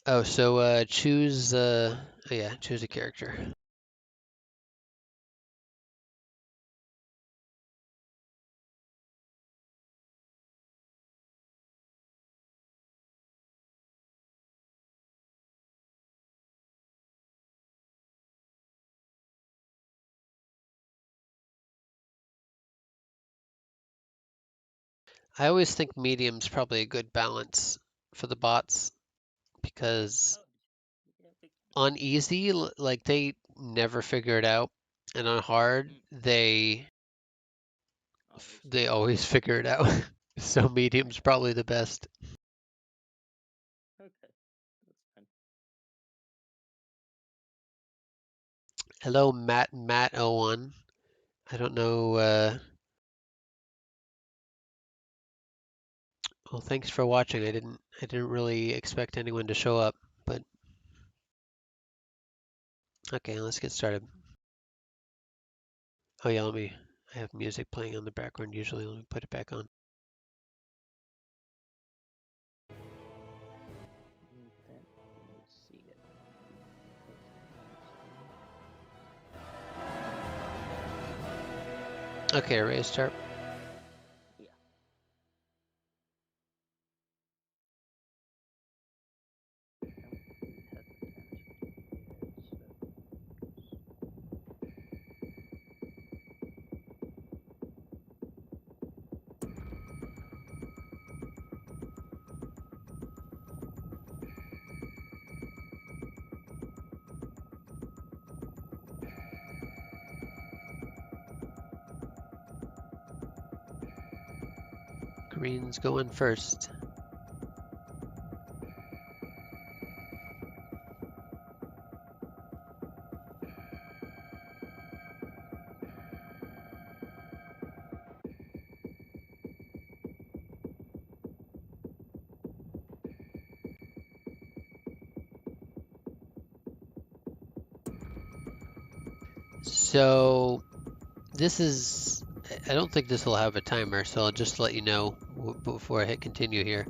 Oh, so choose oh yeah, choose a character. I always think medium's probably a good balance for the bots because on easy, like they never figure it out, and on hard, they always figure it out. So medium's probably the best. Okay, that's fine. Hello, Matt01. I don't know. Well, thanks for watching. I didn't really expect anyone to show up, but okay, let's get started. Oh yeah, I have music playing on the background usually. Let me put it back on. Then you see it. Okay, ready to start. Yeah. Green's going first. So I don't think this will have a timer, so I'll just let you know before I hit continue here.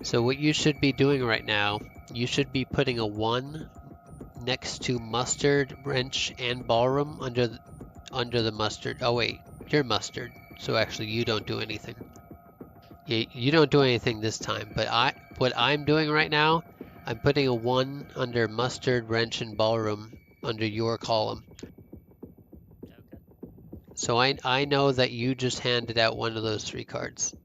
So what you should be doing right now, you should be putting a 1 next to mustard, wrench, and ballroom under the mustard. Oh wait, you're mustard, so actually you don't do anything. You don't do anything this time, but what I'm doing right now, I'm putting a 1 under mustard, wrench, and ballroom under your column. Okay. So I know that you just handed out one of those 3 cards.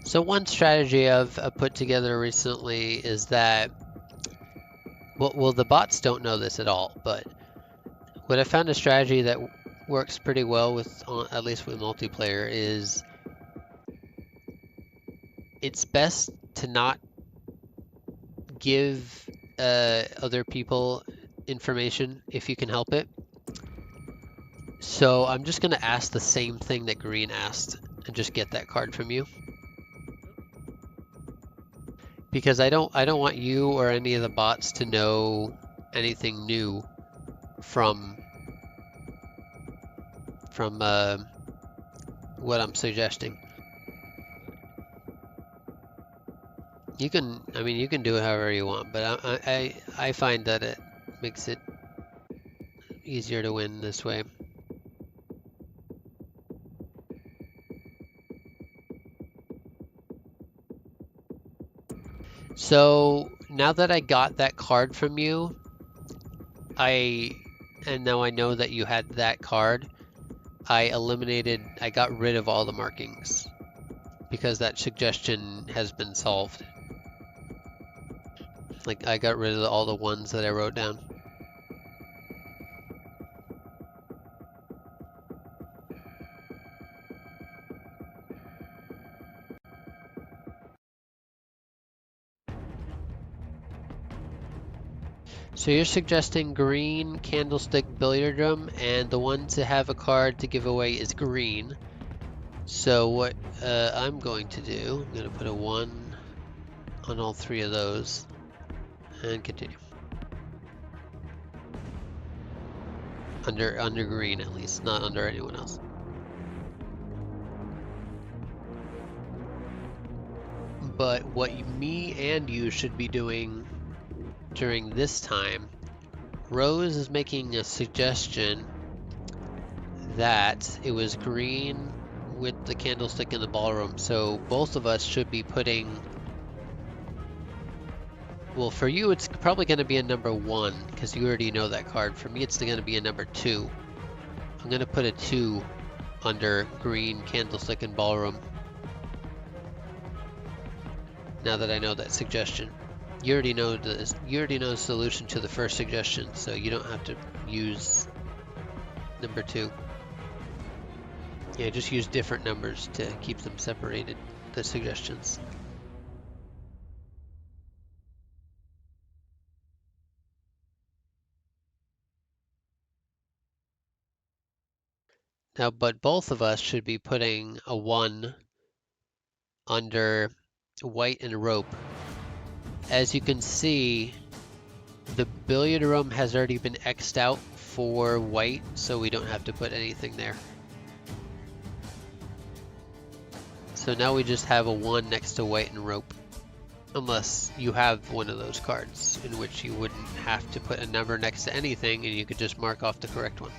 So one strategy I've put together recently is that, well, the bots don't know this at all, but what I found a strategy that works pretty well with, at least with multiplayer, is it's best to not give other people information if you can help it. So I'm just gonna ask the same thing that Green asked and just get that card from you. Because I don't want you or any of the bots to know anything new from what I'm suggesting. You can do it however you want, but I find that it makes it easier to win this way. So now that I got that card from you, and now I know that you had that card, I got rid of all the markings because that suggestion has been solved. Like I got rid of all the ones that I wrote down. So you're suggesting green, candlestick, billiard drum, and the one to have a card to give away is green. So what I'm going to do, I'm going to put a 1 on all 3 of those. And continue. Under green at least, not under anyone else. But what me and you should be doing during this time, Rose is making a suggestion that it was green with the candlestick in the ballroom. So both of us should be putting, well, for you it's probably going to be a number 1 because you already know that card. For me it's going to be a number 2. I'm going to put a 2 under green candlestick in ballroom. Now that I know that suggestion. You already know the solution to the first suggestion, so you don't have to use number 2. Yeah, just use different numbers to keep them separated, the suggestions. Now, but both of us should be putting a 1 under white and rope. As you can see, the billiard room has already been X'd out for white, so we don't have to put anything there. So now we just have a 1 next to white and rope. Unless you have one of those cards, in which you wouldn't have to put a number next to anything and you could just mark off the correct one.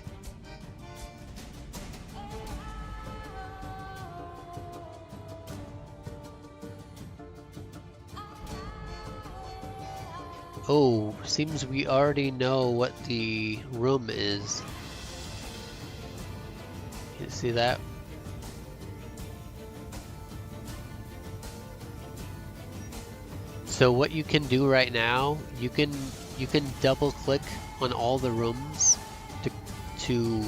Oh, seems we already know what the room is. You see that? So what you can do right now, you can double click on all the rooms to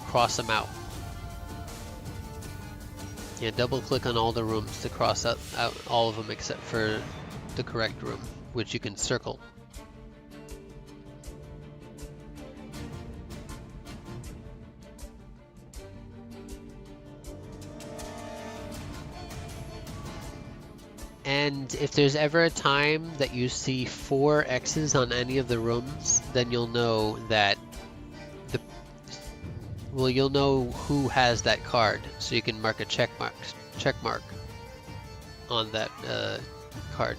cross them out. Yeah, double click on all the rooms to cross out all of them except for the correct room, which you can circle. And if there's ever a time that you see 4 X's on any of the rooms, then you'll know that you'll know who has that card, so you can mark a check mark on that card.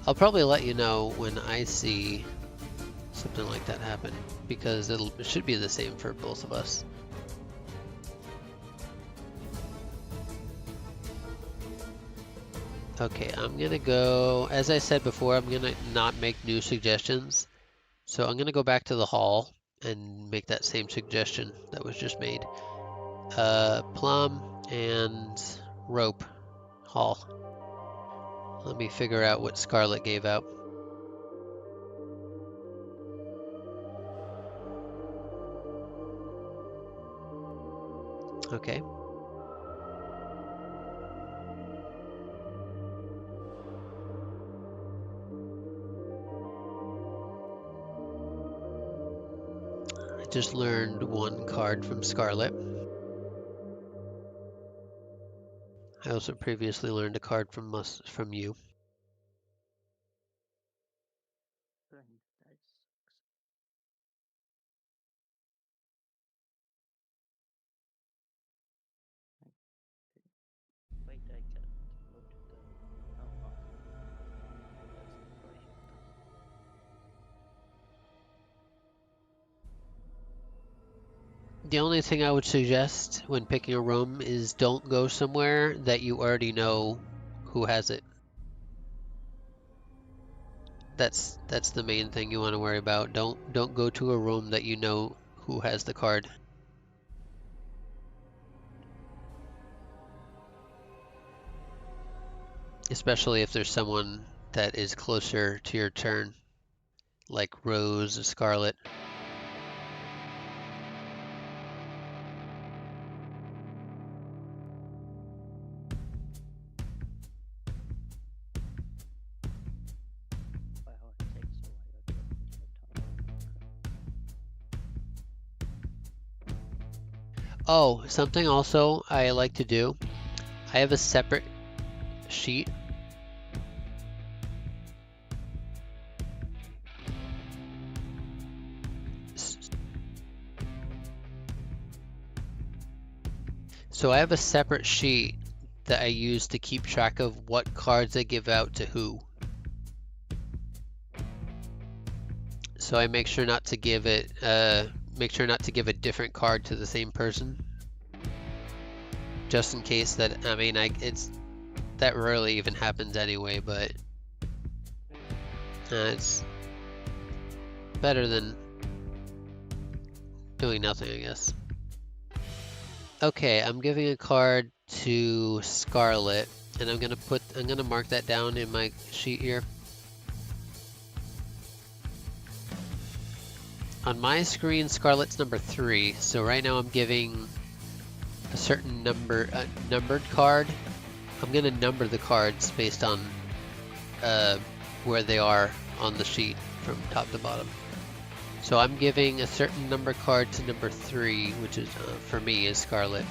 I'll probably let you know when I see something like that happen, because it should be the same for both of us. Okay, I'm gonna go, as I said before, I'm gonna not make new suggestions. So I'm gonna go back to the hall and make that same suggestion that was just made. Plum and rope hall. Let me figure out what Scarlet gave out. Okay. I just learned 1 card from Scarlet. I also previously learned a card from you. That sucks. Wait, I can't go to the. Oh, okay. That's the version now. The only thing I would suggest when picking a room is don't go somewhere that you already know who has it. That's the main thing you want to worry about. Don't go to a room that you know who has the card. Especially if there's someone that is closer to your turn, like Rose or Scarlet. Wow, it takes a while to open Oh, something also I like to do. I have a separate sheet. So I have a separate sheet that I use to keep track of what cards I give out to who. So I make sure not to give it, make sure not to give a different card to the same person. Just in case that, I mean, that rarely even happens anyway, but it's better than doing nothing, I guess. Okay, I'm giving a card to Scarlet, and I'm gonna mark that down in my sheet here. On my screen, Scarlet's number 3, so right now I'm giving a certain numbered card. I'm gonna number the cards based on where they are on the sheet from top to bottom. So I'm giving a certain number card to number 3, which is for me is Scarlet.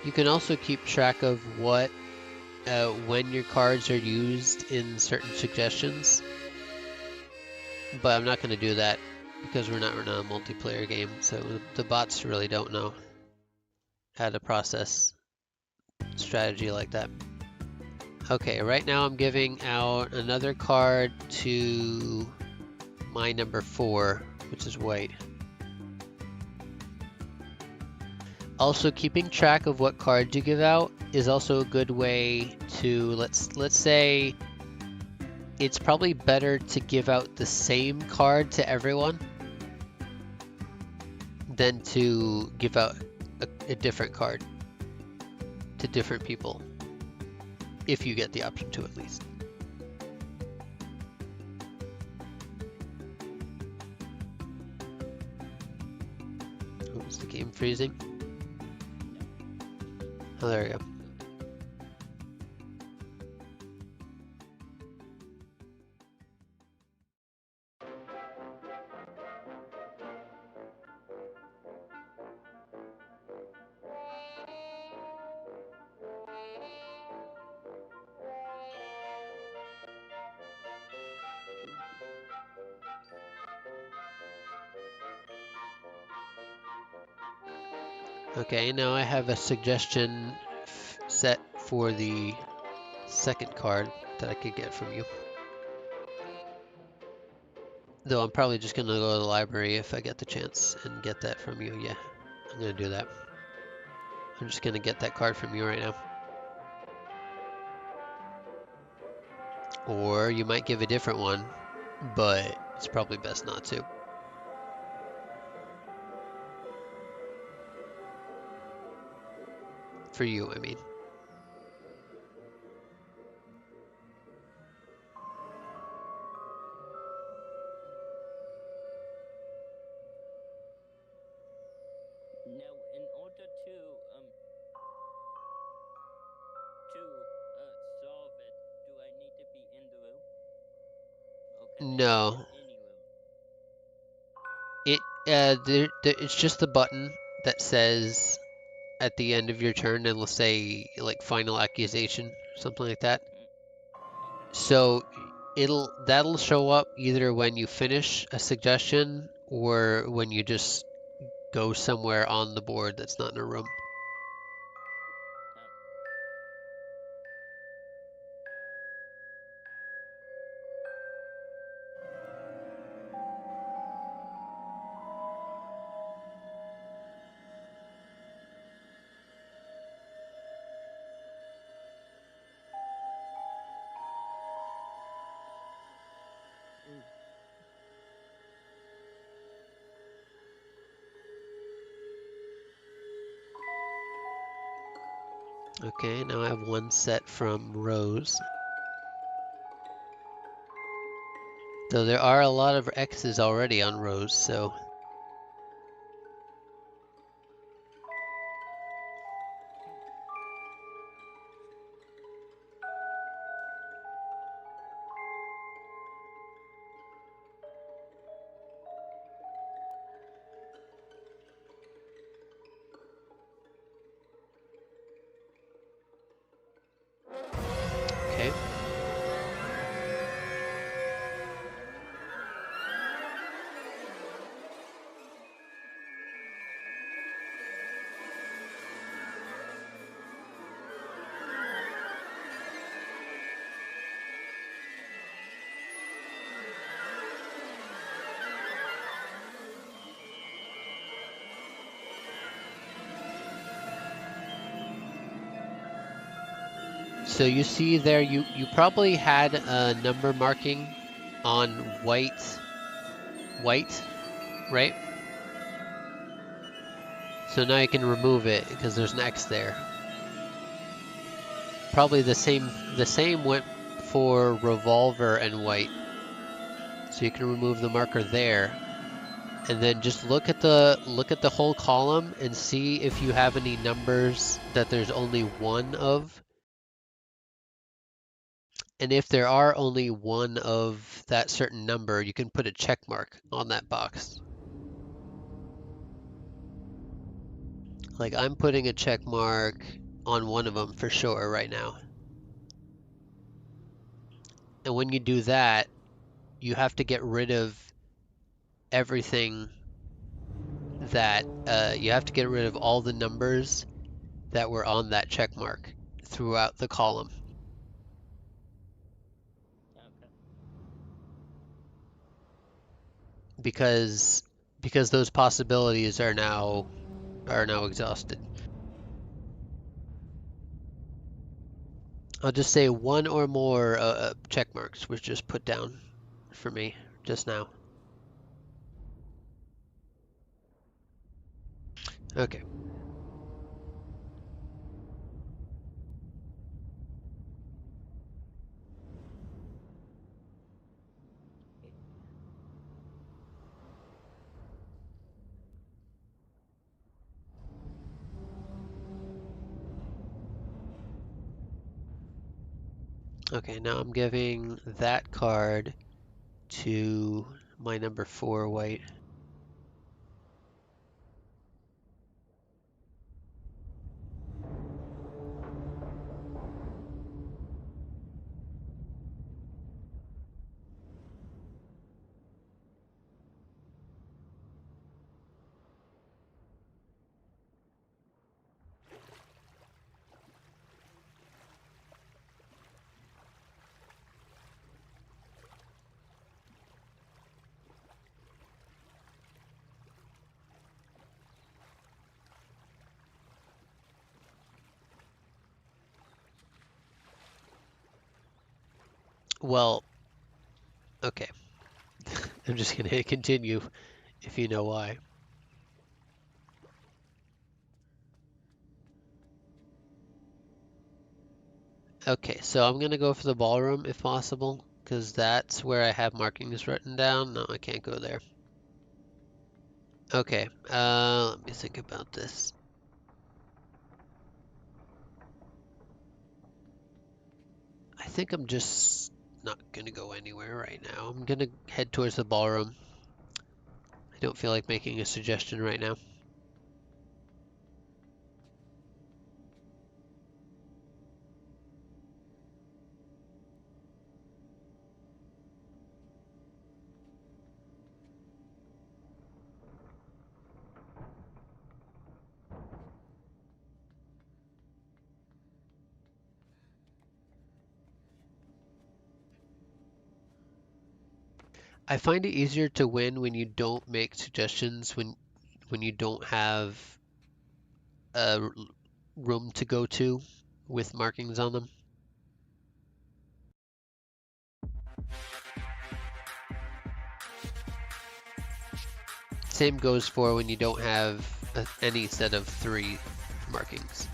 You can also keep track of when your cards are used in certain suggestions, but I'm not going to do that because we're not in a multiplayer game, so the bots really don't know how to process strategy like that. Okay, right now I'm giving out another card to my number 4, which is white. Also, keeping track of what cards you give out is also a good way to, let's say, it's probably better to give out the same card to everyone than to give out a different card to different people, if you get the option to at least. Oh, is the game freezing? Oh, there we go. Okay, now I have a suggestion set for the second card that I could get from you. Though I'm probably just gonna go to the library if I get the chance and get that from you. Yeah, I'm gonna do that. I'm just gonna get that card from you right now. Or you might give a different one, but it's probably best not to. For you, I mean. Now, in order to solve it, do I need to be in the room? Or can I No, do it any room? it's just the button that says at the end of your turn, and let's say like final accusation, something like that. So that'll show up either when you finish a suggestion or when you just go somewhere on the board that's not in a room. Okay, now I have one set from Rose. Though there are a lot of X's already on Rose, so So you see there, you probably had a number marking on white, right? So now you can remove it because there's an X there. Probably the same went for revolver and white. So you can remove the marker there. And then just look at the whole column and see if you have any numbers that there's only one of. And if there are only one of that certain number, you can put a check mark on that box. Like I'm putting a check mark on one of them for sure right now. And when you do that, you have to get rid of everything that, you have to get rid of all the numbers that were on that check mark throughout the column. Okay. Because those possibilities are now exhausted. I'll just say one or more check marks was just put down for me just now. Okay. Okay, now I'm giving that card to my number 4 white. Well, okay. I'm just going to continue if you know why. Okay, so I'm going to go for the ballroom if possible, because that's where I have markings written down. No, I can't go there. Okay, let me think about this. I think I'm just not going to go anywhere right now. I'm going to head towards the ballroom. I don't feel like making a suggestion right now. I find it easier to win when you don't make suggestions, when you don't have a room to go to with markings on them. Same goes for when you don't have any set of 3 markings.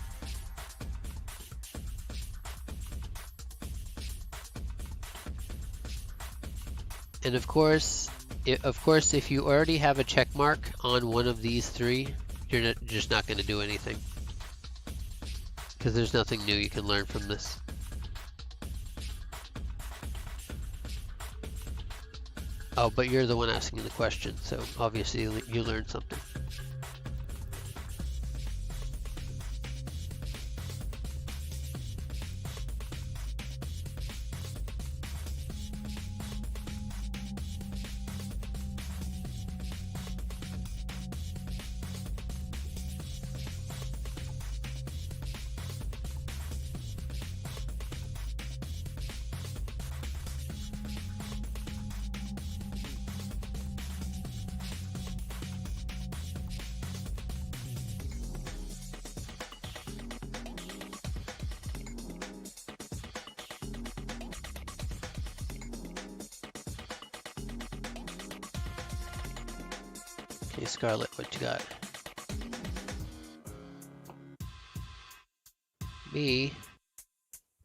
And of course, if you already have a check mark on one of these 3, you're just not going to do anything. Because there's nothing new you can learn from this. Oh, but you're the one asking the question, so obviously you learned something. Okay, Scarlet, what you got? Me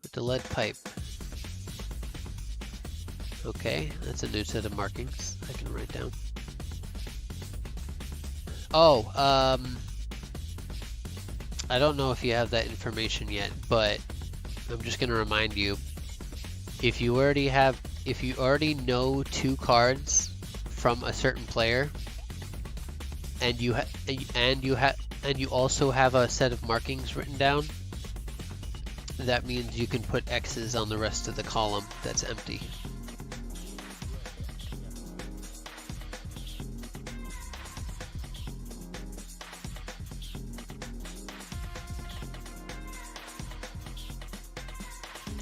with the lead pipe. Okay, that's a new set of markings I can write down. Oh, I don't know if you have that information yet, but I'm just gonna remind you, if you already know 2 cards from a certain player, and you also have a set of markings written down, that means you can put X's on the rest of the column that's empty.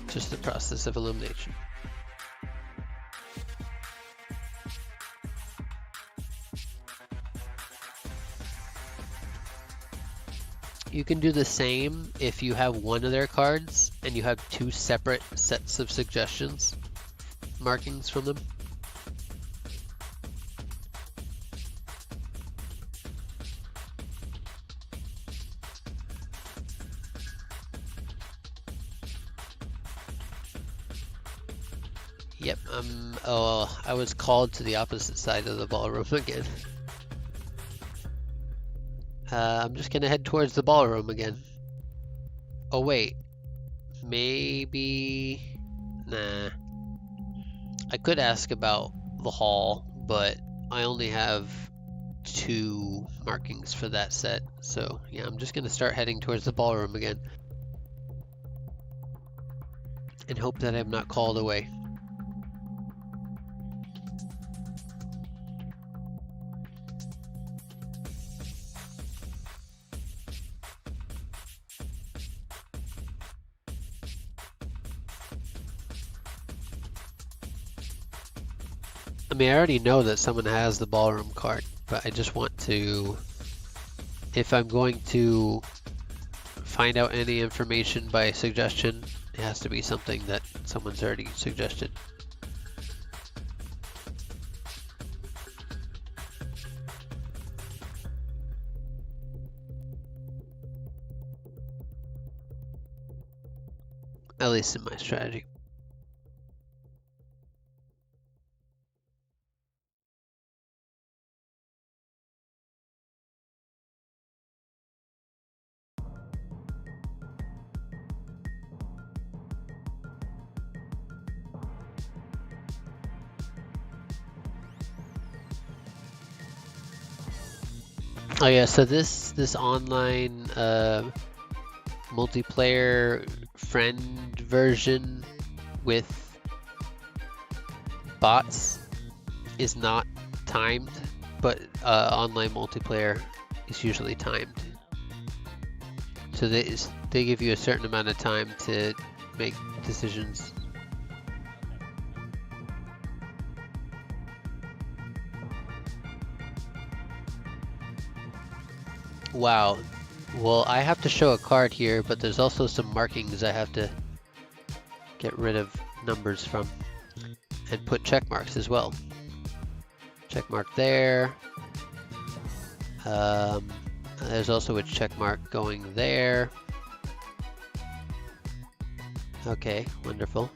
Just the process of elimination. You can do the same if you have one of their cards and you have 2 separate sets of suggestions markings from them. Yep, oh, I was called to the opposite side of the ballroom again. I'm just gonna head towards the ballroom again. Oh wait, maybe, nah. I could ask about the hall, but I only have 2 markings for that set. So yeah, I'm just gonna start heading towards the ballroom again and hope that I'm not called away. I mean, I already know that someone has the ballroom card, but I just want to, if I'm going to find out any information by suggestion, it has to be something that someone's already suggested. At least in my strategy. Oh yeah, so this online multiplayer friend version with bots is not timed, but online multiplayer is usually timed. So they give you a certain amount of time to make decisions. Wow. Well, I have to show a card here, but there's also some markings I have to get rid of numbers from and put check marks as well. Check mark there. There's also a check mark going there. Okay, wonderful.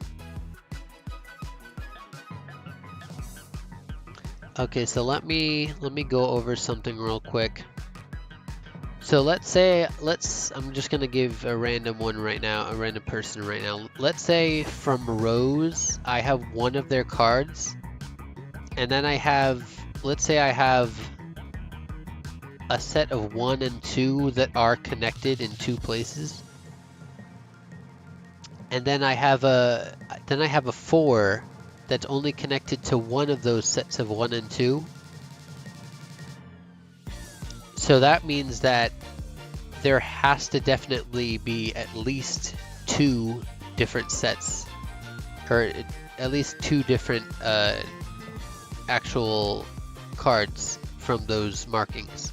Okay, so let me go over something real quick. So I'm just gonna give a random one right now, a random person right now. Let's say from Rose, I have one of their cards, and then let's say I have a set of 1 and 2 that are connected in 2 places. And then I have a 4 that's only connected to one of those sets of 1 and 2. So that means that there has to definitely be at least 2 different sets, or at least 2 different actual cards from those markings.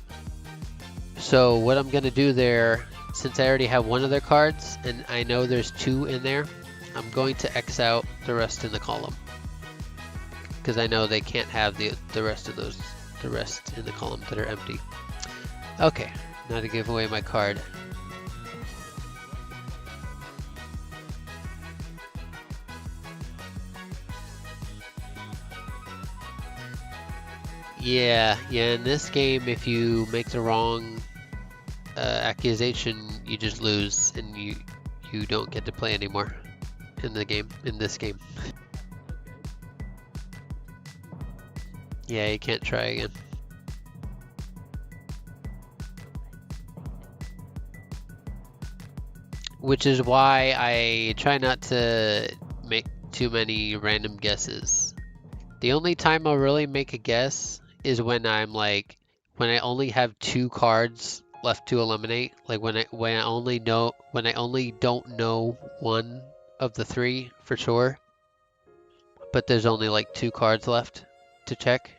So what I'm gonna do there, since I already have one of their cards and I know there's 2 in there, I'm going to X out the rest in the column, because I know they can't have the rest of those the rest in the column that are empty. Okay, now to give away my card. Yeah, in this game, if you make the wrong accusation, you just lose, and you don't get to play anymore in this game. Yeah, you can't try again. Which is why I try not to make too many random guesses. The only time I'll really make a guess is when I'm like, when I only have 2 cards left to eliminate. Like when I only don't know one of the 3 for sure, but there's only like 2 cards left to check.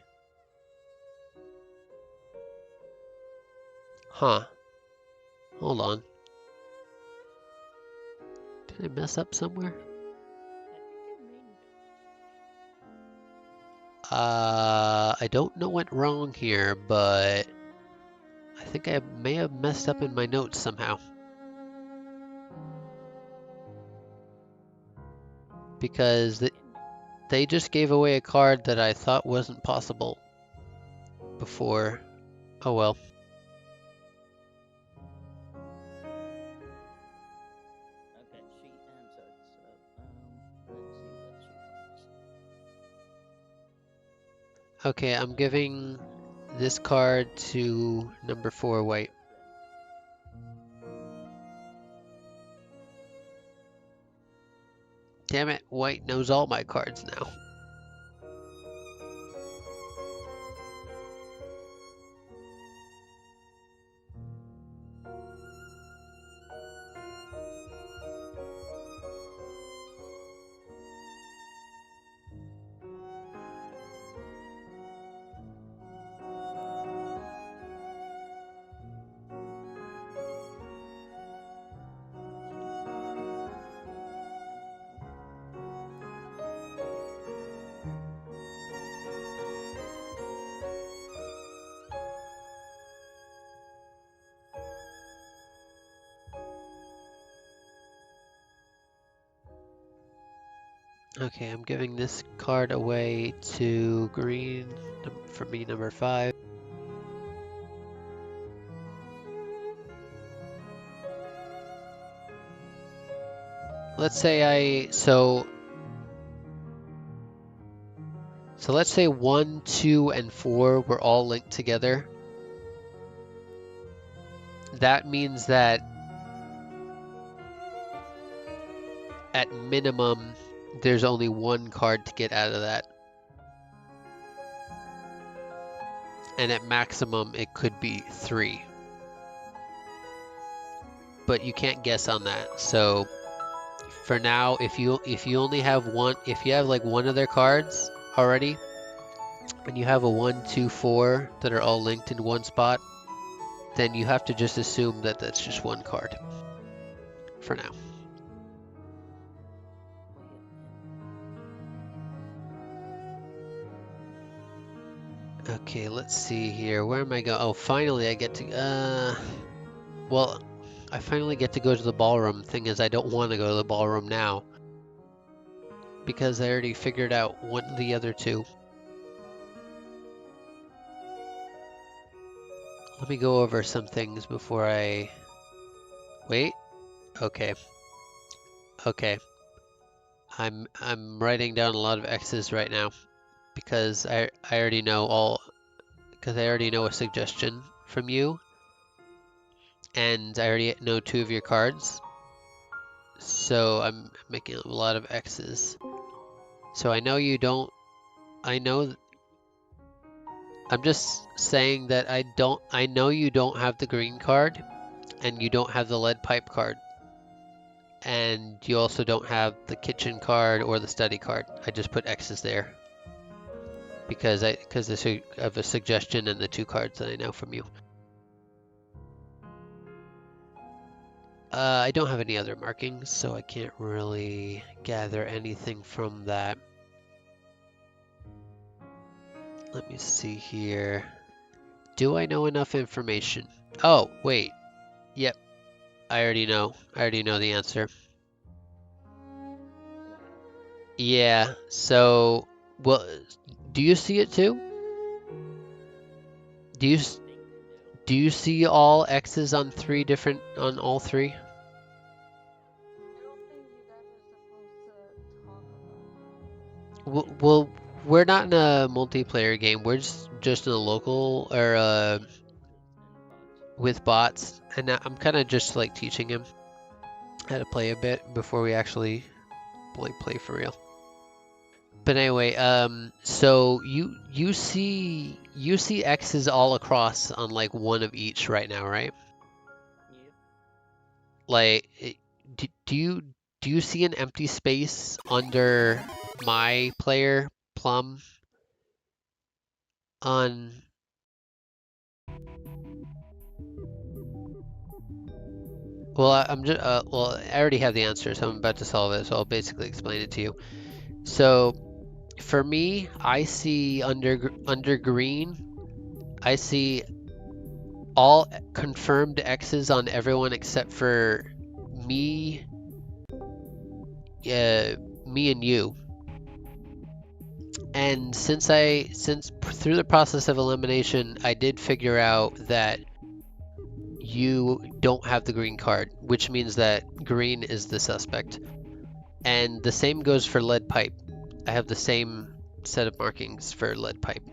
Huh. Hold on. Did I mess up somewhere? I don't know what went wrong here, but I think I may have messed up in my notes somehow. Because they just gave away a card that I thought wasn't possible before. Oh well. Okay, she answered, so let's see what she wants. Okay, I'm giving this card to number 4 white. Damn it, white knows all my cards now. Okay, I'm giving this card away to green, for me number 5. Let's say so let's say 1, 2, and 4 were all linked together. That means that at minimum, there's only 1 card to get out of that. And at maximum, it could be 3. But you can't guess on that. So for now, if you only have one, if you have like one of their cards already, and you have a 1, 2, 4 that are all linked in one spot, then you have to just assume that that's just 1 card for now. Okay, let's see here. Where am I going? Oh, finally I get to, well, I finally get to go to the ballroom. Thing is, I don't want to go to the ballroom now, because I already figured out one of the other 2. Let me go over some things before I... Wait. Okay. Okay. I'm writing down a lot of X's right now, because I already know a suggestion from you, and I already know 2 of your cards, so I'm making a lot of X's. So I know you don't, I'm just saying that I know you don't have the green card, and you don't have the lead pipe card, and you also don't have the kitchen card or the study card. I just put X's there because of a suggestion and the 2 cards that I know from you. I don't have any other markings, so I can't really gather anything from that. Let me see here. Do I know enough information? Oh, wait. Yep, I already know. I already know the answer. Yeah, so, well, do you see it too? Do you I think I do. do you see all X's on on all three? I don't think you guys are supposed to talk about it. Well, we're not in a multiplayer game. We're just in a local or And bots. with bots, and I'm kind of just like teaching him how to play a bit before we actually like play for real. But anyway, so you see X's all across on like one of each right now, right? Yep. Like, do you see an empty space under my player Plum on? Well, I'm just well, I already have the answer, so I'm about to solve it. So I'll basically explain it to you. So for me, I see under green, I see all confirmed X's on everyone except for me, uh, me and you. And since through the process of elimination, I did figure out that you don't have the green card, which means that green is the suspect. And the same goes for lead pipe. I have the same set of markings for lead pipe.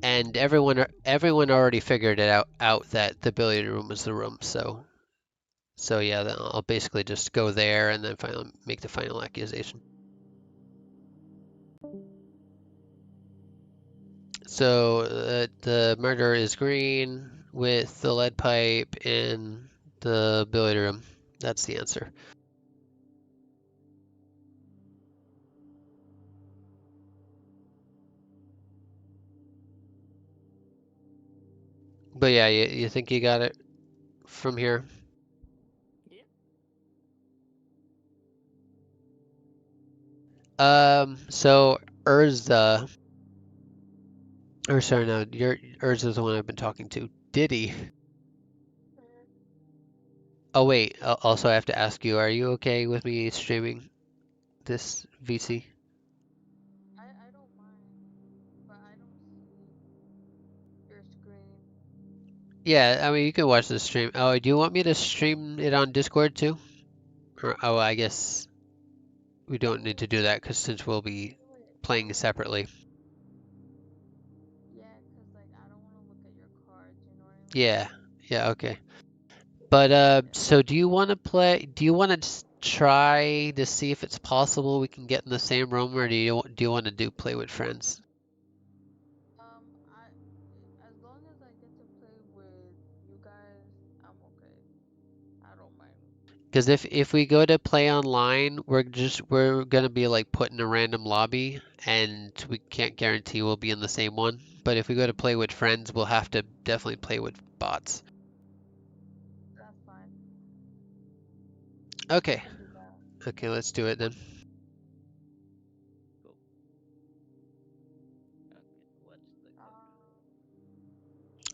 And everyone already figured it out that the billiard room was the room. So yeah, then I'll basically just go there and then finally make the final accusation. So the murderer is green with the lead pipe in the billiard room. That's the answer. But yeah, you think you got it from here? Yep. So Urza, or sorry, no, Urza's the one I've been talking to. Diddy. Oh wait, also I have to ask you, are you okay with me streaming this VC? I don't mind, but I don't see your screen. Yeah, I mean you can watch the stream. Oh, do you want me to stream it on Discord too? Or oh, I guess we don't need to do that because since we'll be Do it. playing separately. Yeah, cause like I don't want to look at your cards. You know what I mean? Yeah, yeah, okay. But Yeah. so do you want to play? Do you want to try to see if it's possible we can get in the same room, or do you want to do play with friends? I as long as I get to play with you guys, I'm okay. I don't mind. Because if we go to play online, we're gonna be like put in a random lobby, and we can't guarantee we'll be in the same one. But if we go to play with friends, we'll have to definitely play with bots. That's fine. We Okay, could do that. okay, let's do it then. Cool. Okay. What's the code? Do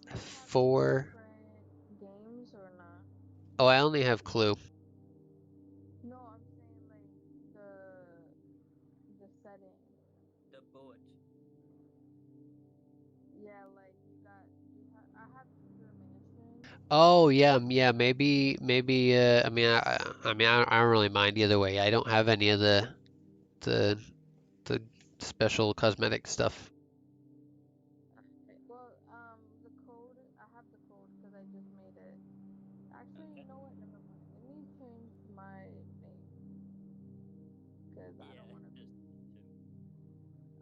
you have Four. different games or not? Oh, I only have Clue. No, I'm saying like the setting. The board. Yeah, like I have your mansion. Oh yeah, yeah, maybe. I mean, I don't really mind either way. I don't have any of the the special cosmetic stuff. Okay. Well, the code, I have the code because I just made it. Actually, okay. You know what? Never mind. Let me change my name because I don't want to be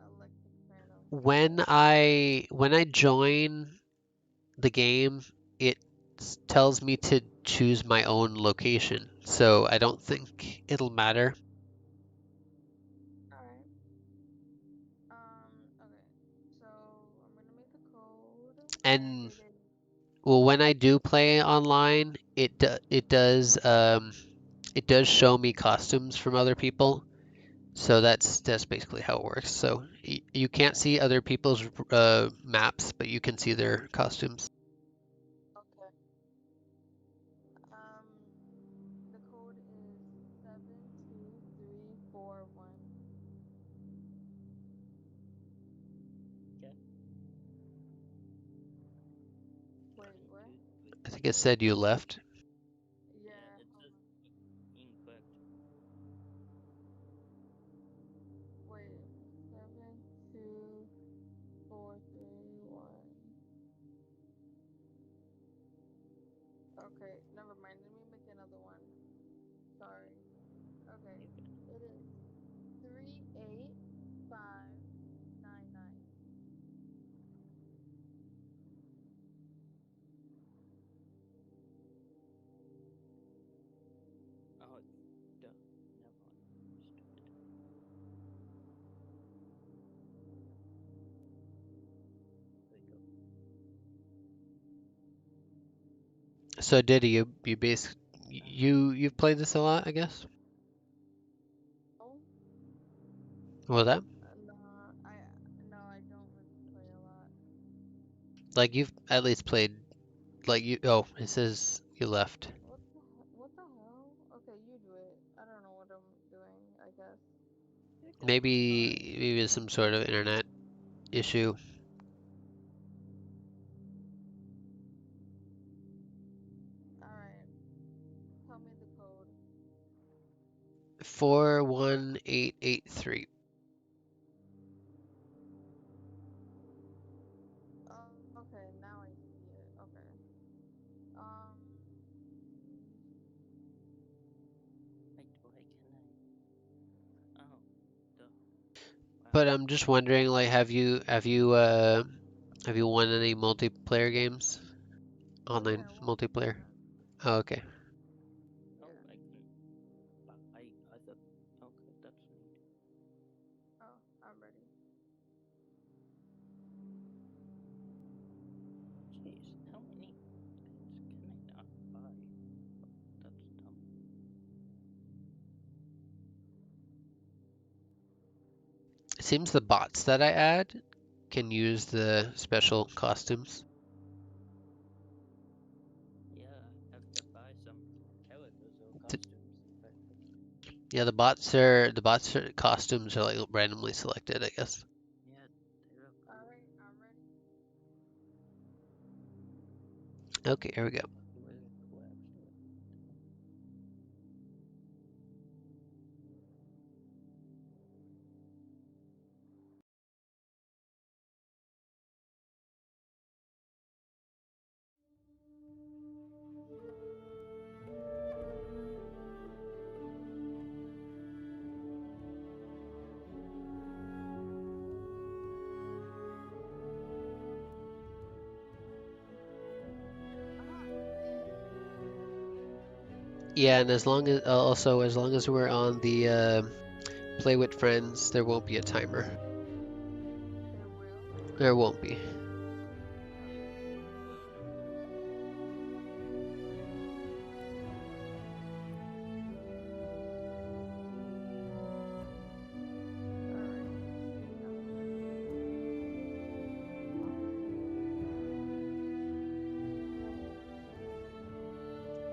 Alexis Phantom. When I join the game, it tells me to choose my own location, so I don't think it'll matter. Alright. Okay. So I'm gonna make the code and And it is well, when I do play online, it does show me costumes from other people. So that's basically how it works. So you can't see other people's maps, but you can see their costumes. Okay. The code is 72341. Okay. Wait, what? 723. I think it said you left. Yeah, Yeah, it hold says on. incorrect. Wait, 72431. Okay, never mind. Let me make another one. Sorry. Okay, You can. it is 38599. Oh, duh. Never understood. There we go. So Diddy, you've played this a lot, I guess. Oh, What was that? no, I don't really play a lot. Like you've at least played like you. Oh, it says you left. What the hell? Okay, you do it. I don't know what I'm doing, I guess. You can. Sorry. Maybe it's some sort of internet issue. Alright, tell me the code. 41883. Oh, okay, now I see it. Okay. Um, Wait, why can I? Oh, duh. Wow. But I'm just wondering, like, have you won any multiplayer games? Online yeah, one multiplayer? time. Oh, okay. Oh, Yeah. I can buy other. Okay, that's neat. Oh, I'm ready. Jeez, how many pins can I not buy? That's dumb. It seems the bots that I add can use the special costumes. Yeah, I have to buy some characters or Th- costumes. But Yeah, the bots are costumes are like randomly selected, I guess. yeah, they look cool. Alright, I'm ready. Okay, here we go. Really cool, actually. Ah, dang. Yeah, and as long as we're on the play with friends, there won't be a timer. There will? There won't be. Okay. Alright, I'm ready.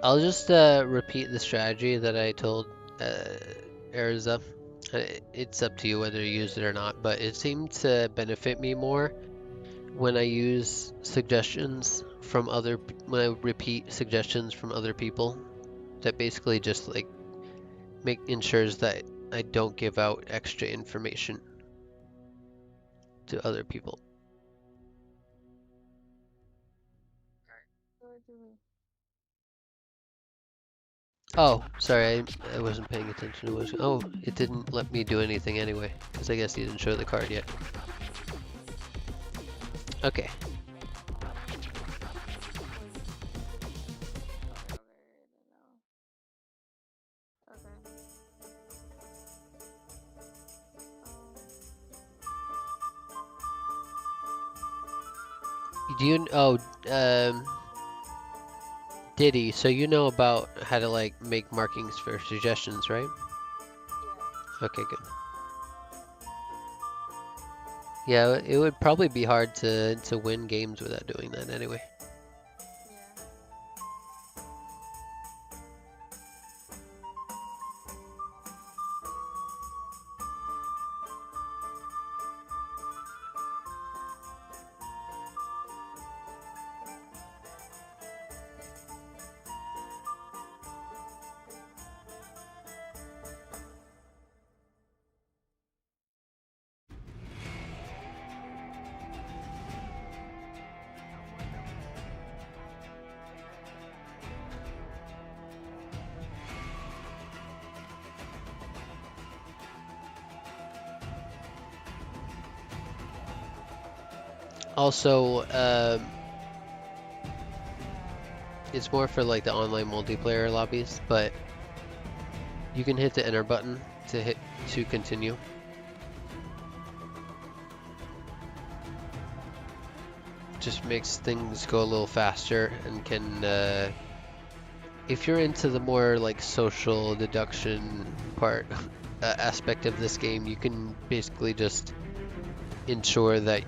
I'll just repeat the strategy that I told uh, Erza. It's up to you whether you use it or not, but it seemed to benefit me more when I use suggestions from when I repeat suggestions from other people. That basically just like ensures that I don't give out extra information to other people. Go to me. Oh, sorry, I wasn't paying attention. It didn't let me do anything anyway, because I guess you didn't show the card yet. Okay, Okay, then now. Okay. do you, oh, um, Diddy, so you know about how to like make markings for suggestions, right? Yeah. Okay, good. Yeah, it would probably be hard to win games without doing that anyway. Yeah. Also, it's more for like the online multiplayer lobbies, but you can hit the enter button to continue. Just makes things go a little faster and can, if you're into the more like social deduction part aspect of this game, you can basically just ensure that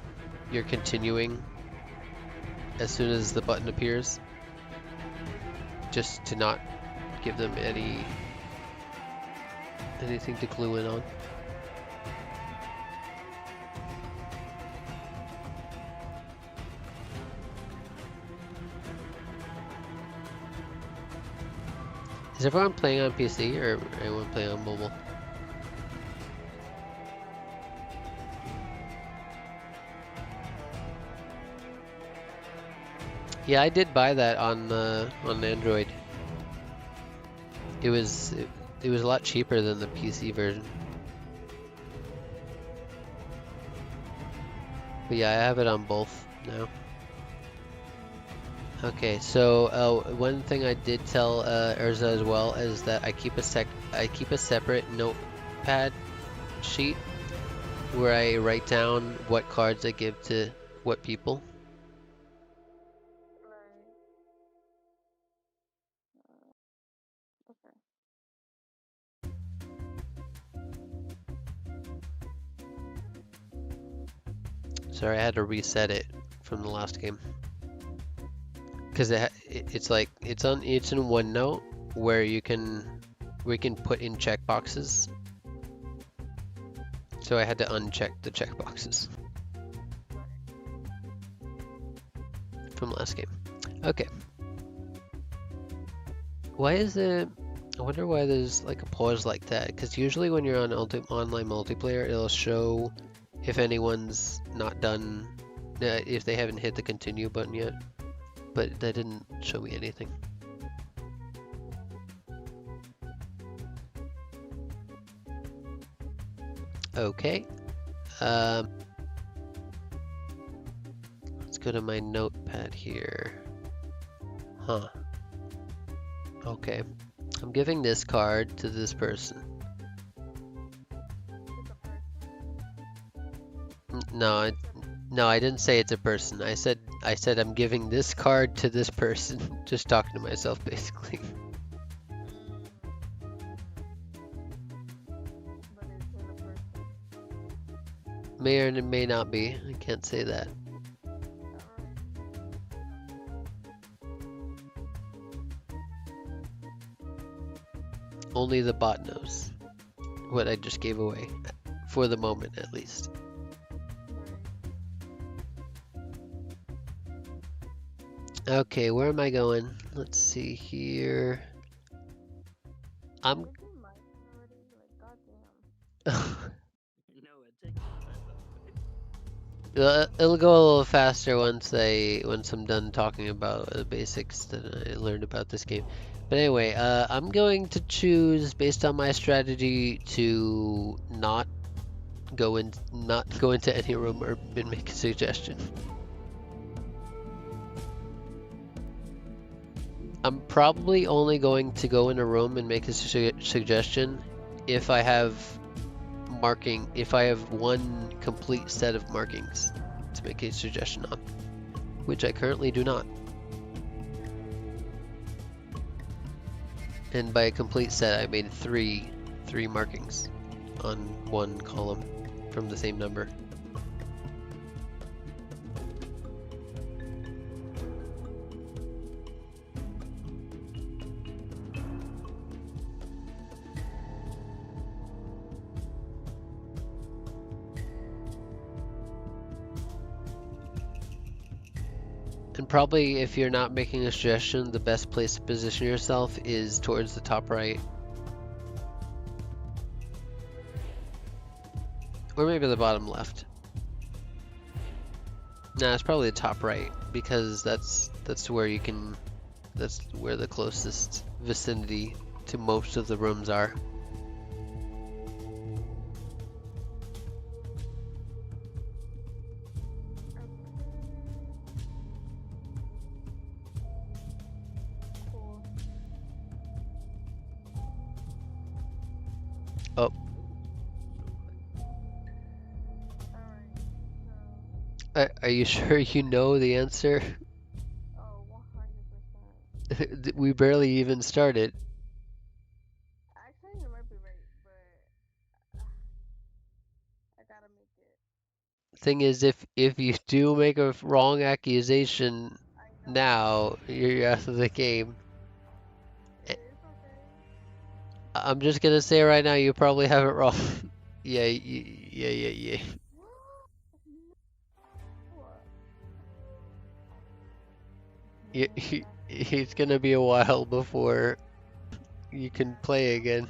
you're continuing as soon as the button appears, just to not give them anything to clue in on. Is everyone playing on PC or everyone playing on mobile? Yeah, I did buy that on Android. It was a lot cheaper than the PC version. But yeah, I have it on both now. Okay, so one thing I did tell Urza as well is that I keep a separate notepad sheet where I write down what cards I give to what people. Right. Okay. Sorry, I had to reset it from the last game. Because it's like it's in OneNote where we can put in checkboxes. So I had to uncheck the checkboxes from last game. Okay. Why is it? I wonder why there's like a pause like that. Because usually when you're on online multiplayer, it'll show if anyone's not done, if they haven't hit the continue button yet. But that didn't show me anything. Okay. Let's go to my notepad here. Huh. Okay. I'm giving this card to this person. No, I didn't say it's a person. I said I'm giving this card to this person. Just talking to myself, basically. But is it a person? May or may not be. I can't say that. Only the bot knows what I just gave away, for the moment at least. Okay, where am I going? Let's see here. I'm. No, it takes time. It'll go a little faster once I'm done talking about the basics that I learned about this game. But anyway, I'm going to choose based on my strategy to not go into any room or make a suggestion. I'm probably only going to go in a room and make a suggestion if I have one complete set of markings to make a suggestion on, which I currently do not. And by a complete set, I made three markings on one column from the same number. And probably if you're not making a suggestion, the best place to position yourself is towards the top right. Or maybe the bottom left. Nah, it's probably the top right, because that's where you can, that's where the closest vicinity to most of the rooms are. Cool. Oh, Alright, are you sure you know the answer? oh, 100%. We barely even started. Actually, you might be right, but I gotta make it. Thing is, if you do make a wrong accusation I now, know. you're out of the game. Eh, It's okay. I'm just gonna say right now, you probably have it wrong. Yeah, yeah. What? You, Man, that's it's gonna be a while before you can yeah. play again.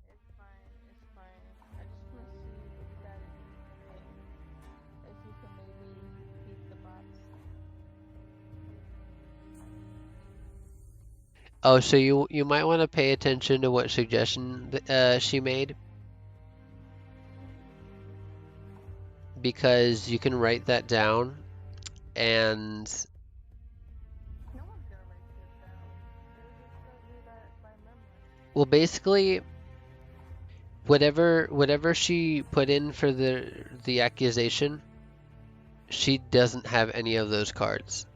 It's fine. It's fine. I just wanna see if that is the thing. If you can maybe beat the bots. Oh, so you might want to pay attention to what suggestion she made, because you can write that down, and No one's gonna write shit down. They're just gonna do that by memory. well, basically whatever she put in for the accusation, she doesn't have any of those cards.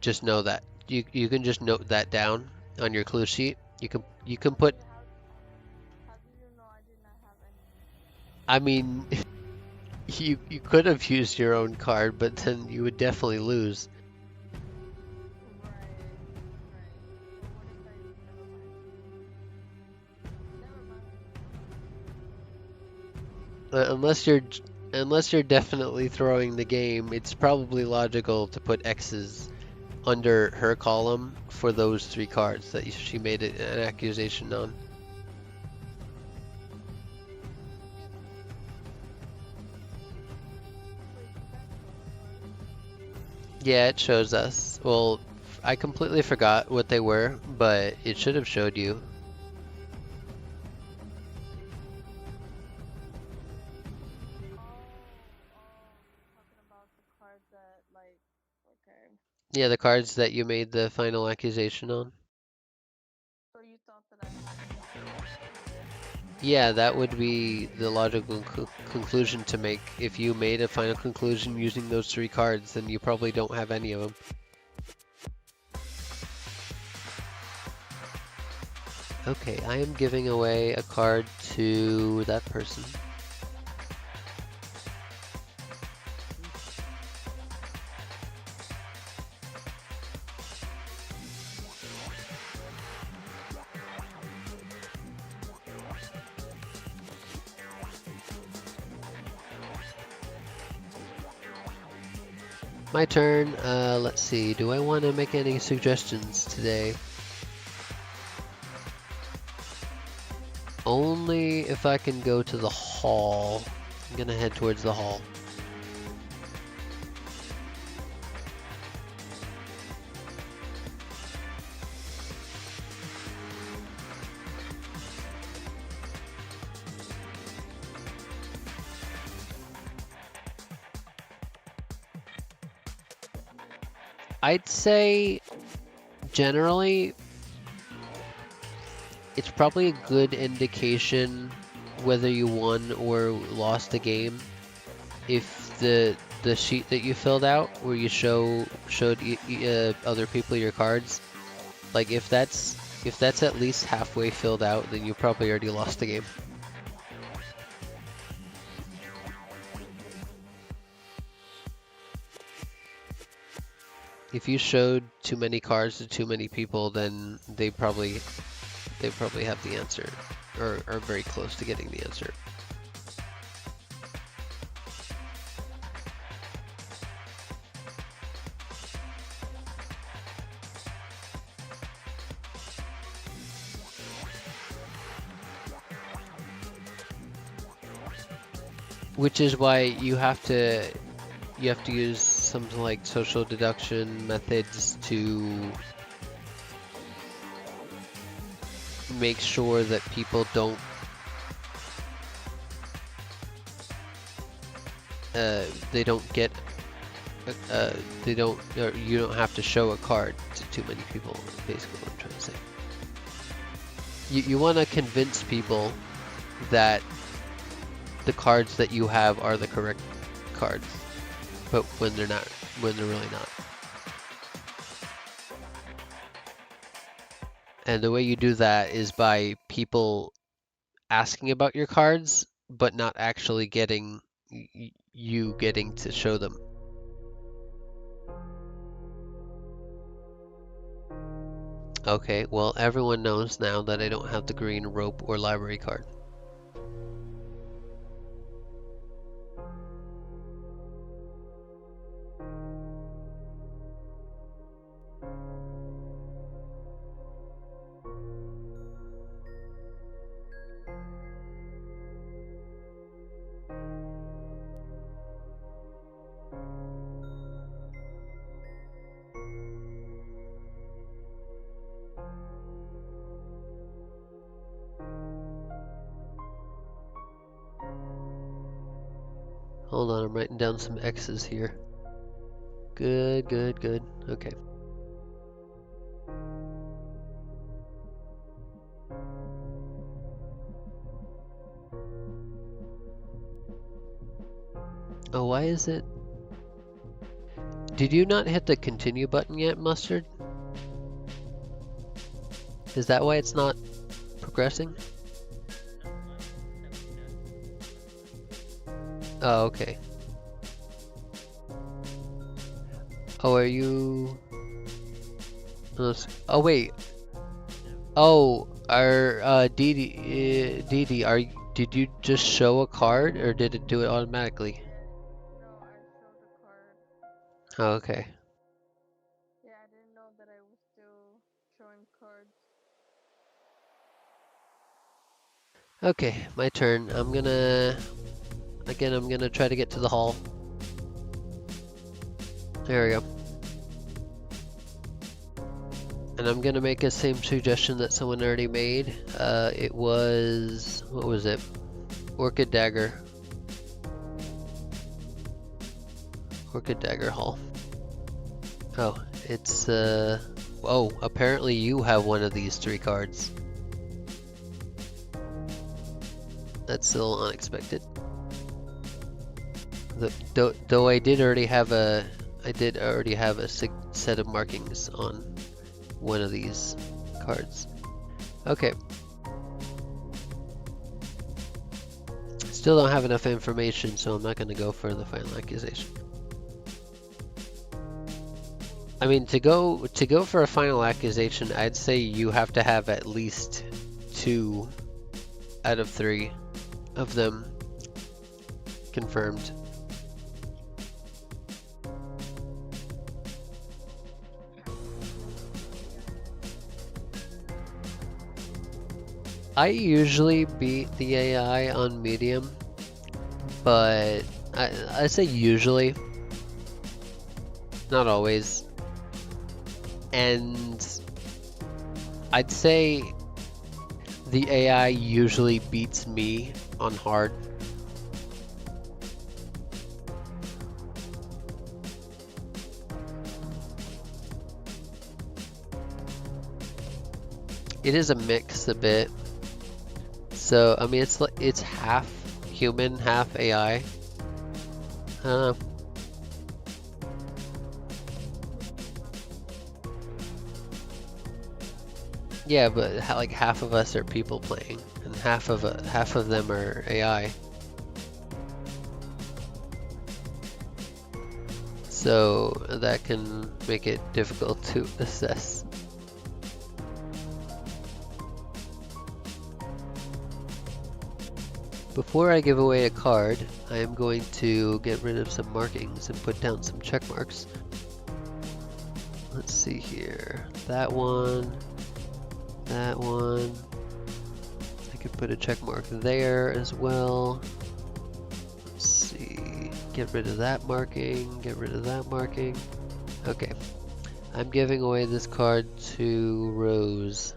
Just know that. You can just note that down on your clue sheet. You can put. Wait, how do you know I did not have any? I mean, you could have used your own card, but then you would definitely lose. Right, right. But what if I never mind? Never mind. Unless you're definitely throwing the game, it's probably logical to put X's under her column for those three cards that she made an accusation on. Wait, did that show the cards? Yeah, it shows us. Well, I completely forgot what they were, but it should have showed you. You're talking about the cards that, like, okay. Yeah, the cards that you made the final accusation on. So you thought that I had any of those? Yeah, that would be the logical conclusion to make. If you made a final conclusion using those three cards, then you probably don't have any of them. Okay, I am giving away a card to that person. My turn. Let's see. Do I want to make any suggestions today? Only if I can go to the hall. I'm gonna head towards the hall. I'd say generally it's probably a good indication whether you won or lost the game if the sheet that you filled out where you showed other people your cards, like if that's at least halfway filled out, then you probably already lost the game. If you showed too many cards to too many people, then they probably have the answer, or are very close to getting the answer. which is why you have to use something like social deduction methods to make sure that people don't they don't get they don't, or you don't have to show a card to too many people, basically what I'm trying to say. You want to convince people that the cards that you have are the correct cards, but when they're not, when they're really not. And the way you do that is by people asking about your cards, but not actually getting you getting to show them. Okay, well, everyone knows now that I don't have the green rope or library card. Hold on, I'm writing down some X's here. Good, good, good. Okay. Oh, why is it? Did you not hit the continue button yet, Mustard? Is that why it's not progressing? Oh, okay. Oh, are you... Oh, wait. Oh, Dee, did you just show a card, or did it do it automatically? No, I showed the card. Oh, okay. Yeah, I didn't know that I was still showing cards. Okay, my turn. I'm gonna try to get to the hall. There we go. And I'm gonna make a same suggestion that someone already made. It was, what was it? Orchid Dagger. Orchid Dagger Hall. Oh, it's oh, apparently you have one of these 3 cards. That's a little unexpected. Though I did already have a set of markings on one of these cards. Okay. Still don't have enough information, so I'm not going to go for the final accusation. I mean, to go for a final accusation, I'd say you have to have at least 2 out of 3 of them confirmed. I usually beat the AI on medium, but I say usually, not always. And I'd say the AI usually beats me on hard. It is a mix a bit. So, I mean, it's half human, half AI. I don't know. Yeah, but like half of us are people playing, and half of them are AI. So that can make it difficult to assess. Before I give away a card, I am going to get rid of some markings and put down some check marks. Let's see here. That one. That one. I could put a check mark there as well. Let's Get rid of that marking, get rid of that marking. Okay. I'm giving away this card to Rose.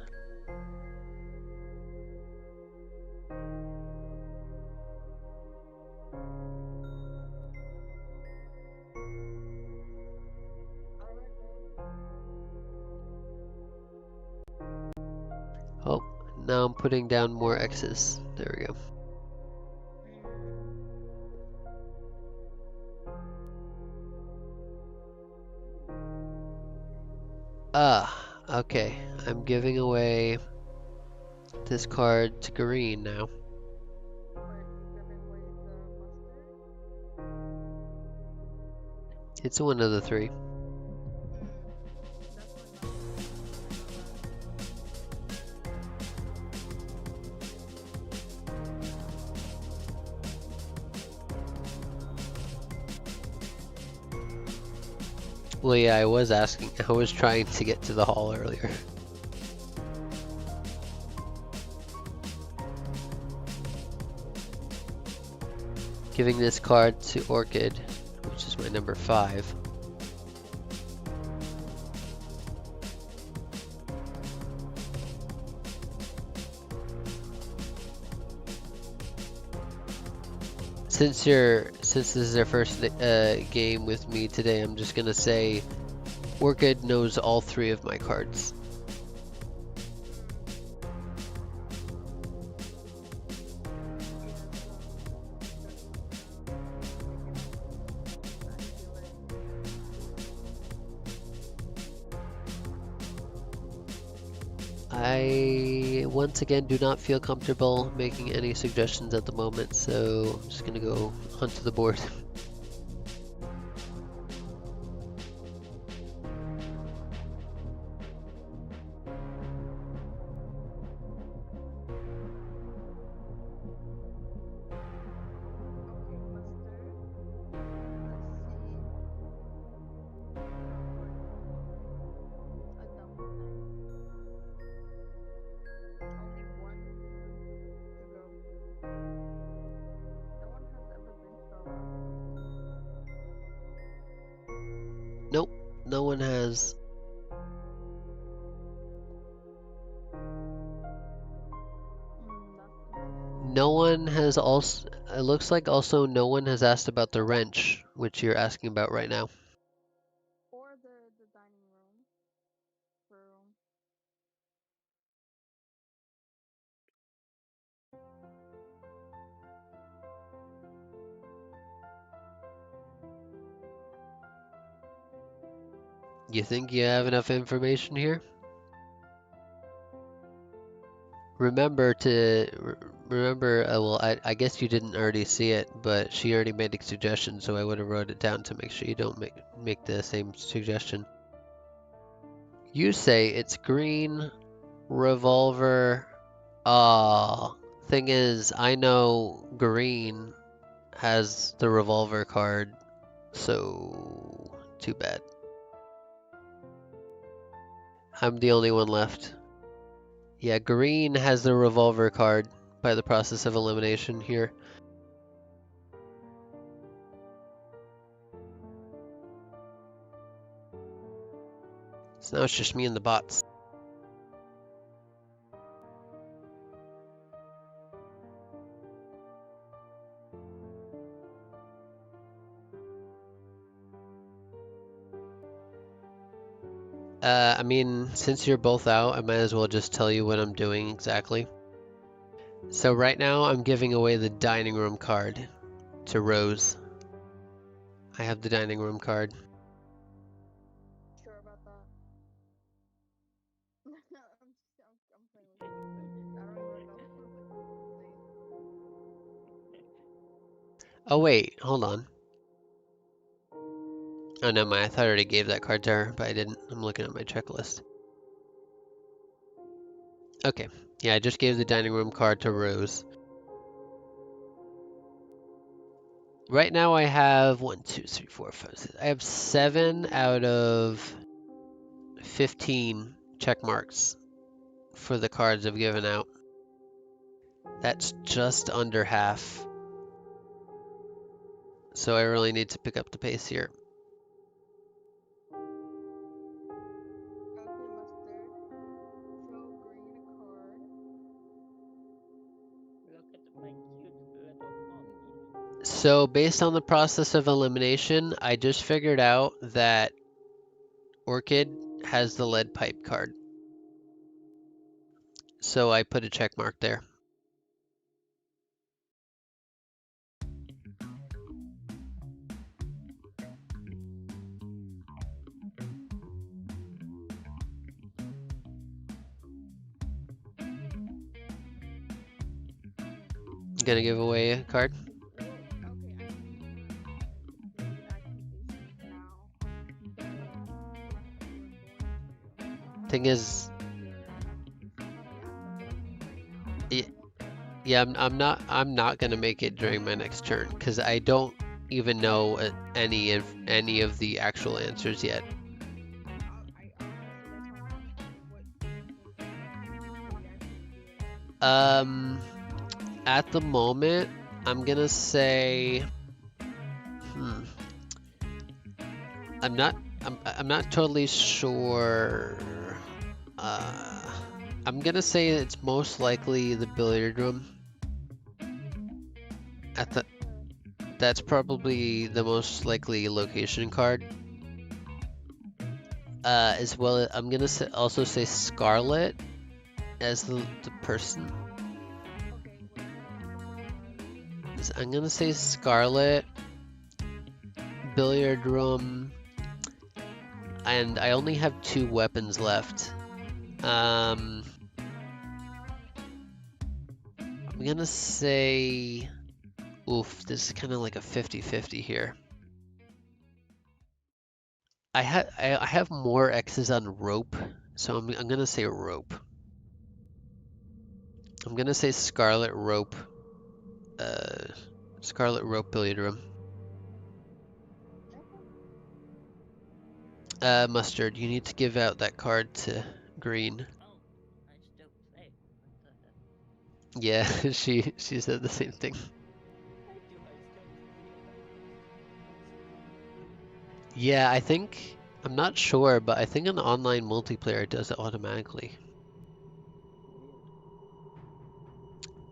Oh, now I'm putting down more X's. There we go. Okay. I'm giving away this card to Green now. But you're giving away the mustard? It's one of the three. Definitely not. Well, yeah, I was asking. I was trying to get to the hall earlier. Giving this card to Orchid, which is my number 5. Since this is their first game with me today, I'm just gonna say Orchid knows all 3 of my cards. I once again do not feel comfortable making any suggestions at the moment, so I'm just gonna go onto the board. Nope, no one has. No one has also. It looks like also no one has asked about the wrench, which you're asking about right now. Or the dining room. Room. You think you have enough information here? Remember to remember. Well, I guess you didn't already see it, but she already made a suggestion, so I would have wrote it down to make sure you don't make the same suggestion. You say it's green revolver. Thing is, I know green has the revolver card, so too bad. I'm the only one left. Yeah, green has the revolver card by the process of elimination here. So now it's just me and the bots. I mean, since you're both out, I might as well just tell you what I'm doing exactly. So right now, I'm giving away the dining room card to Rose. I have the dining room card. Sure about that? I'm playing with you. I don't even know. Oh wait, hold on. Oh no, I thought I already gave that card to her, but I didn't. I'm looking at my checklist. Okay, yeah, I just gave the dining room card to Rose. Right now I have 1, 2, 3, 4, 5, 6. I have 7 out of 15 check marks for the cards I've given out. That's just under half. So I really need to pick up the pace here. Okay, mustard. Show green a card. Look at my cute little pony. So based on the process of elimination, I just figured out that Orchid has the lead pipe card. So I put a check mark there. Gonna give away a card. Well, okay, I know you were making accusations now, but you were going to. Thing is, yeah, I'm not gonna make it during my next turn because I don't even know any of the actual answers yet. At the moment, I'm gonna say, I'm not totally sure. I'm gonna say it's most likely the billiard room. That's probably the most likely location card. As well as I'm gonna also say Scarlet as the person. I'm gonna say Scarlet, billiard room, and I only have 2 weapons left. I'm gonna say, oof, this is kind of like a 50-50 here. I have more X's on rope, so I'm gonna say rope. I'm gonna say Scarlet rope. Scarlet rope billiard room. Mustard, you need to give out that card to Green. Oh, I still play. What the heck? Yeah, she said the same thing. Why do I still play? Yeah, I'm not sure, but I think an online multiplayer does it automatically.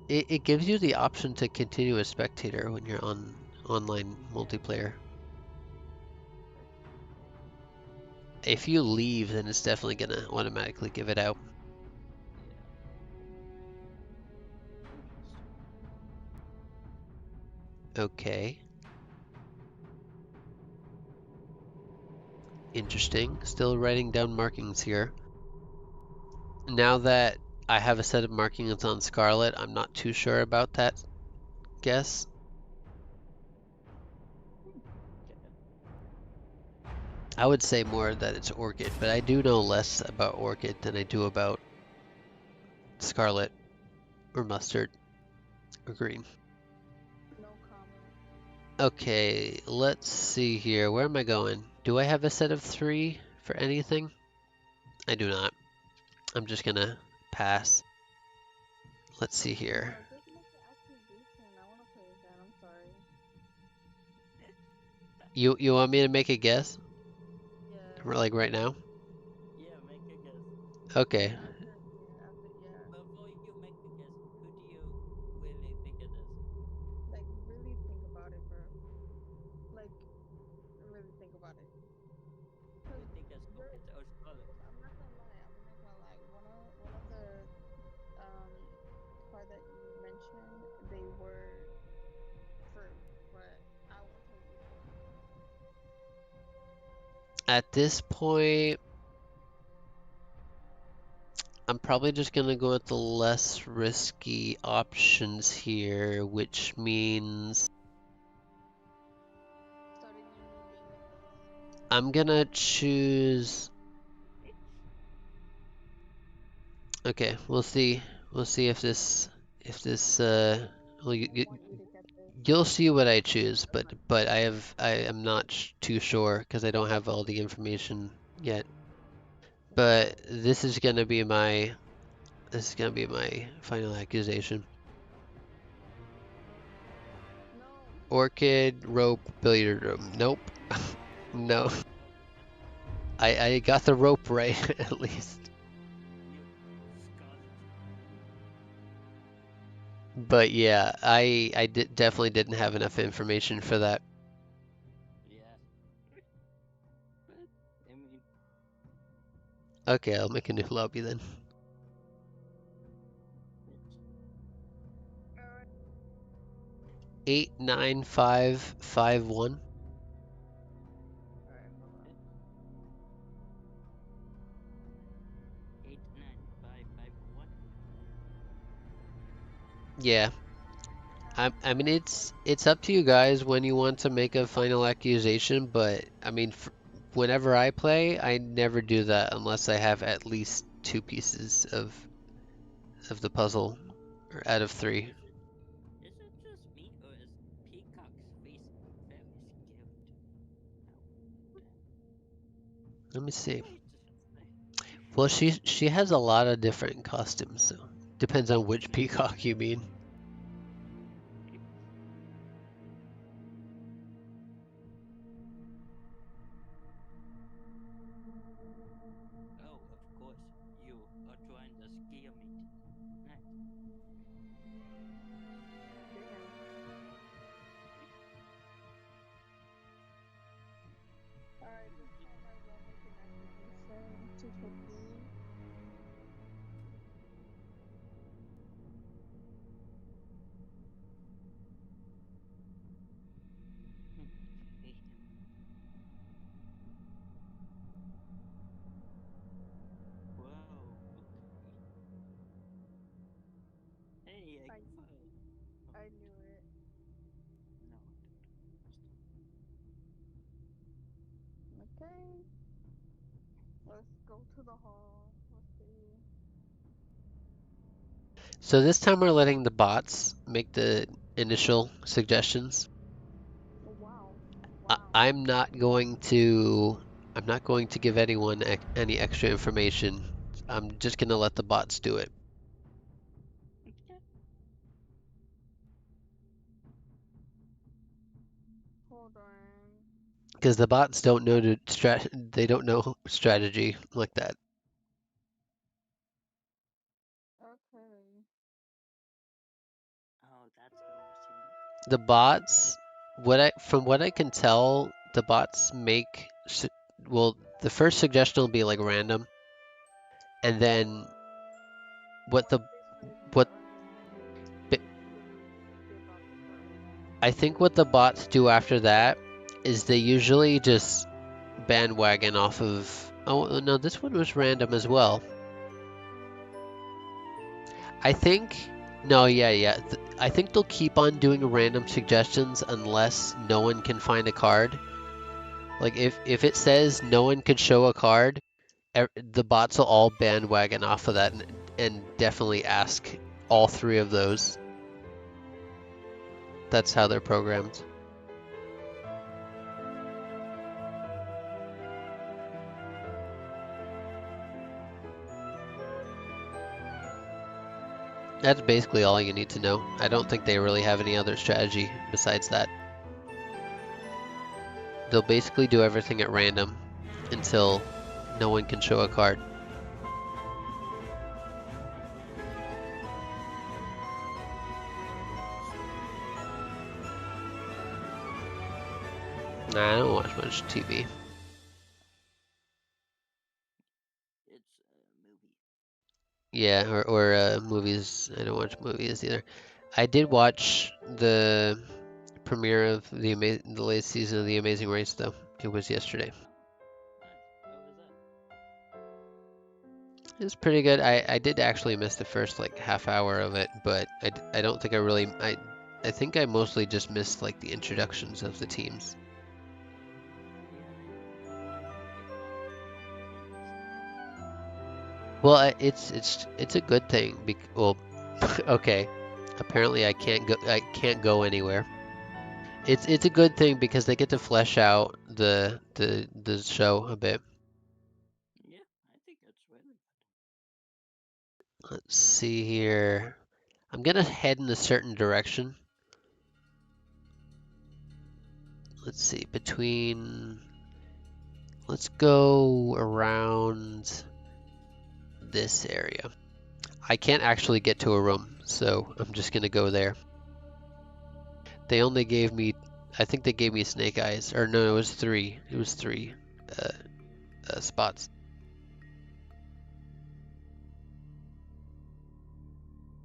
Weird. It gives you the option to continue as spectator when you're on online multiplayer. If you leave, then it's definitely gonna automatically give it out. Yeah. Okay. Interesting. Still writing down markings here. Now that I have a set of markings on Scarlet, I'm not too sure about that guess. I would say more that it's Orchid, but I do know less about Orchid than I do about Scarlet or Mustard or Green. No comment. Okay, let's see here. Where am I going? Do I have a set of 3 for anything? I do not. I'm just gonna pass. Let's see here. Just make an accusation. I want to play again. I'm sorry. You want me to make a guess? Yeah. Like right now? Yeah, make a guess. Okay. Yeah. Before you make a guess, who do you really think it is? Like, really think about it, bro. Like, really think about it. You think it's Orchid or Scarlet? I'm not gonna lie. I'm not gonna lie. One of the card that you mentioned, they were true, but I won't tell you which one. At this point, I'm probably just gonna go with the less risky options here, which means Starting a new game with us. I'm gonna choose. Okay, we'll see. We'll see if this well, I want you to get this. you'll see what I choose, but I am not too sure because I don't have all the information yet. But this is gonna be my final accusation. No. Orchid, rope, billiard room. Nope. No. I got the rope right, at least. But yeah, I definitely didn't have enough information for that. Yeah. But I mean, Okay, I'll make a new lobby then. which 89551. Alright, hold on. 895551. Yeah. I mean it's up to you guys when you want to make a final accusation, but I mean whenever I play, I never do that unless I have at least two pieces of the puzzle or out of three. Is it just me or is Peacock's face very scary to me? Let me see. Wait a second. Well, she has a lot of different costumes, so depends on which peacock you mean. Oh, of course. You are trying to scare me. Nice. Damn. Alright, this time I won't make an accusation to hit me. Okay. Whoa. Okay. Hey, I I fell. Oh, I knew it. no, I Okay. Let's go to the hall. Let's see. So this time we're letting the bots make the initial suggestions. Oh, wow. I, Wow. I'm not going to I'm not going to give anyone any extra information. I'm just gonna let the bots do it don't. Yeah. Hold on. because the bots don't know they don't know strategy like that. Okay. Oh, that's how we're seeing. The bots, from what I can tell, the bots make well, the first suggestion will be like random, and then what the They started to what understand bi- the about the card. I think what the bots do after that is they usually just bandwagon off of. Oh no, this one was random as well. I think no, yeah. I think they'll keep on doing random suggestions unless no one can find a card. Like if it says no one could show a card, the bots will all bandwagon off of that and definitely ask all three of those. That's how they're programmed. That's basically all you need to know. I don't think they really have any other strategy besides that. They'll basically do everything at random until no one can show a card. Nah, I don't watch much TV. It's a movie. Yeah, or movies. I don't watch movies either. I did watch the premiere of the latest season of The Amazing Race, though. It was yesterday. Oh, nice. How was that? It was pretty good. I did actually miss the first like half hour of it, but I don't think I think I mostly just missed like the introductions of the teams. Yeah, I thought it was. Well, it's a good thing. Well, okay. Apparently, I can't go anywhere. It's a good thing because they get to flesh out the show a bit. Yeah, I think it's really Let's see here. I'm gonna head in a certain direction. let's see, let's go around this area. I can't actually get to a room, so I'm just gonna go there. They only gave me, I think they gave me snake eyes, or no, it was three. It was three spots.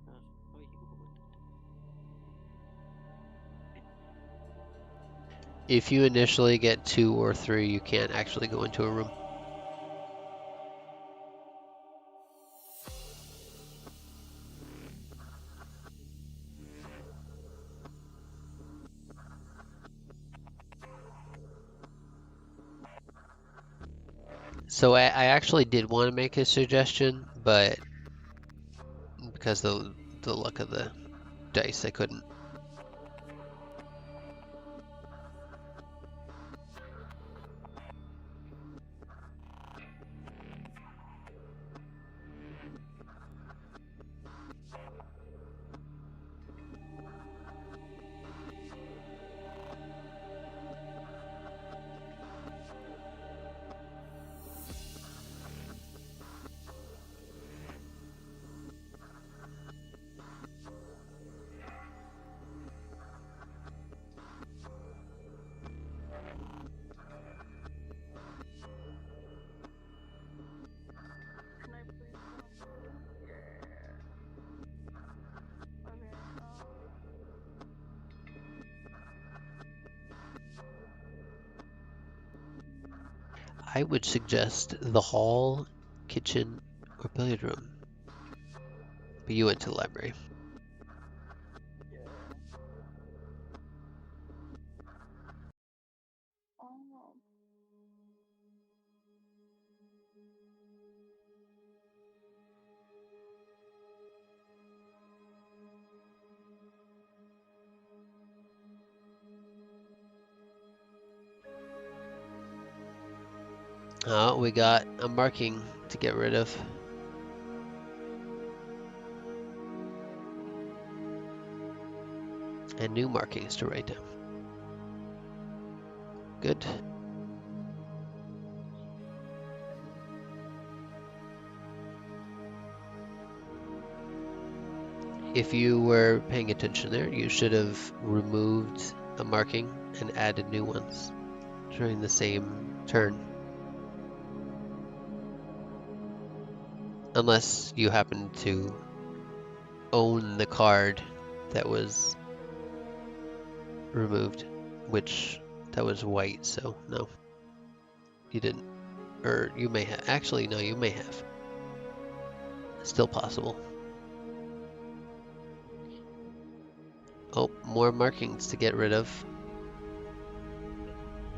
Oh, you would. If you initially get 2 or 3, you can't actually go into a room. So I actually did want to make a suggestion, but because of the luck of the dice, I couldn't. Can I please yeah. Okay, I would suggest the hall, kitchen, or billiard room. But you went to the library. yeah. Oh. Oh, we got a marking to get rid of. And new markings to write down. Good. If you were paying attention there, you should have removed a marking and added new ones during the same turn. Unless you happen to own the card that was removed, which that was white, so no, you didn't. Or you may have. Actually, no, you may have. Still possible. Oh, more markings to get rid of.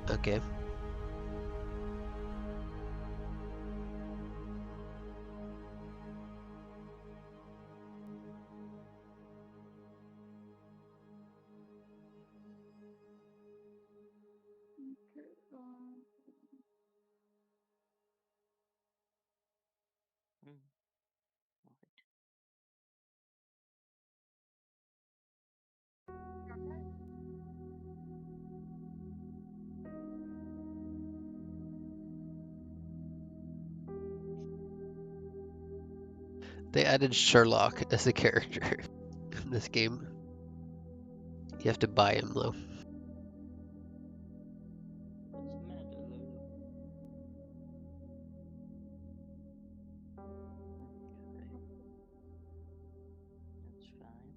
Okay. Okay, Mm. Alright. okay. They added Sherlock as a character in this game. You have to buy him though. What's the matter, Lulu? Okay, that's fine.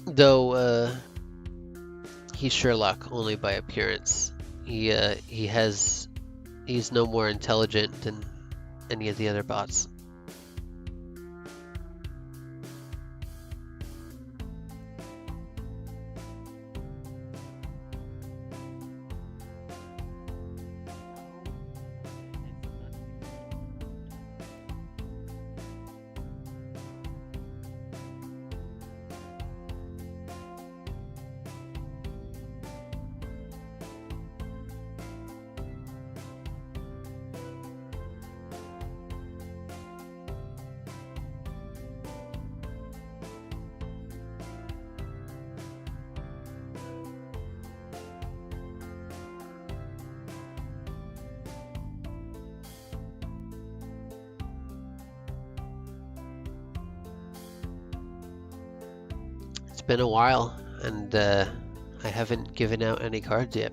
Though he's Sherlock only by appearance. He's no more intelligent than any of the other bots. I forgot we were talking about that. It's been a while, and I haven't given out any cards yet,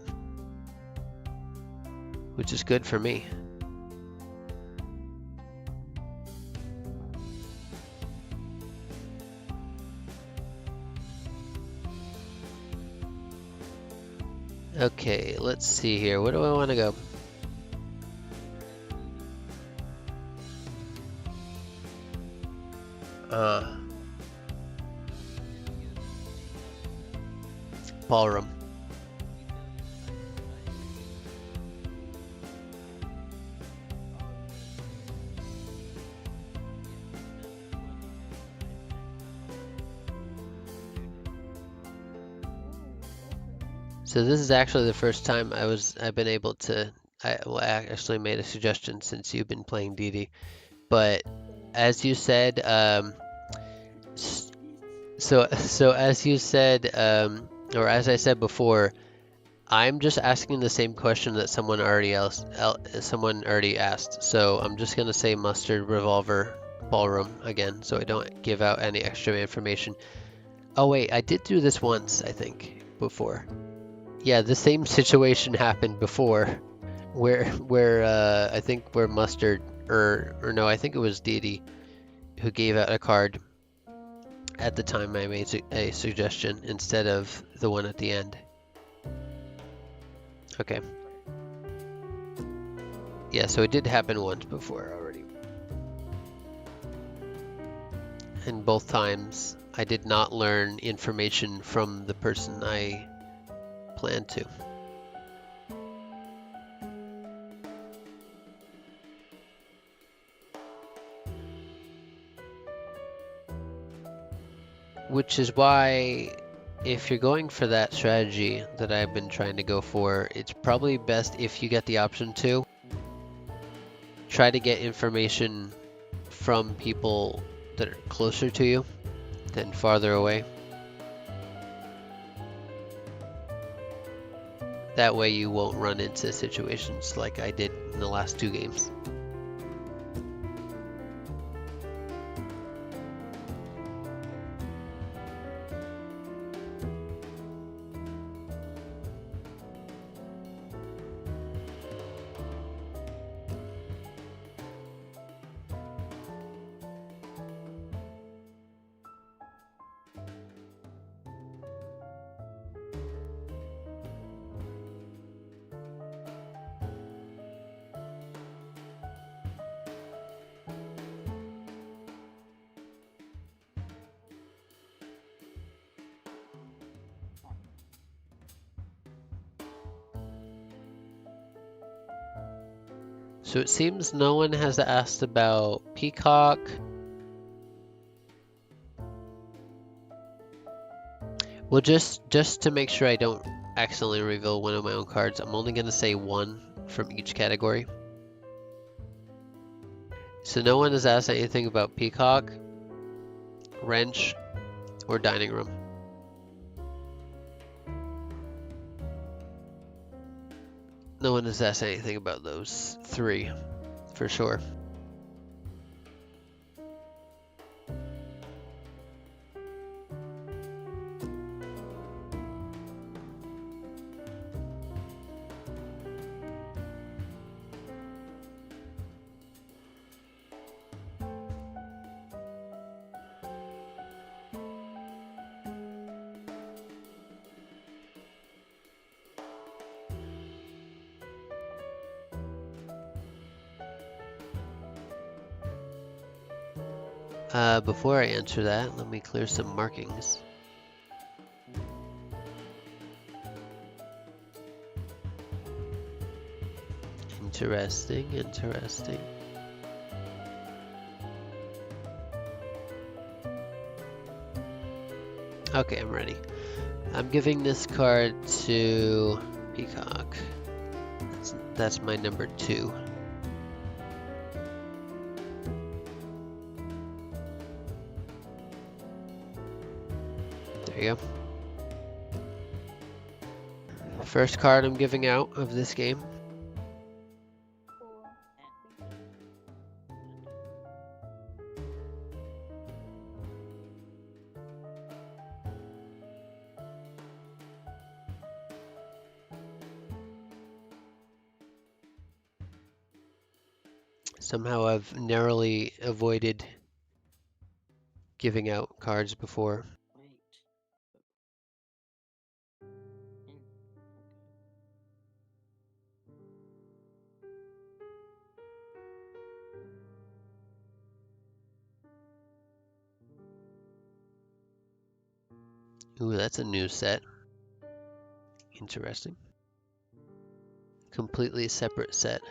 which is good for me. Okay, let's see here. Where do I want to go? Ballroom. So this is actually the first time I've been able to. I actually made a suggestion since you've been playing DD, but as you said, so as you said, or as I said before, I'm just asking the same question that someone already asked. So I'm just gonna say mustard, revolver, ballroom again, so I don't give out any extra information. Oh wait, I did do this once, I think, before. Yeah, the same situation happened before, where I think where mustard or no, I think it was Didi who gave out a card at the time I made a suggestion instead of the one at the end. Okay. Yeah, so it did happen once before already. And both times I did not learn information from the person I planned to. Which is why if you're going for that strategy that I've been trying to go for, it's probably best if you get the option to try to get information from people that are closer to you than farther away. That way you won't run into situations like I did in the last 2 games. So it seems no one has asked about Peacock. Well, just to make sure I don't accidentally reveal one of my own cards, I'm only going to say one from each category. So no one has asked anything about Peacock, Wrench, or Dining Room. No one has asked anything about those 3, for sure. Before I answer that, let me clear some markings. Interesting, interesting. Okay, I'm ready. I'm giving this card to Peacock. That's my number 2. There you go. First card I'm giving out of this game. Somehow I've narrowly avoided giving out cards before. Wait. Okay. Ooh, that's a new set. Interesting. Completely separate set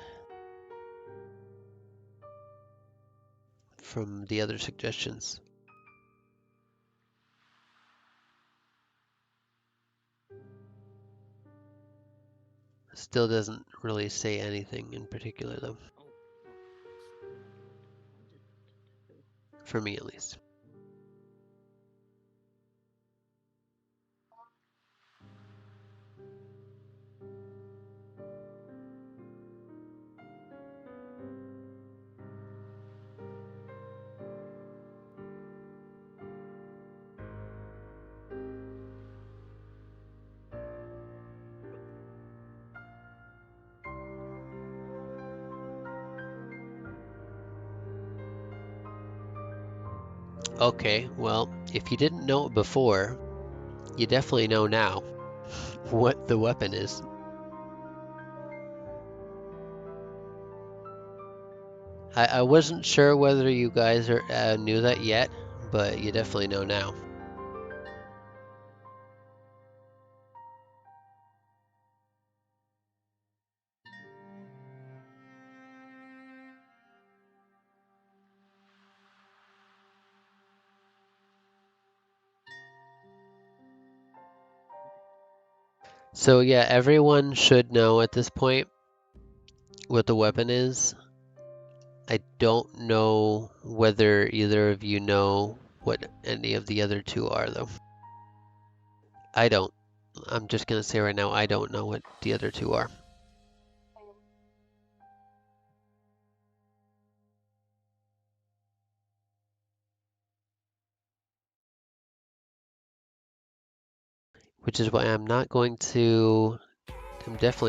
from the other suggestions. Still doesn't really say anything in particular though, Oh, no, that's not what I intended to do. for me at least. Okay, well, if you didn't know it before, you definitely know now what the weapon is. I wasn't sure whether you guys knew that yet, but you definitely know now. So yeah, everyone should know at this point what the weapon is. I don't know whether either of you know what any of the other two are, though. I don't. I'm just gonna say right now, I don't know what the other two are. Which is why I'm definitely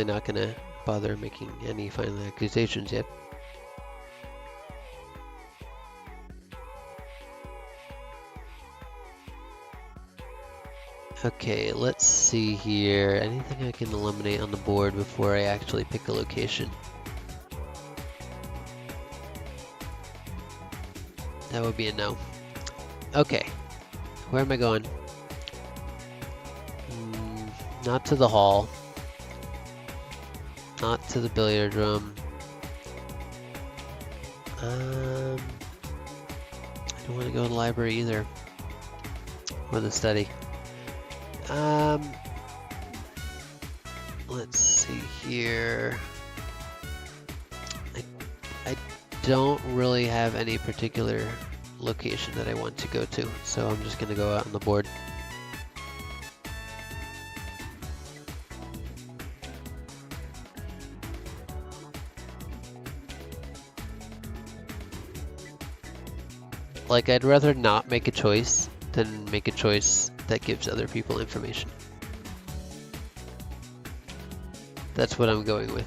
not gonna bother making any final accusations yet. Okay, let's see here. Anything I can eliminate on the board before I actually pick a location? That would be a no. Okay, where am I going? Not to the hall. Not to the billiard room. I don't want to go to the library either. Or the study. Let's see here. I don't really have any particular location that I want to go to, so I'm just gonna go out on the board. Like, I'd rather not make a choice than make a choice that gives other people information. That's what I'm going with.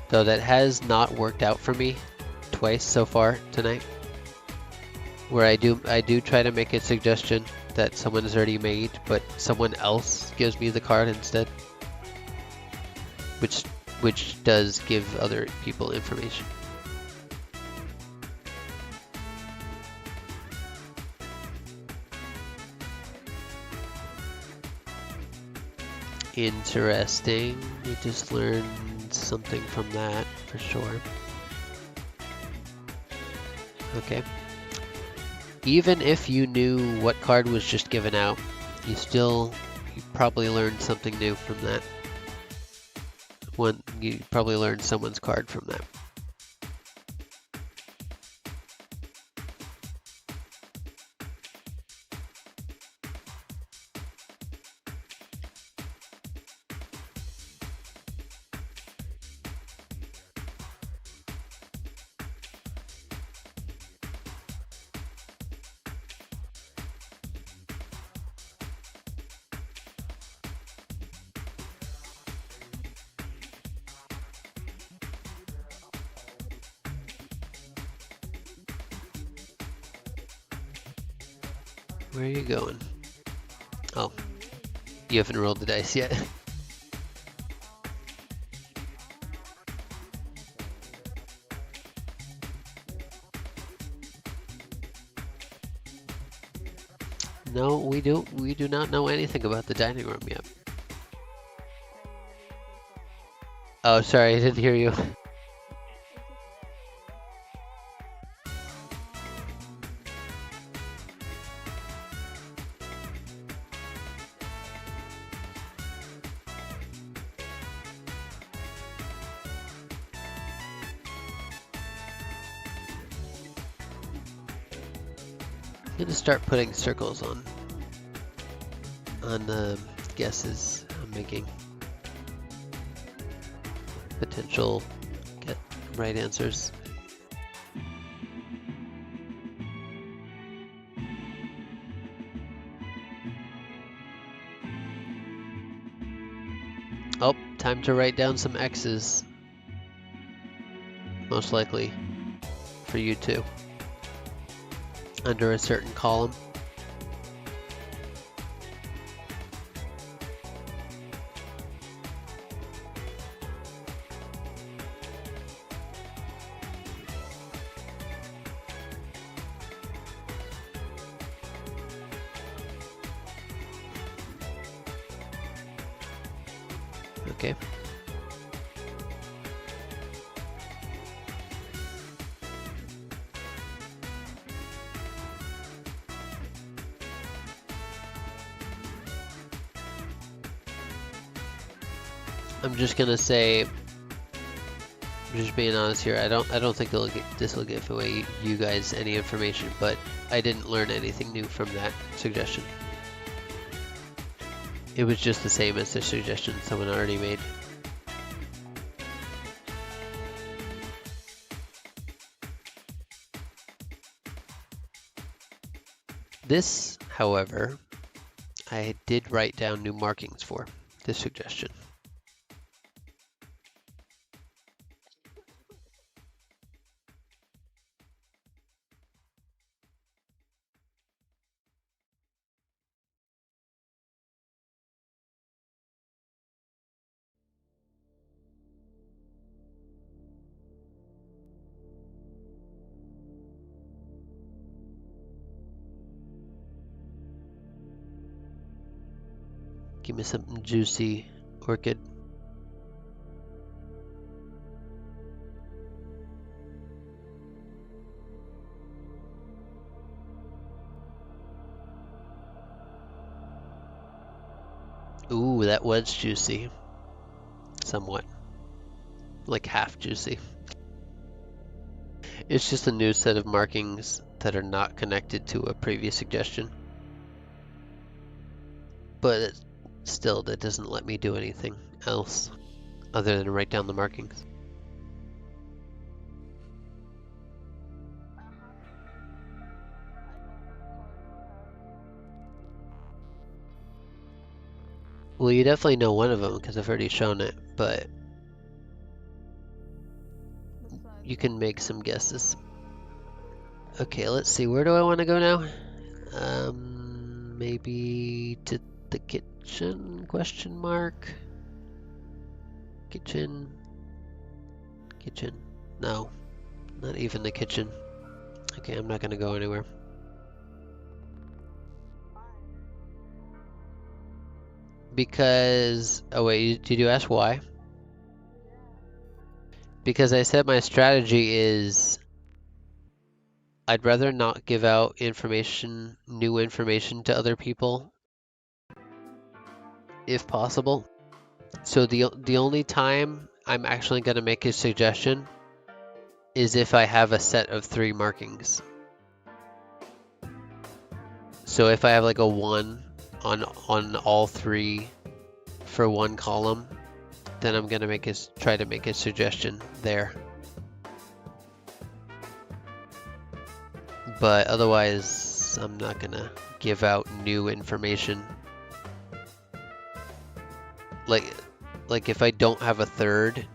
Though that has not worked out for me twice so far tonight, where I do try to make a suggestion that someone has already made, but someone else gives me the card instead, which does give other people information. Interesting. We just learned something from that for sure. Okay. Even if you knew what card was just given out, you probably learned something new from that. You probably learned someone's card from that. Where are you going? Oh, you haven't rolled the dice yet. No, we do not know anything about the dining room yet. Oh, sorry, I didn't hear you. I'm gonna start putting circles on the guesses I'm making. Potential get right answers. Oh, time to write down some X's. Most likely for you too. Under a certain column. Okay. I'm just gonna say, just being honest here, I don't think this will give away you guys any information, but I didn't learn anything new from that suggestion. It was just the same as the suggestion someone already made. This, however, I did write down new markings for this suggestion. Give me something juicy, Orchid. Ooh, that was juicy. Somewhat. Like half juicy. It's just a new set of markings that are not connected to a previous suggestion. But still, that doesn't let me do anything else other than write down the markings. Well, you definitely know one of them because I've already shown it, but you can make some guesses. Okay, let's see. Where do I want to go now? Maybe to the kitchen? Question mark. Kitchen. Kitchen. No, not even the kitchen. Okay, I'm not gonna go anywhere. Because, oh wait, did you ask why? Because I said my strategy is I'd rather not give out information, new information to other people, if possible. So the only time I'm actually going to make a suggestion is if I have a set of 3 markings. So if I have like a 1 on all 3 for one column, then I'm going to try to make a suggestion there. But otherwise, I'm not going to give out new information. Like if I don't have a third,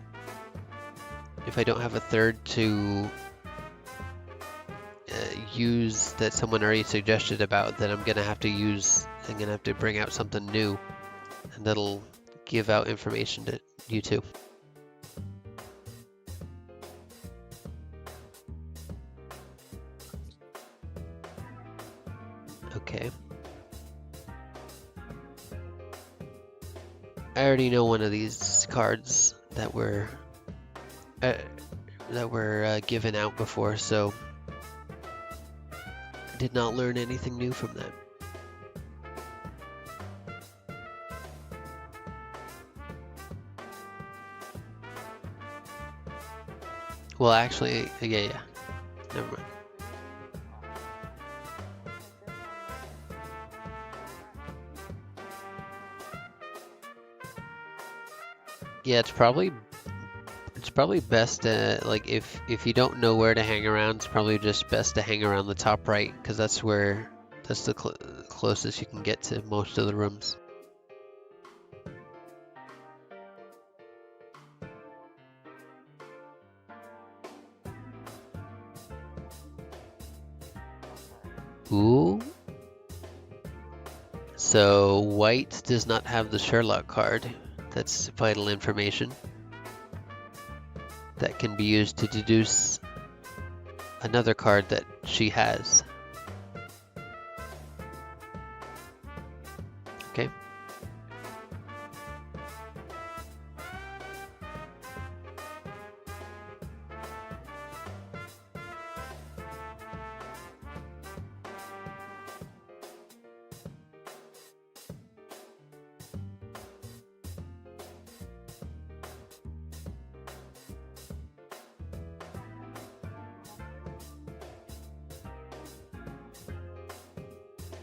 use that someone already suggested about, then I'm gonna have to use. I'm gonna have to bring out something new, and that'll give out information to you too. Okay. I already know one of these cards that were given out before, so I did not learn anything new from that. Well, actually, yeah. Never mind. Yeah, it's probably best to, like, if you don't know where to hang around, it's probably just best to hang around the top right, because that's the closest you can get to most of the rooms. Ooh. So white does not have the Sherlock card. That's vital information that can be used to deduce another card that she has. Okay.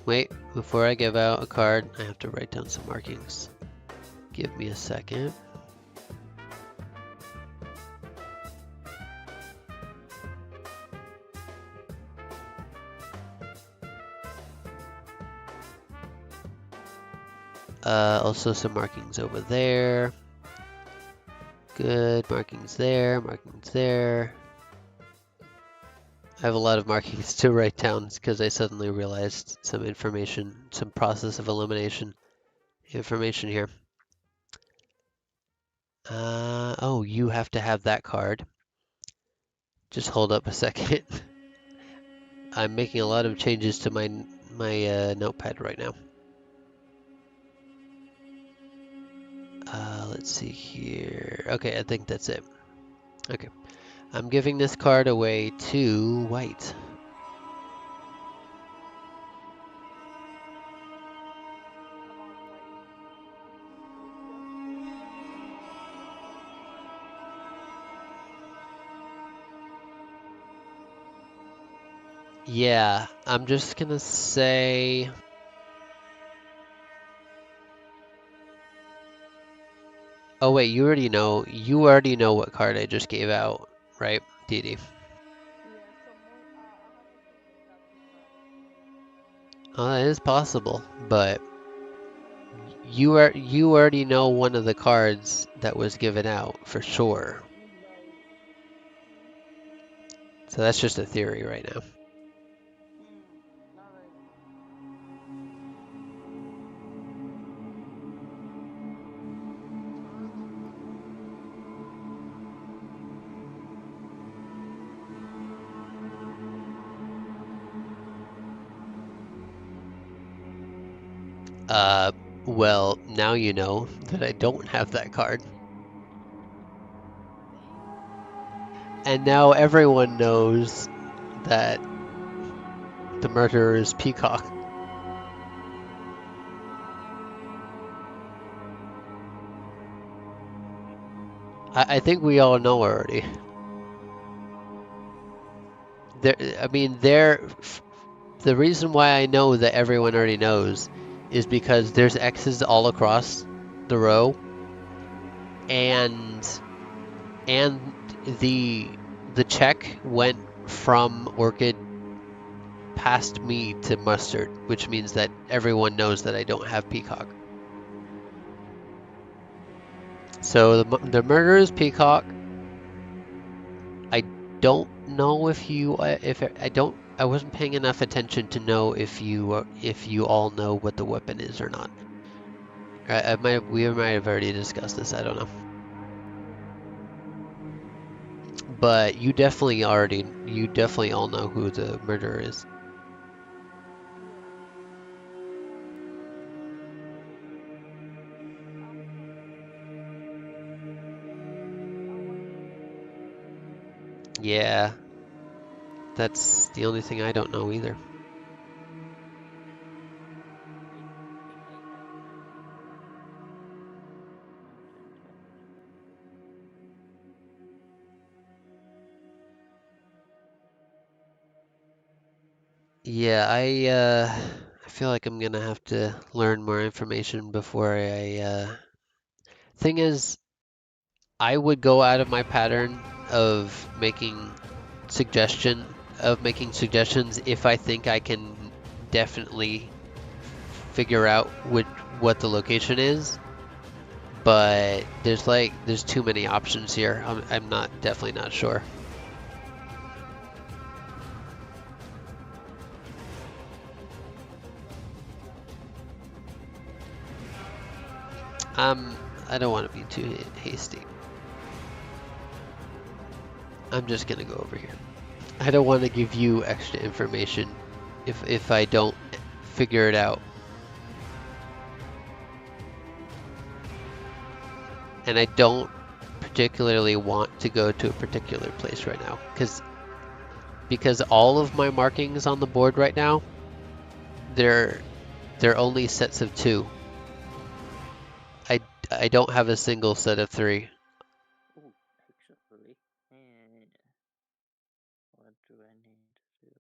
Wait, before I give out a card, I have to write down some markings. Give me a second. Also some markings over there. Good, markings there, markings there. I have a lot of markings to write down because I suddenly realized some information, some process of elimination information here. Oh, you have to have that card. Just hold up a second. I'm making a lot of changes to my notepad right now. Let's see here. Okay, I think that's it. Okay, I'm giving this card away to white. Yeah, I'm just gonna say. Oh wait, you already know. You already know what card I just gave out, right, Dee Dee? Yeah, so I have a feeling that's Oh, that is possible, but you already know one of the cards that was given out for sure. So that's just a theory right now. Well, now you know that I don't have that card. And now everyone knows that the murderer is Peacock. I think we all know already. The reason why I know that everyone already knows is because there's X's all across the row, and the check went from Orchid past me to Mustard, which means that everyone knows that I don't have Peacock. So the murderer is Peacock. I don't know if you if I wasn't paying enough attention to know if you all know what the weapon is or not. We might have already discussed this. I don't know. But you definitely all know who the murderer is. Yeah, that's the only thing I don't know either. Yeah, I feel like I'm gonna have to learn more information before thing is, I would go out of my pattern of making suggestions if I think I can definitely figure out what the location is. But there's too many options here. I'm definitely not sure. I don't want to be too hasty. I'm just gonna go over here. I don't want to give you extra information if I don't figure it out. And I don't particularly want to go to a particular place right now because all of my markings on the board right now, they're only sets of 2. I don't have a single set of 3. Oh, actually, and what do I need to do?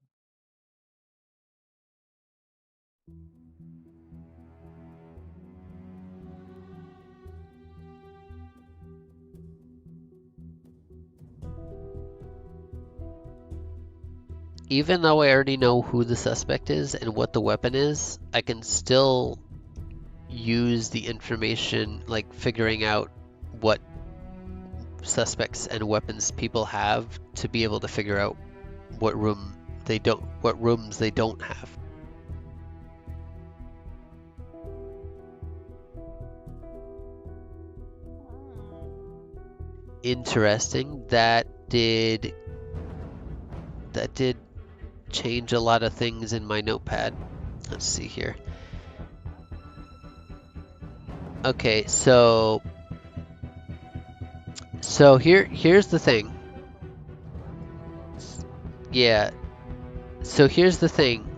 Even though I already know who the suspect is and what the weapon is, I can still use the information, like figuring out what suspects and weapons people have to be able to figure out what rooms they don't have. Interesting. That did change a lot of things in my notepad. Let's see here. Okay, so here's the thing. Yeah. So here's the thing.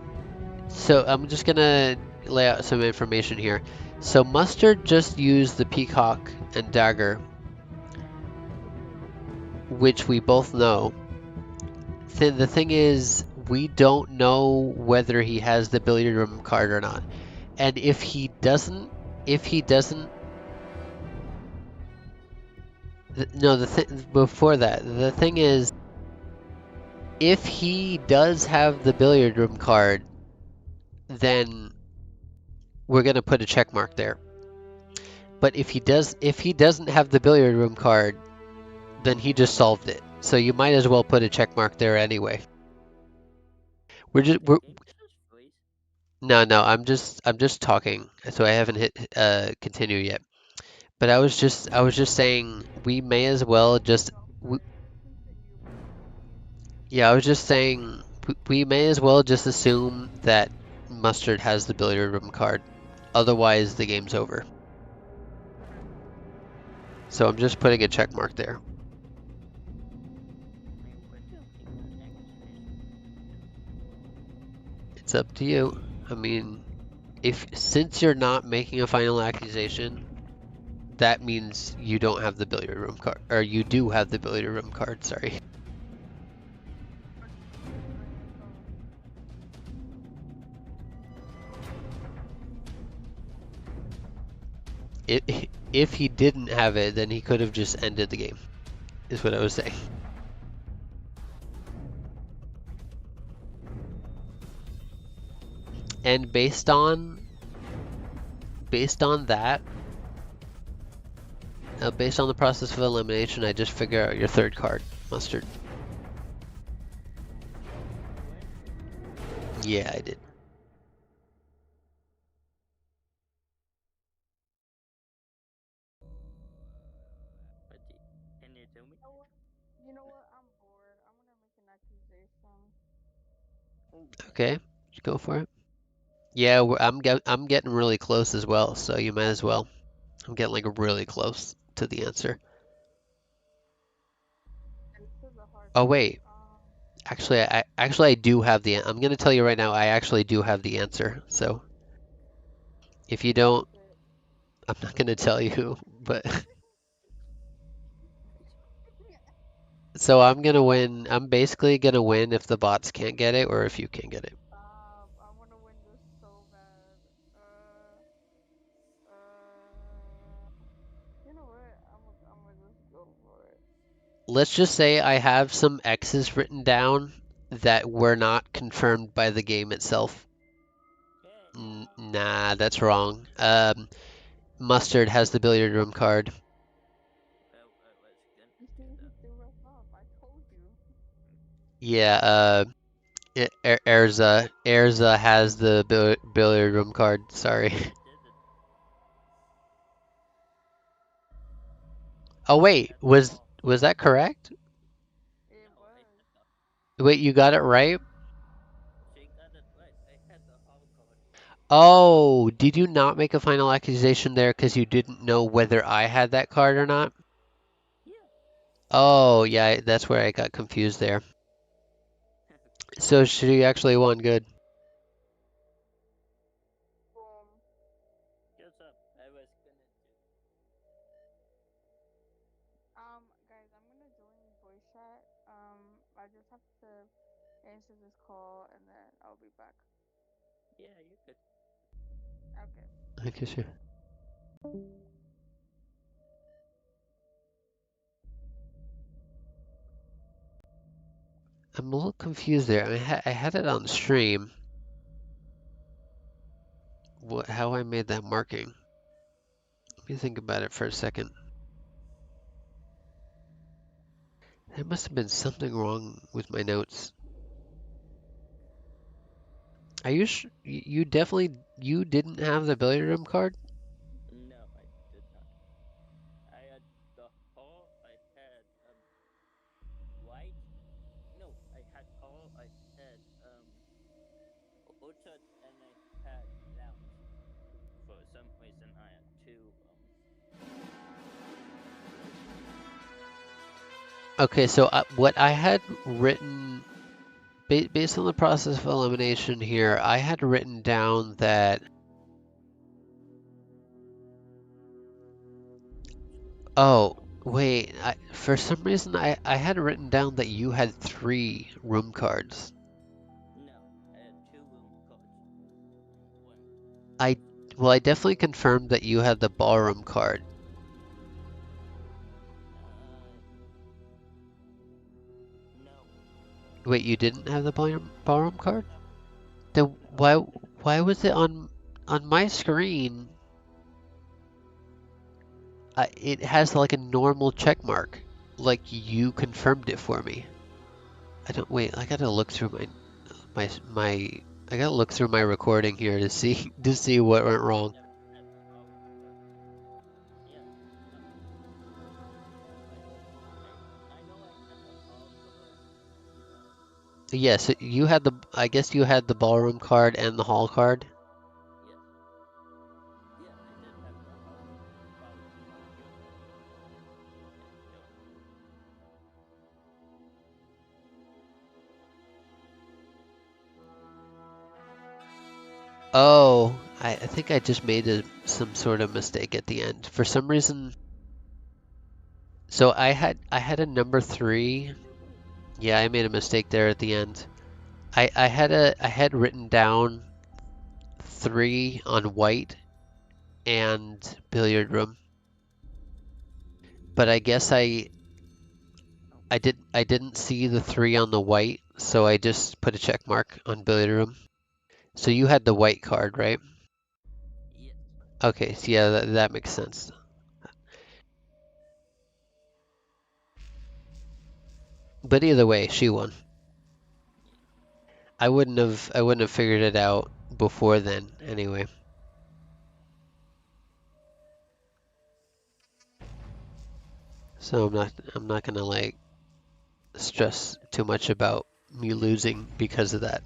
So I'm just gonna lay out some information here. So Mustard just used the peacock and dagger, which we both know. The thing is, we don't know whether he has the billiard room card or not. And if he doesn't, no, before that, the thing is, if he does have the billiard room card, then we're gonna put a check mark there. But if he doesn't have the billiard room card, then he just solved it. So you might as well put a check mark there anyway. We're no, I'm just talking, so I haven't hit continue yet. But I was just saying we may as well just yeah, I was just saying we may as well just assume that Mustard has the billiard room card. Otherwise, the game's over. So I'm just putting a check mark there. It's up to you. I mean, since you're not making a final accusation, that means you don't have the billiard room card, or you do have the billiard room card, sorry. If he didn't have it, then he could have just ended the game, is what I was saying. And based on that, based on the process of elimination, I just figure out your third card, Mustard. Yeah, I did. Can you tell me? You know what? You know what? I'm bored. I'm gonna make an accusation. Okay, go for it. Yeah, I'm getting really close as well, so you might as well. I'm getting like really close to the answer. And this is a hard Oh one. wait, actually I do have I'm gonna tell you right now, I actually do have the answer. So if you What don't, is it? I'm not gonna tell you, but so I'm gonna win. I'm basically gonna win if the bots can't get it or if you can't get it. I wanna win this so bad. You know what? I'm gonna just go for it. Let's just say I have some X's written down that were not confirmed by the game itself. Hey, Nah, that's wrong. Mustard has the billiard room card. well, I was gonna You do see, he that. threw us off. I told you. Yeah, Erza has the billiard room card. Sorry. I didn't. Oh I wait, had the was hall. was that correct? It No, I was. had the. Wait, you got it right? She got it right. I had the hall card. Oh, did you not make a final accusation there because you didn't know whether I had that card or not? Yeah. Oh, yeah, that's where I got confused there. So she actually won. Good. Boom. Guess up. I was gonna do. Guys, I'm gonna join voice chat. I just have to answer this call and then I'll be back. Yeah, you could. Okay. Okay, sure. I'm a little confused there. I had it on stream. How I made that marking. Let me think about it for a second. There must have been something wrong with my notes. Are you you definitely you didn't have the billiard room card? No, I did not. I had the hall. I had white. No, I had hall. I had orchard, and I had lounge. For some reason, I had two. Okay, so what I had written based on the process of elimination here, I had written down that. Oh, wait. For some reason, I had written down that you had 3 room cards. No, I had two room cards. One I, person. well, I definitely confirmed that you had the ballroom card. Uh, no, Wait, you didn't have the ballroom card? Then no. why was it on my screen? It has like a normal check mark, like you confirmed it for me. I don't wait. I gotta look through my. I gotta look through my recording here to see to see what went I wrong. never had the ballroom card. Yeah, no. I know I had the hall card. Yes, you had the. I guess you had the ballroom card and the hall card. Yes. Yeah, I did have the hall ballroom card. You're right. Yeah, you're right. Oh, I think I just made some sort of mistake at the end. For some reason, so I had a number 3. Yeah, I made a mistake there at the end. I had written down 3 on white and billiard room, but I guess Oh, I didn't see the 3 on the white, so I just put a check mark on billiard room. So you had the white card, right? yes. Okay, so yeah, that makes sense. But either way, she won. Yeah. I wouldn't have figured it out before then anyway. So I'm not gonna like stress too much about me losing because of that.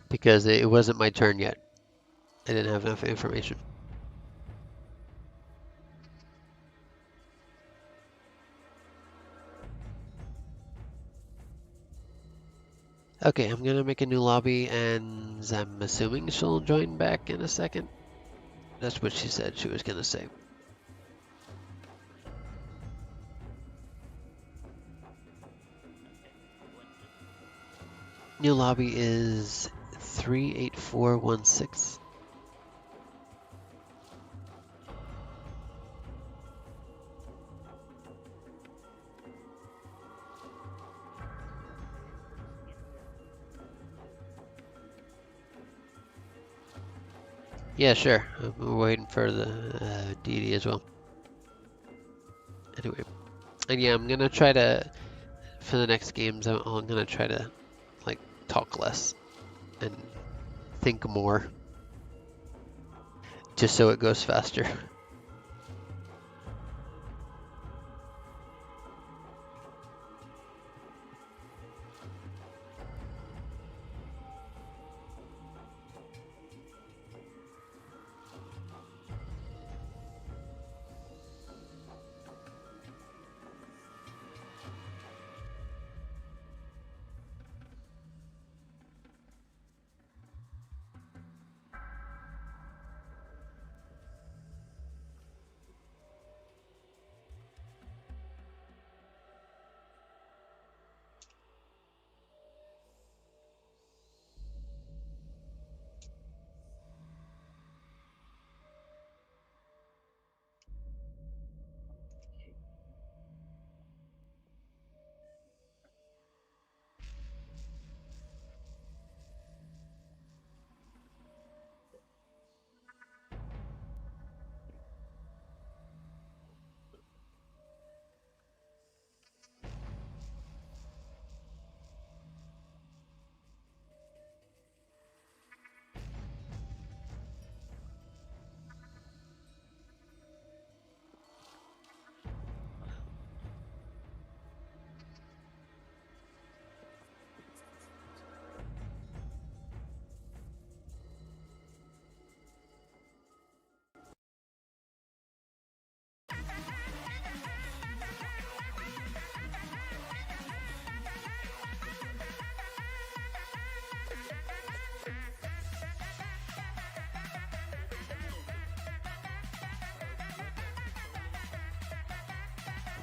Because it wasn't my turn yet. I didn't have enough information. Okay, I'm gonna make a new lobby, and I'm assuming she'll join back in a second. That's what she said she was gonna say. New lobby is 38416. Yeah, sure. I'm waiting for the DD as well. Anyway, and yeah, I'm gonna try to, for the next games, I'm gonna try to like talk less and think more, just so it goes faster. What?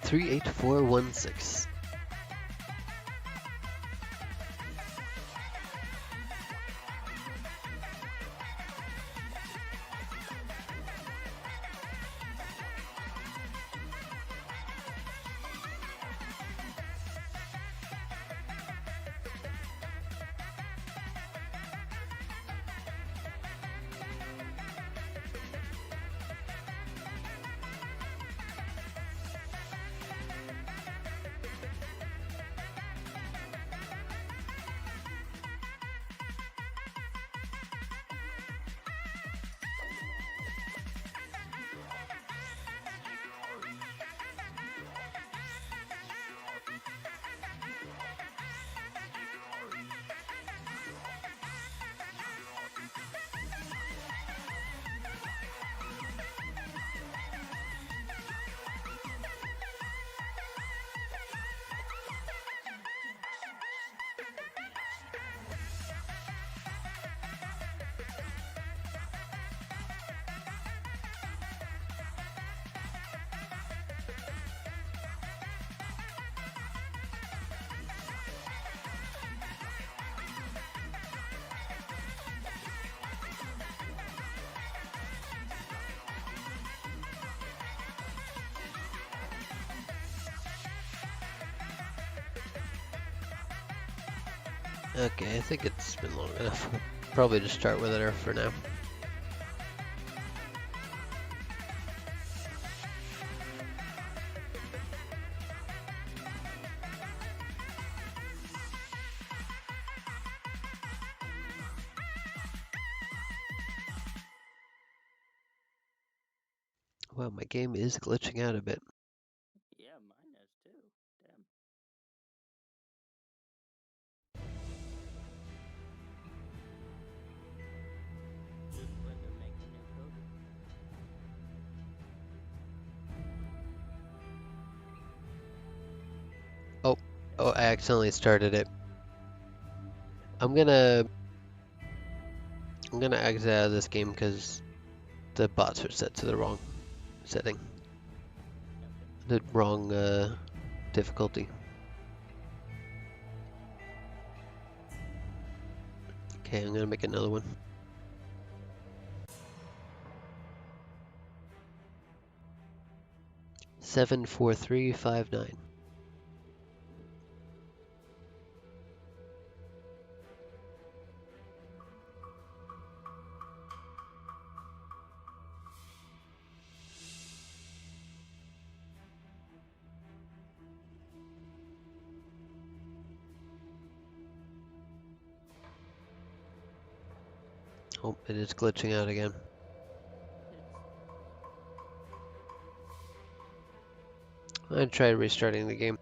38416. Okay, I think it's been long enough. Probably just start with her for now. Wow, my game is glitching out a bit. Yeah, mine is too. Damn. Just when they're making new code. Oh, I accidentally started it. I'm gonna exit out of this game because the bots are set to the wrong setting. Okay. The wrong difficulty. Okay, I'm gonna make another one. Seven, 4, 3, 5, 9. Oh, it is glitching out again. I tried restarting the game.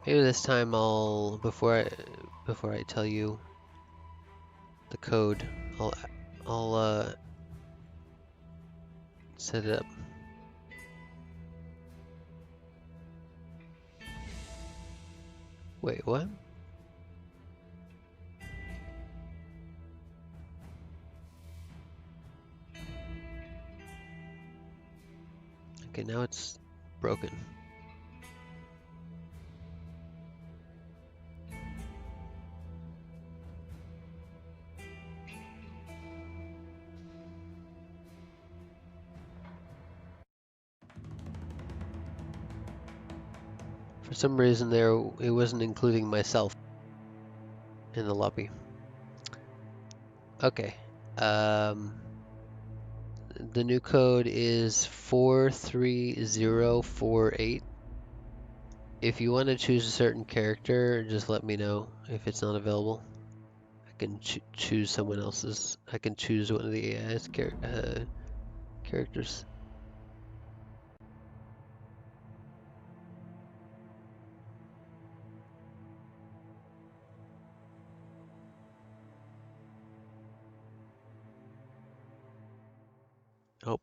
Maybe this time I'll before I tell you the code, I'll set it up. Wait, what? Okay, now it's broken. For some reason there, it wasn't including myself in the lobby. Okay. The new code is 43048. If you want to choose a certain character, just let me know if it's not available. I can choose someone else's. I can choose one of the AI's characters. Oh.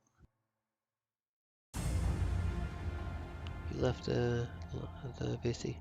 You left the VC.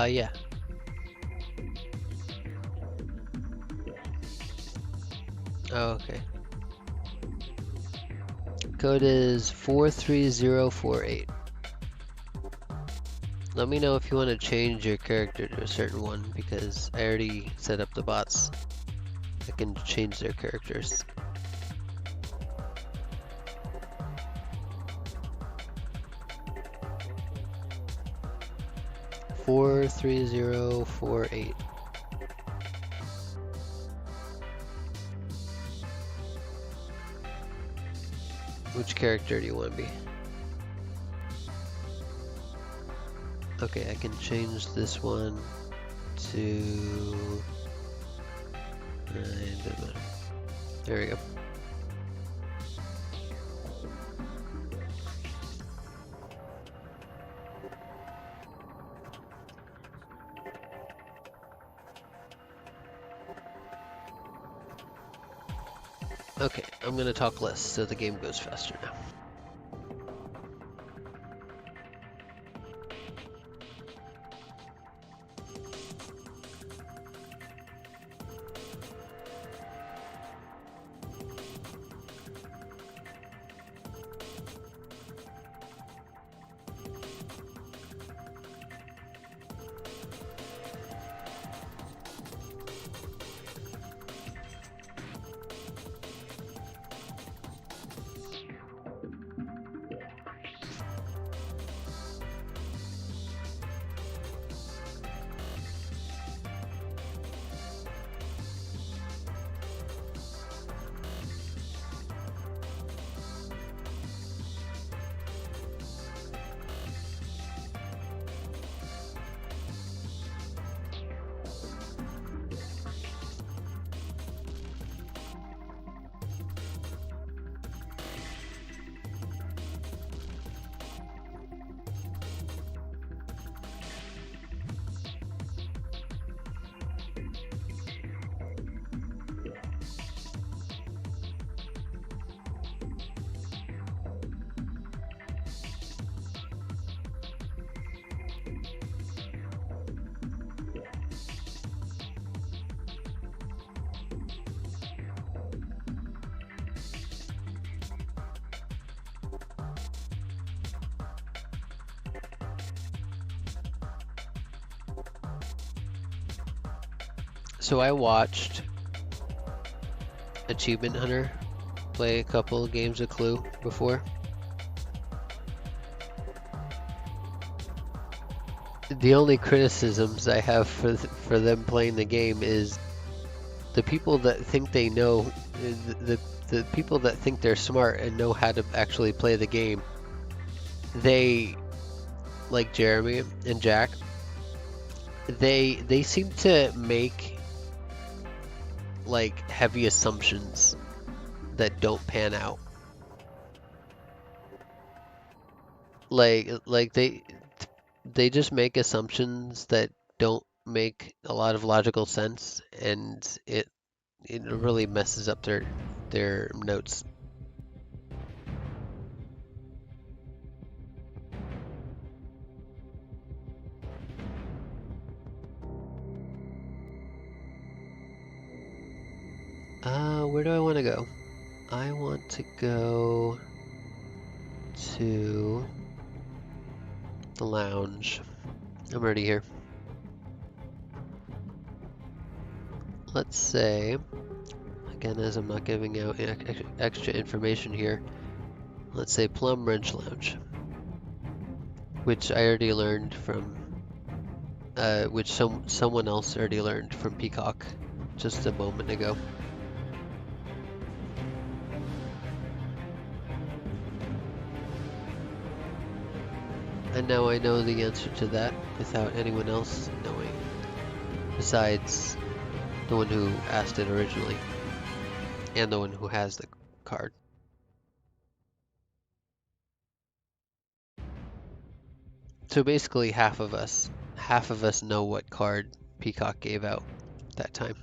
Yeah. Oh, okay. Code is 43048. Let me know if you want to change your character to a certain one, because I already set up the bots that can change their characters. 43048. Which character do you want to be? Okay, I can change this one to... There we go. Okay, I'm gonna talk less so the game goes faster now. So I watched Achievement Hunter play a couple of games of Clue before. The only criticisms I have for them playing the game is the people that think they know, the people that think they're smart and know how to actually play the game, they, like Jeremy and Jack, they seem to make like heavy assumptions that don't pan out. Like they just make assumptions that don't make a lot of logical sense, and it really messes up their notes. Where do I want to go? I want to go to the lounge. I'm already here. Let's say, again, as I'm not giving out extra information here, let's say Plum Wrench Lounge, which I already learned from, which someone else already learned from Peacock just a moment ago. And now I know the answer to that without anyone else knowing, besides the one who asked it originally, and the one who has the card. So basically half of us know what card Peacock gave out that time.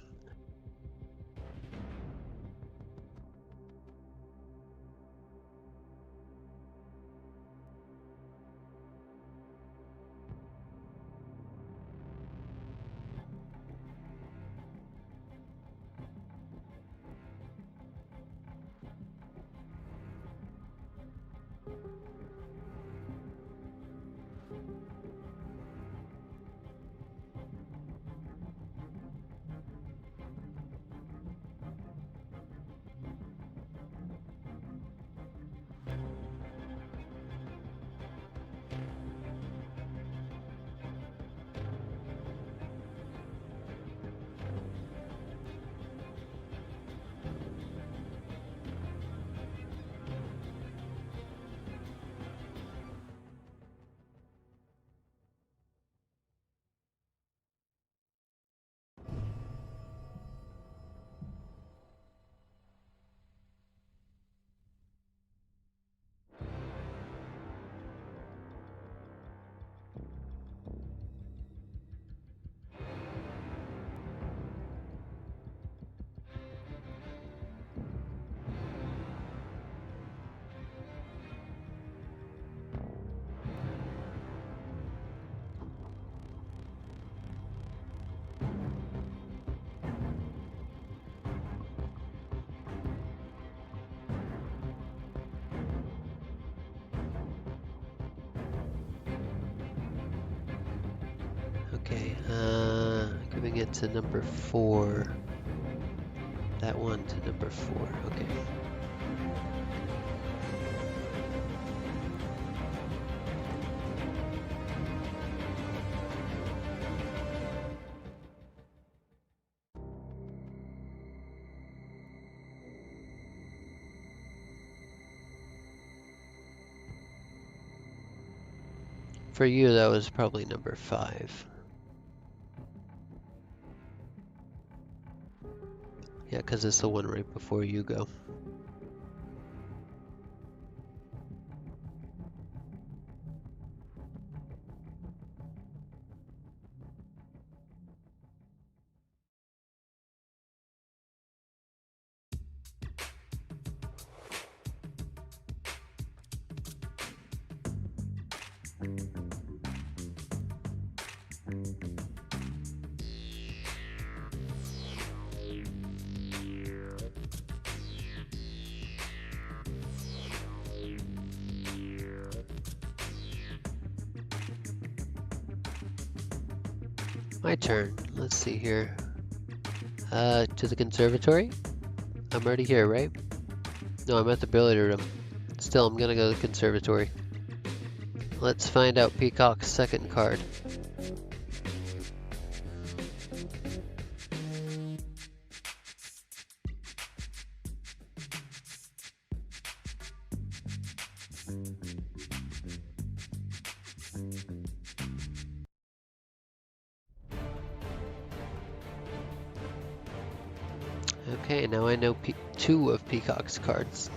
Okay, giving it to number 4. That one to number 4, okay. For you, that was probably number 5. Yeah, because it's the one right before you go. My turn. Let's see here. To the conservatory? I'm already here, right? No, I'm at the billiard room. Still, I'm gonna go to the conservatory. Let's find out Peacock's second card. Okay, now I know 2 of Peacock's cards.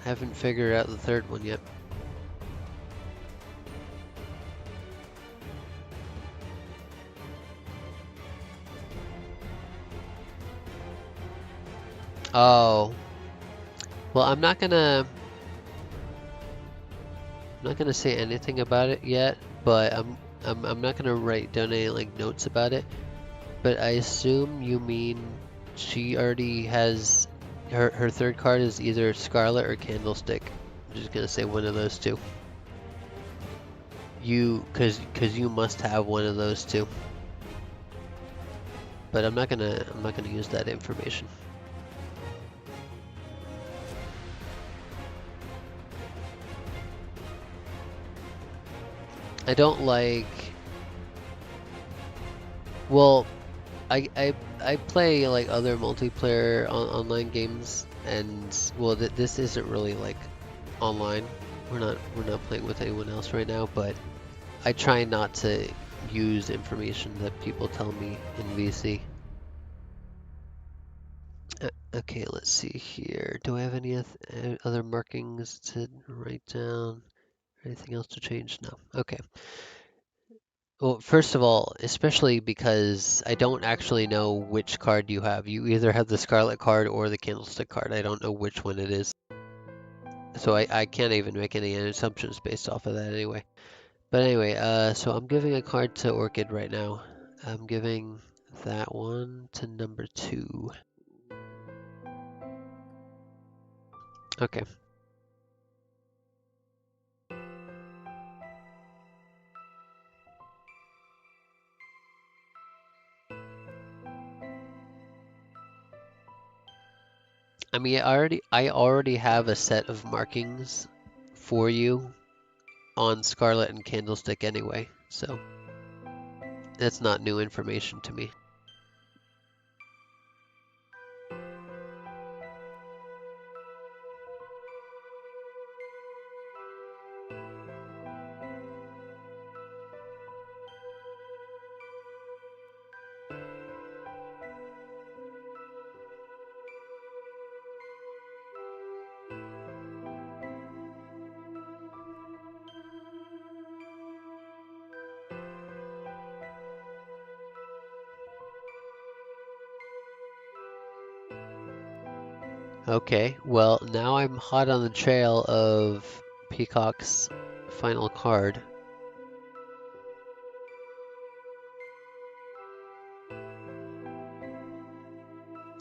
Haven't figured out the third one yet. Oh. Well, I'm not gonna say anything about it yet, but I'm not gonna write down any like notes about it. But I assume you mean she already has her third card is either Scarlet or Candlestick. I'm just gonna say one of those two. Cause you must have one of those two. But I'm not gonna use that information. I don't like. Well, I play like other multiplayer online games, and well, this isn't really like online. We're not playing with anyone else right now, but I try not to use information that people tell me in VC. Okay, let's see here. Do I have any other markings to write down? Anything else to change? No. Okay. Well, first of all, especially because I don't actually know which card you have. You either have the Scarlet card or the Candlestick card. I don't know which one it is. So I can't even make any assumptions based off of that anyway. But anyway, so I'm giving a card to Orchid right now. I'm giving that one to number 2. Okay. I mean, I already have a set of markings for you on Scarlet and Candlestick anyway, so that's not new information to me. Okay, well, now I'm hot on the trail of Peacock's final card.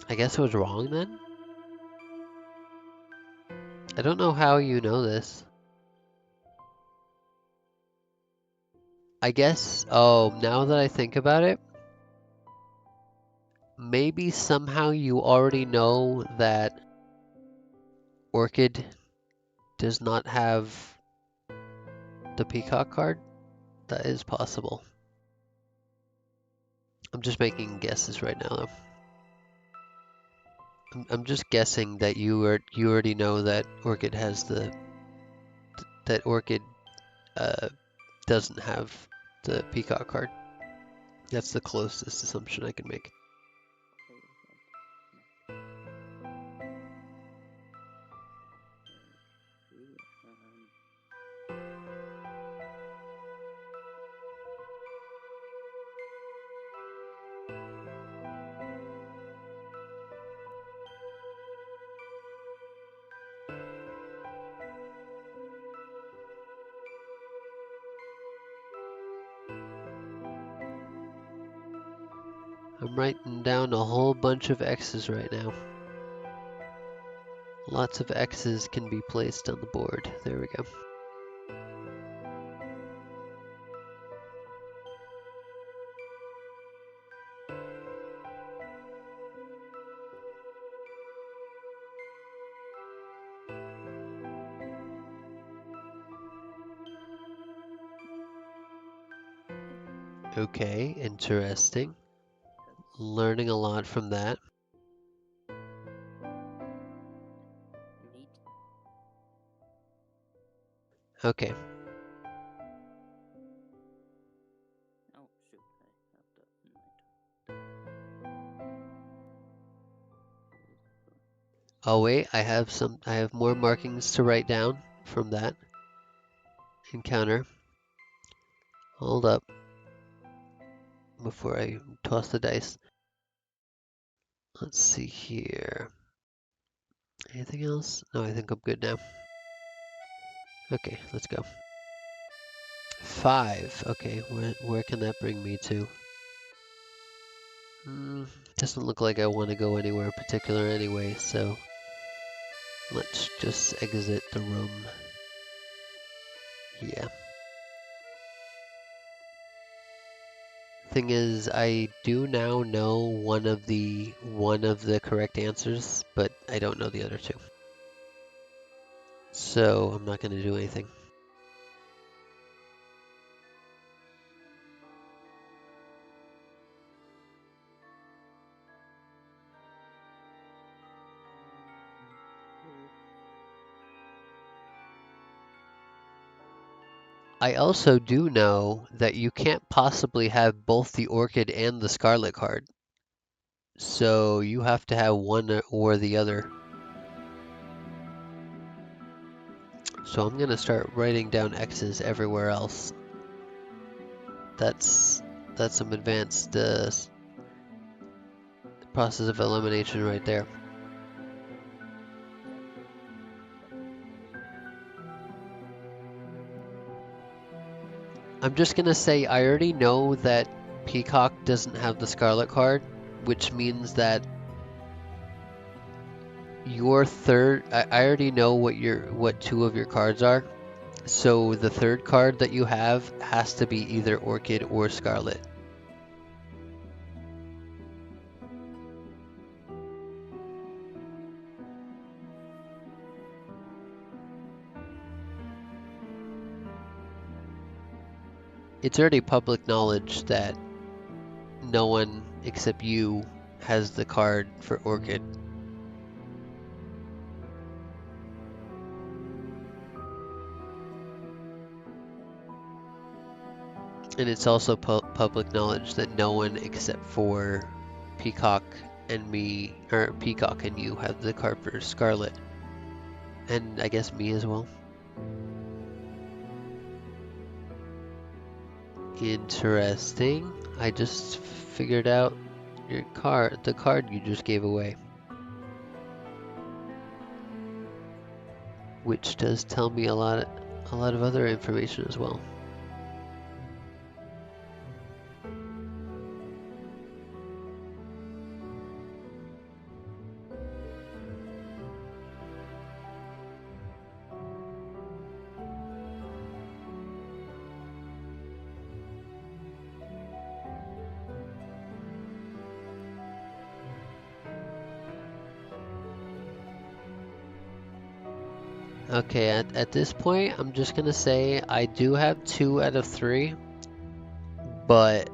I guess I was wrong then? I don't know how you know this. I guess, oh, now that I think about it, maybe somehow you already know that Orchid does not have the Peacock card. That is possible. I'm just making guesses right now, though. I'm just guessing that you already know that Orchid has that Orchid doesn't have the Peacock card. That's the closest assumption I can make. I'm writing down a whole bunch of X's right now. Lots of X's can be placed on the board. There we go. Okay, interesting. Learning a lot from that. Neat. Okay, Oh shoot, I have the knight. oh wait, I have more markings to write down from that encounter. Hold up before I toss the dice. Let's see here. Anything else? No, I think I'm good now. Okay, let's go. 5. Okay, where can that bring me to? Doesn't look like I want to go anywhere in particular anyway, so let's just exit the room. Yeah. Thing is, I do now know one of the correct answers, but I don't know the other two. So I'm not going to do anything. I also do know that you can't possibly have both the Orchid and the Scarlet card. So you have to have one or the other. So I'm gonna start writing down X's everywhere else. That's some advanced process of elimination right there. I'm just gonna say I already know that Peacock doesn't have the Scarlet card, which means that your third, I already know what two of your cards are. So the third card that you have has to be either Orchid or Scarlet. It's already public knowledge that no one except you has the card for Orchid. And it's also public knowledge that no one except for Peacock and me, or Peacock and you, have the card for Scarlet. And I guess me as well. Interesting. I just figured out your card, the card you just gave away. which does tell me a lot of other information as well. Okay, at this point, I'm just gonna say I do have 2 out of 3, but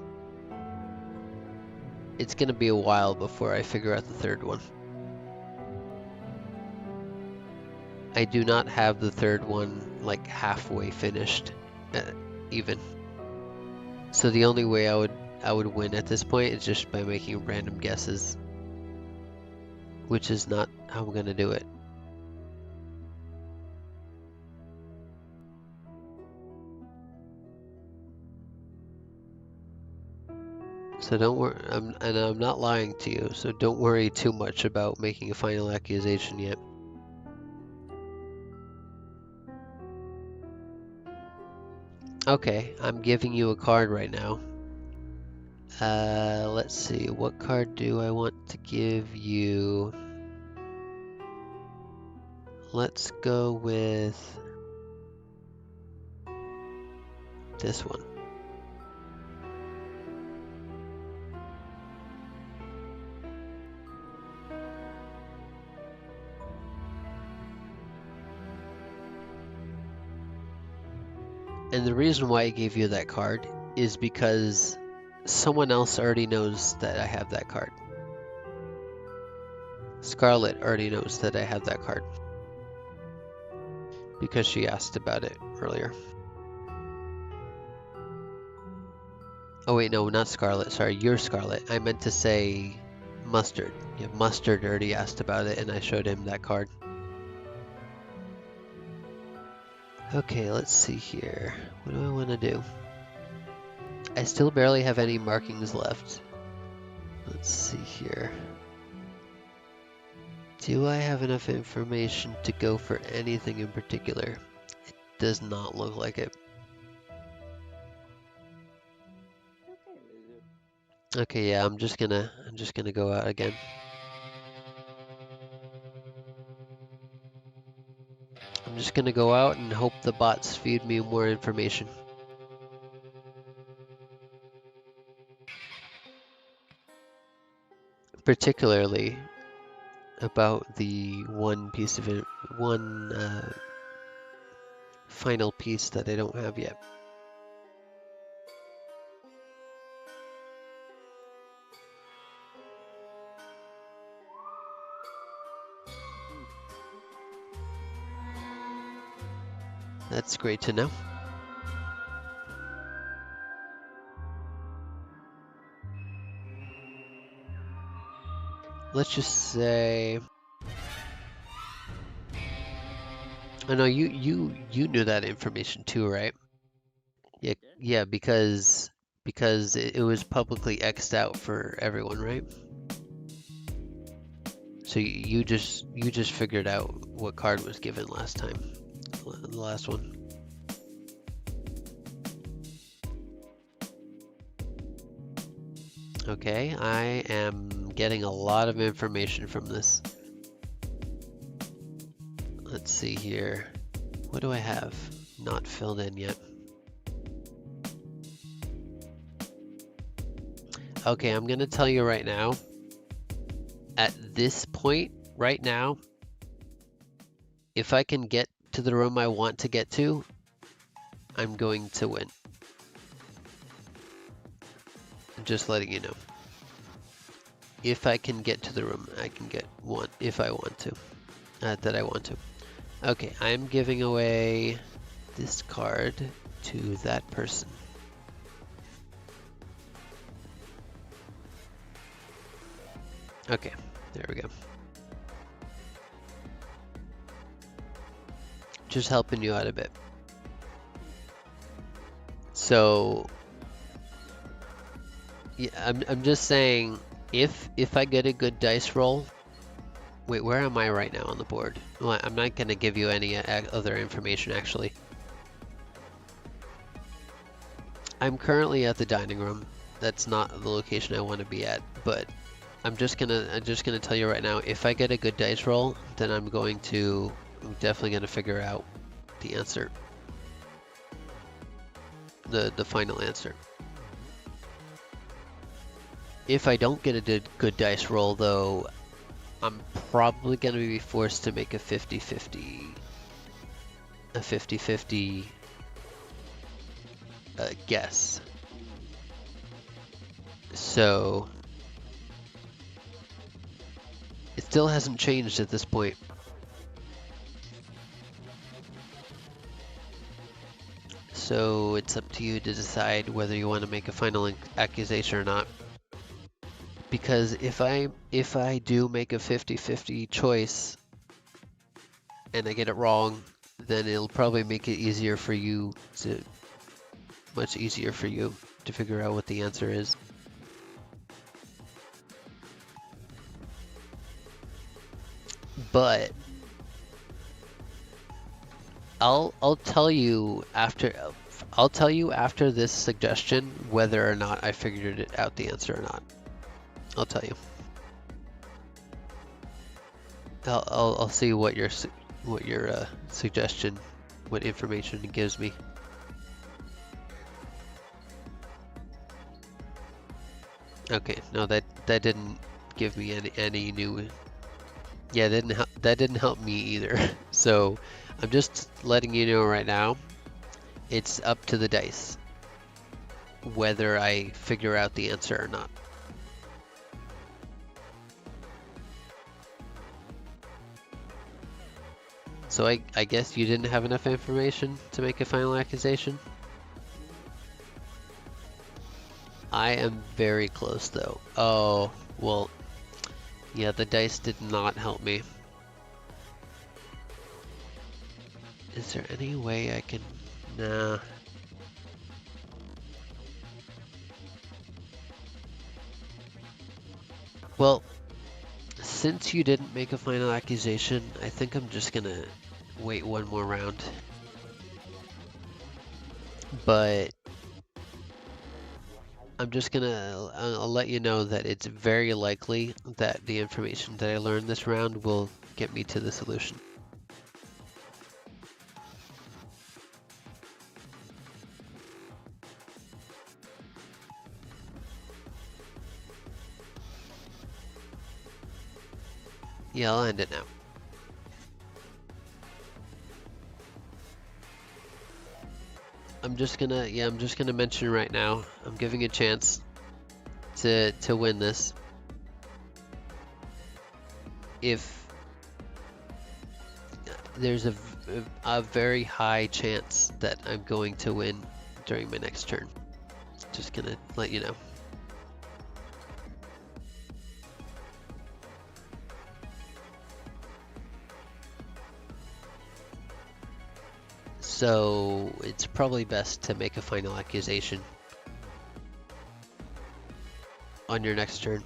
it's gonna be a while before I figure out the third one. I do not have the third one like halfway finished, even. So the only way I would win at this point is just by making random guesses, which is not how I'm gonna do it. So don't worry, and I'm not lying to you, so don't worry too much about making a final accusation yet. Okay, I'm giving you a card right now. Let's see, what card do I want to give you? Let's go with this one. And the reason why I gave you that card is because someone else already knows that I have that card. Scarlett already knows that I have that card because she asked about it earlier. Oh wait, no, not Scarlett. Sorry, you're Scarlett. I meant to say Mustard. Yeah, Mustard already asked about it and I showed him that card. Okay, let's see here. What do I want to do? I still barely have any markings left. Let's see here. Do I have enough information to go for anything in particular? It does not look like it. Okay, lizard. Okay, yeah, I'm just gonna go out again. I'm just gonna go out and hope the bots feed me more information. Particularly about the one final piece that I don't have yet. That's great to know. Let's just say, I know you knew that information too, right? Yeah, yeah, because it was publicly X'd out for everyone, right? So you just figured out what card was given last time, the last one. Okay, I am getting a lot of information from this. Let's see here. What do I have not filled in yet? Okay, I'm gonna tell you right now. At this point, right now, if I can get to the room I want to get to, I'm going to win. I'm just letting you know. If I can get to the room, I can get one if I want to. That I want to. Okay, I'm giving away this card to that person. Okay, there we go. Just helping you out a bit. So, yeah, I'm just saying, if I get a good dice roll, Wait, where am I right now on the board? Well, I'm not going to give you any other information, actually. I'm currently at the dining room. That's not the location I want to be at, but I'm just gonna tell you right now, if I get a good dice roll, then I'm definitely gonna figure out the answer. The final answer. If I don't get a good dice roll though, I'm probably gonna be forced to make a 50-50 guess. So it still hasn't changed at this point. So it's up to you to decide whether you want to make a final accusation or not. Because if I do make a 50-50 choice and I get it wrong, then it'll probably make it much easier for you to figure out what the answer is. But I'll tell you after this suggestion whether or not I figured it out the answer or not. I'll tell you. I'll see what your suggestion, what information it gives me. Okay, no, that didn't give me any new. Yeah, that didn't help me either. So I'm just letting you know right now. It's up to the dice whether I figure out the answer or not. So I guess you didn't have enough information to make a final accusation? I am very close though. Oh, well, yeah, the dice did not help me. Is there any way I can... Nah. Well, since you didn't make a final accusation, I think I'm just gonna wait one more round. But I'm just gonna, I'll let you know that it's very likely that the information that I learned this round will get me to the solution. Yeah, I'll end it now. I'm just gonna mention right now, I'm giving a chance to win this. If there's a very high chance that I'm going to win during my next turn. Just gonna let you know. So it's probably best to make a final accusation on your next turn.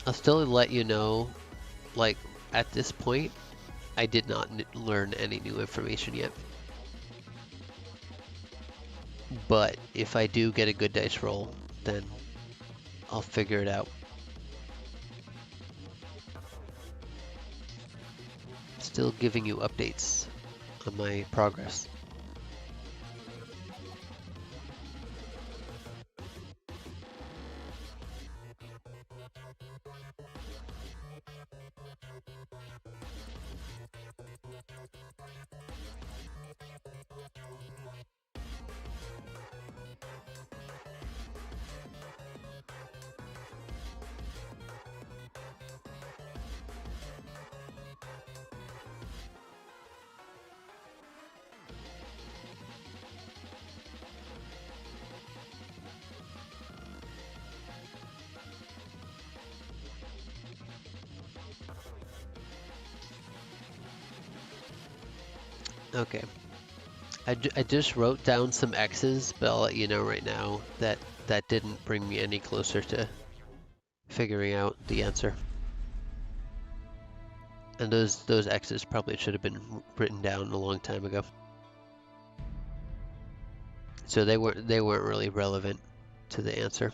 I'll still let you know, like, at this point, I did not learn any new information yet. But if I do get a good dice roll, then I'll figure it out. Still giving you updates on my progress. Okay. I just wrote down some X's, but I'll let you know right now that that didn't bring me any closer to figuring out the answer. And those X's probably should have been written down a long time ago. So they weren't really relevant to the answer.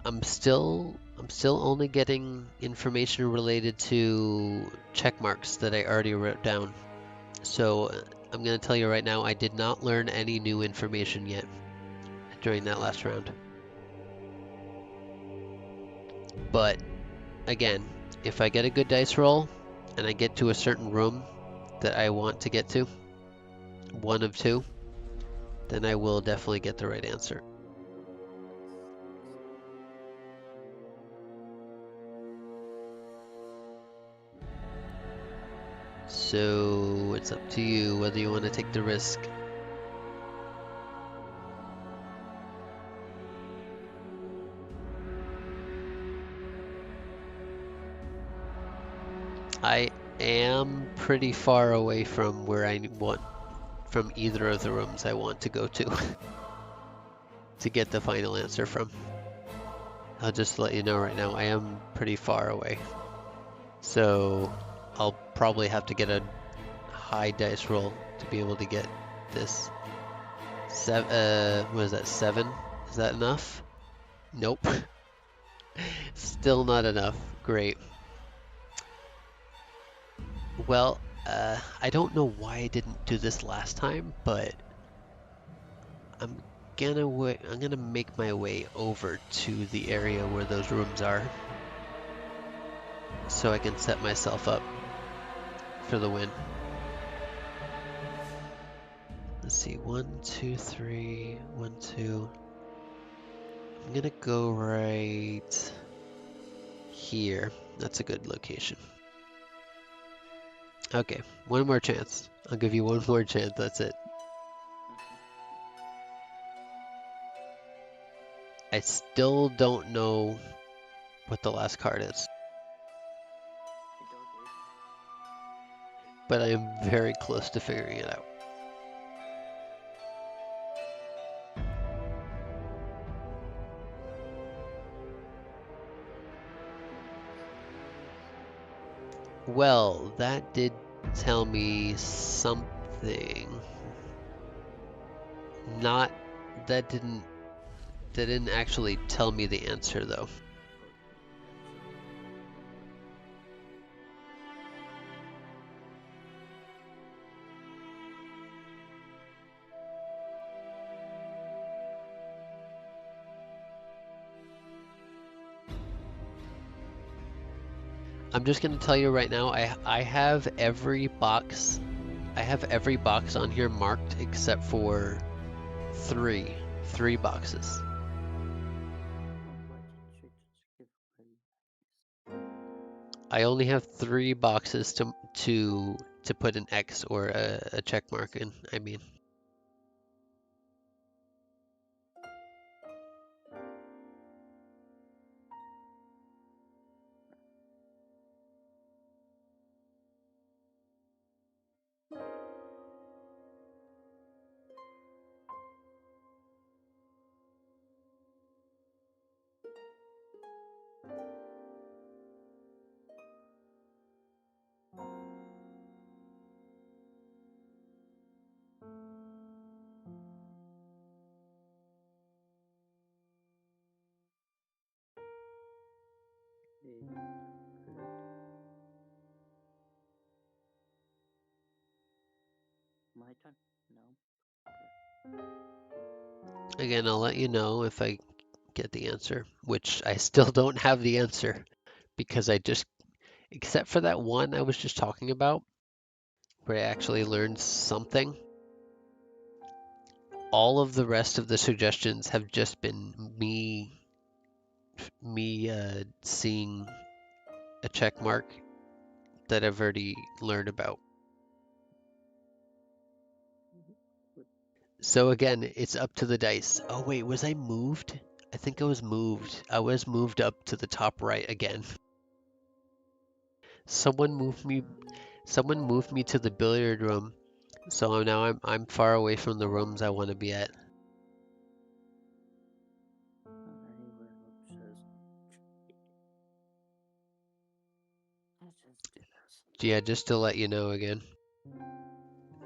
I'm still only getting information related to check marks that I already wrote down. So I'm going to tell you right now, I did not learn any new information yet during that last round. But again, if I get a good dice roll and I get to a certain room that I want to get to, one of two, then I will definitely get the right answer. So it's up to you whether you want to take the risk. I am pretty far away from where I want, from either of the rooms I want to go to to get the final answer from. I'll just let you know right now, I am pretty far away. So I'll probably have to get a high dice roll to be able to get this. What is that, 7? Is that enough? Nope. Still not enough. Great. Well, I don't know why I didn't do this last time, but I'm gonna make my way over to the area where those rooms are, so I can set myself up for the win. Let's see, 1, 2, 3, 1, 2. I'm gonna go right here. That's a good location. Okay, one more chance. I'll give you one more chance, that's it. I still don't know what the last card is, but I am very close to figuring it out. Well, that did tell me something. Not, that didn't actually tell me the answer though. I'm just gonna tell you right now, I have every box on here marked except for three boxes. I only have 3 boxes to put an X or a check mark in, I mean. My turn? No. Again, I'll let you know if I get the answer, which I still don't have the answer because except for that one I was just talking about, where I actually learned something, all of the rest of the suggestions have just been me seeing a check mark that I've already learned about. So again, it's up to the dice. Oh wait, was I moved? I think I was moved. I was moved up to the top right again. Someone moved me Someone moved me to the billiard room, so now I'm far away from the rooms I want to be at. Anywhere upstairs. Let's just do this. Yeah, just to let you know again.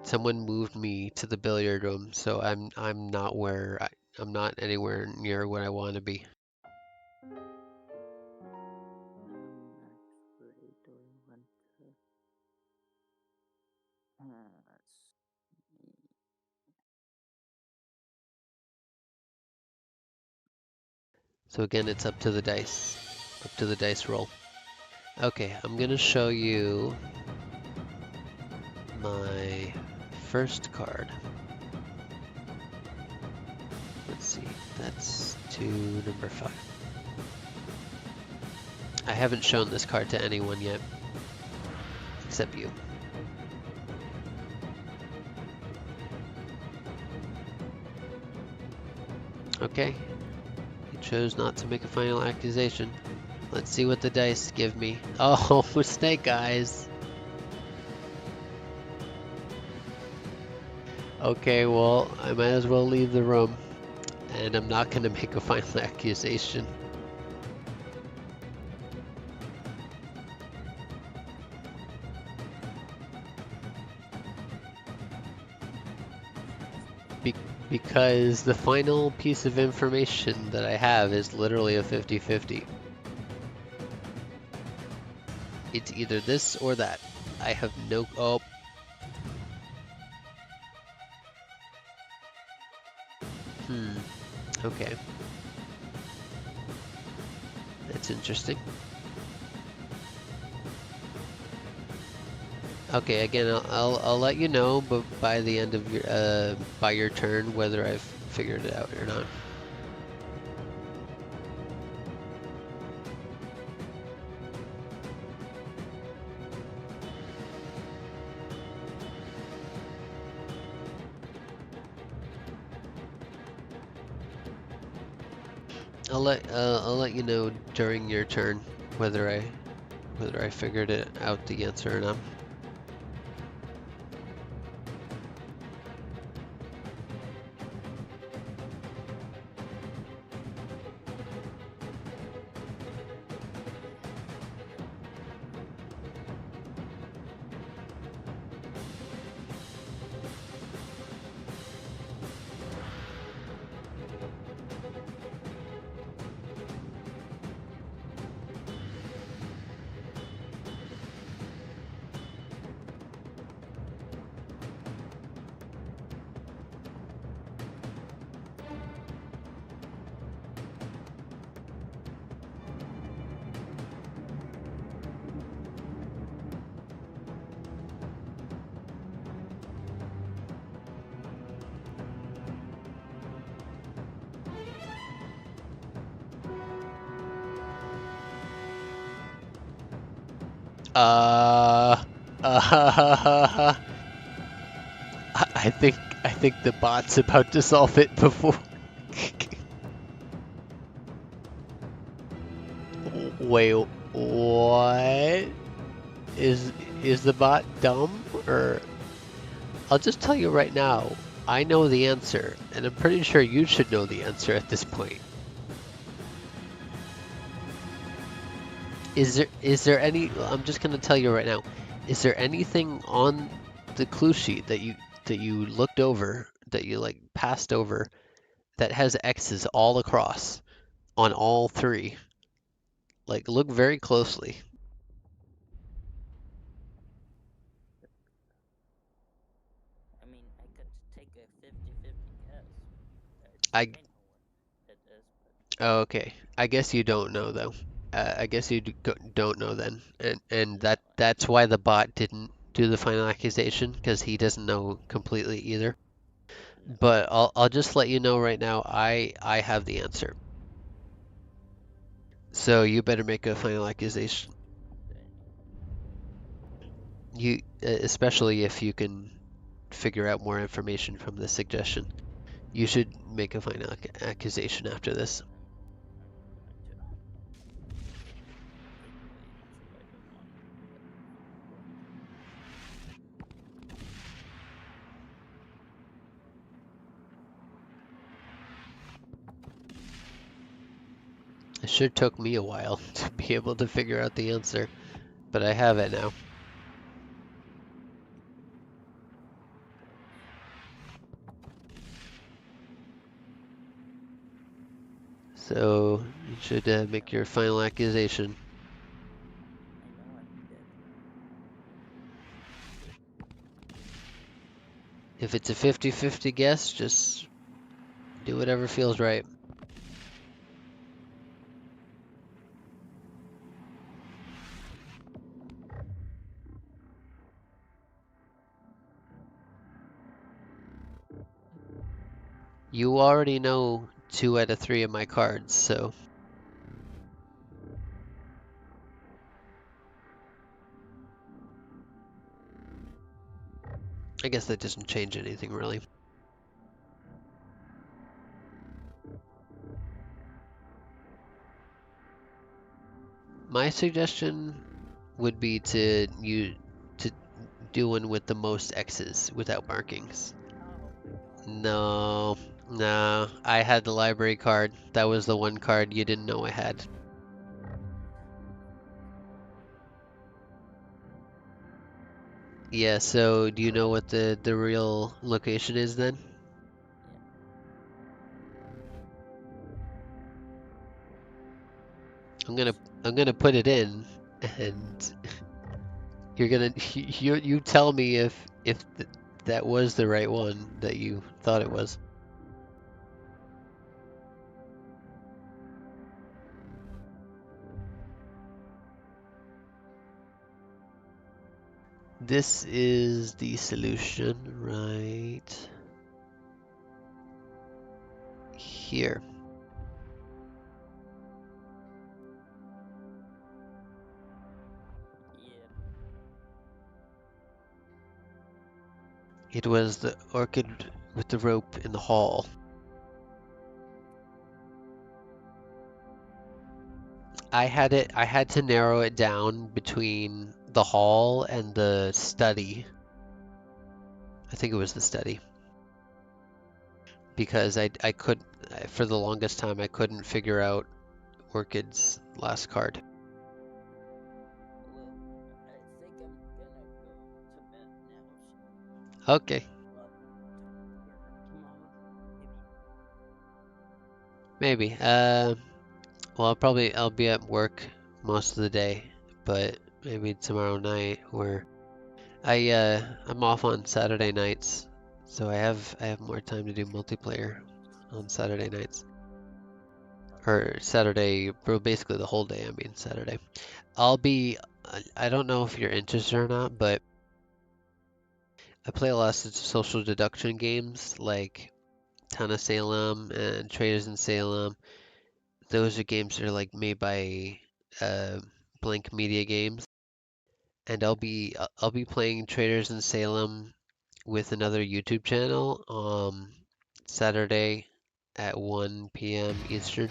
Someone moved me to the billiard room, so I'm not I'm not anywhere near where I want to be. Actually, do we want to? Let's see. So again, it's up to the dice roll. Okay, I'm gonna show you my first card. Let's see, that's to number 5. I haven't shown this card to anyone yet, except you. Okay, you chose not to make a final accusation. Let's see what the dice give me. Oh, snake eyes. Okay, well, I might as well leave the room, and I'm not gonna make a final accusation. Because the final piece of information that I have is literally a 50-50. It's either this or that. I have no... Oh. Okay. That's interesting. Okay, again, I'll let you know, but by the end of your by your turn, whether I've figured it out or not. I'll let you know during your turn whether I figured it out the answer or not. I think the bot's about to solve it before. Wait, what? Is the bot dumb or? I'll just tell you right now. I know the answer, and I'm pretty sure you should know the answer at this point. Is there any? I'm just gonna tell you right now. Is there anything on the clue sheet that you looked over, that you like passed over, that has X's all across on all 3? Like, look very closely. I mean, I could take a 50-50 guess. I I know what it is, but Oh, okay. I guess you don't know though. I guess you don't know then, and no, that's why the bot didn't do the final accusation, because he doesn't know completely either. no. But I'll just let you know right now. I have the answer. So you better make a final accusation. You especially if you can figure out more information from the suggestion. You should make a final accusation after this. It sure took me a while to be able to figure out the answer, but I have it now. So you should make your final accusation. I know I'm dead. If it's a 50-50 guess, just do whatever feels right. You already know 2 out of 3 of my cards, so I guess that doesn't change anything really. My suggestion would be to do one with the most X's without markings. Oh my god. No, no, I had the library card. That was the one card you didn't know I had. Yeah, so do you know what the real location is then? I'm gonna put it in, and you're gonna you tell me if that was the right one that you thought it was. This is the solution right here. Yeah. It was the orchid with the rope in the hall. I had to narrow it down between the hall and the study. I think it was the study. Because I could, for the longest time, I couldn't figure out Orchid's last card. Well, I think I'm gonna go to bed now. Okay, Well, tomorrow, maybe. Well, I'll be at work most of the day, but maybe tomorrow night or I'm off on Saturday nights, so I have more time to do multiplayer on Saturday nights. Or Saturday, basically the whole day, I mean Saturday. I don't know if you're interested or not, but I play a lot of social deduction games like Town of Salem and Traders in Salem. Those are games that are like made by Blank Media Games, and I'll be playing Traders in Salem with another YouTube channel Saturday at 1 p.m. Eastern.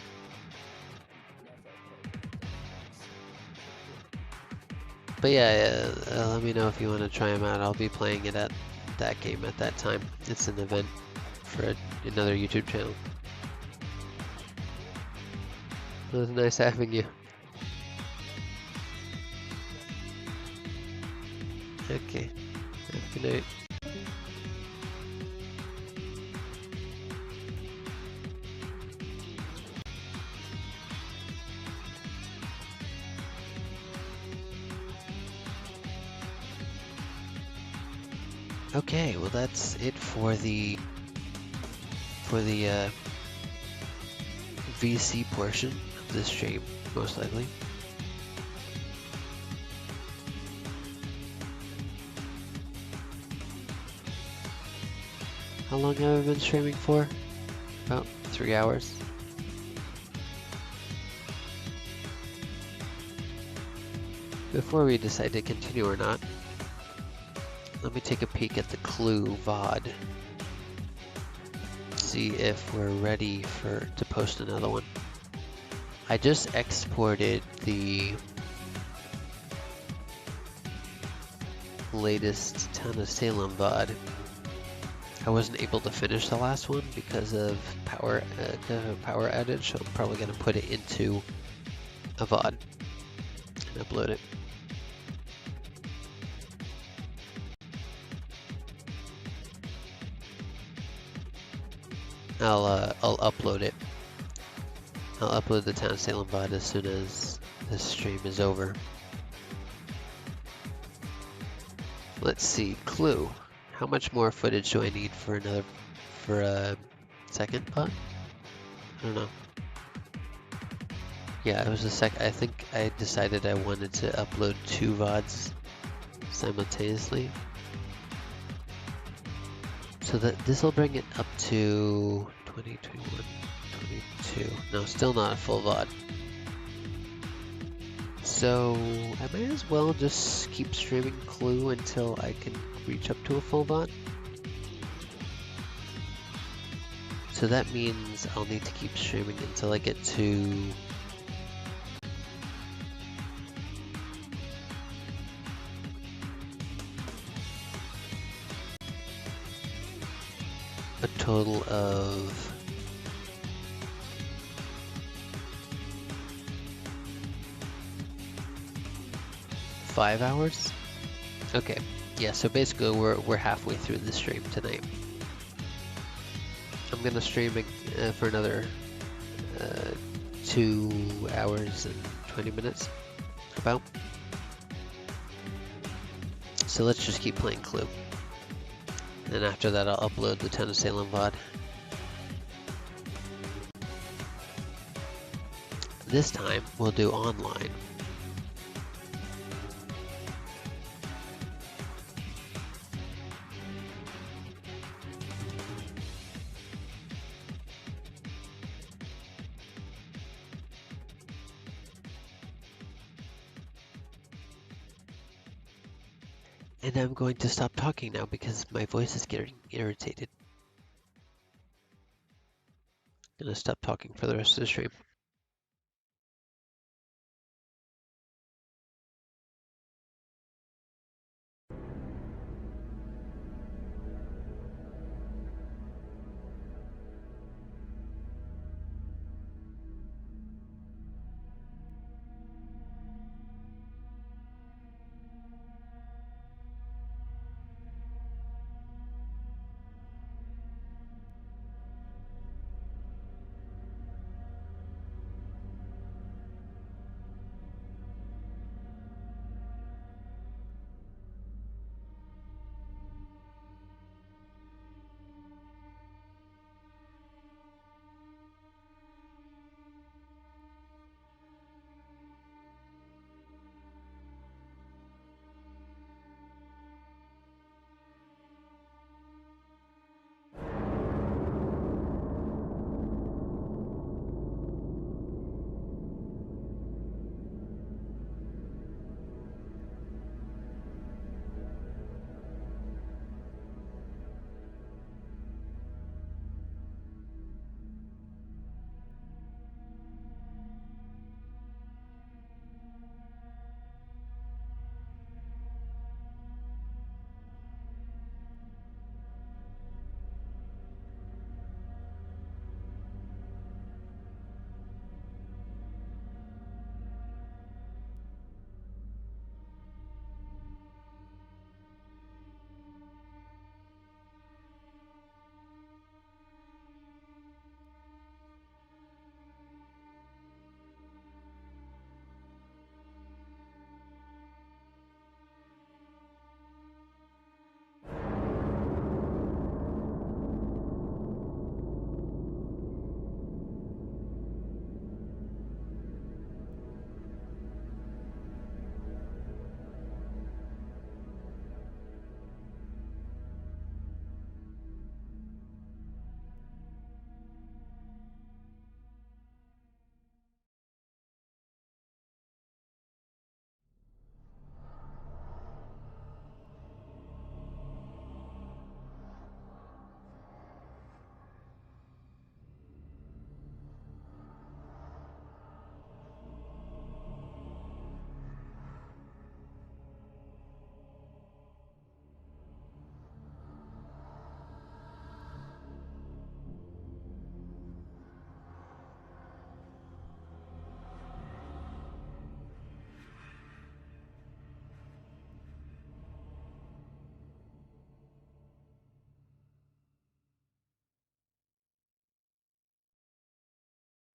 But yeah, let me know if you want to try them out. I'll be playing it at that game at that time. It's an event for another YouTube channel. It was nice having you. Okay. Have a good night. Okay, well that's it for the VC portion of this stream, most likely. How long have I been streaming for? About 3 hours. Before we decide to continue or not, let me take a peek at the Clue VOD. See if we're ready to post another one. I just exported the latest Town of Salem VOD I wasn't able to finish the last one because of power outage, so I'm probably gonna put it into a VOD and upload it. I'll upload it. I'll upload the Town of Salem VOD as soon as this stream is over. Let's see, clue. How much more footage do I need for a second VOD? I don't know. Yeah, it was I think I decided I wanted to upload 2 VODs simultaneously. So that this will bring it up to 20, 21, 22. No, still not a full VOD. So I might as well just keep streaming Clue until I can reach up to a full VOD. So that means I'll need to keep streaming until I get to a total of 5 hours. Okay, yeah. So basically, we're halfway through the stream tonight. I'm gonna stream for another 2 hours and 20 minutes, about. So let's just keep playing Clue. And after that, I'll upload the Town of Salem VOD. This time, we'll do online. And I'm going to stop talking now because my voice is getting irritated. I'm gonna stop talking for the rest of the stream.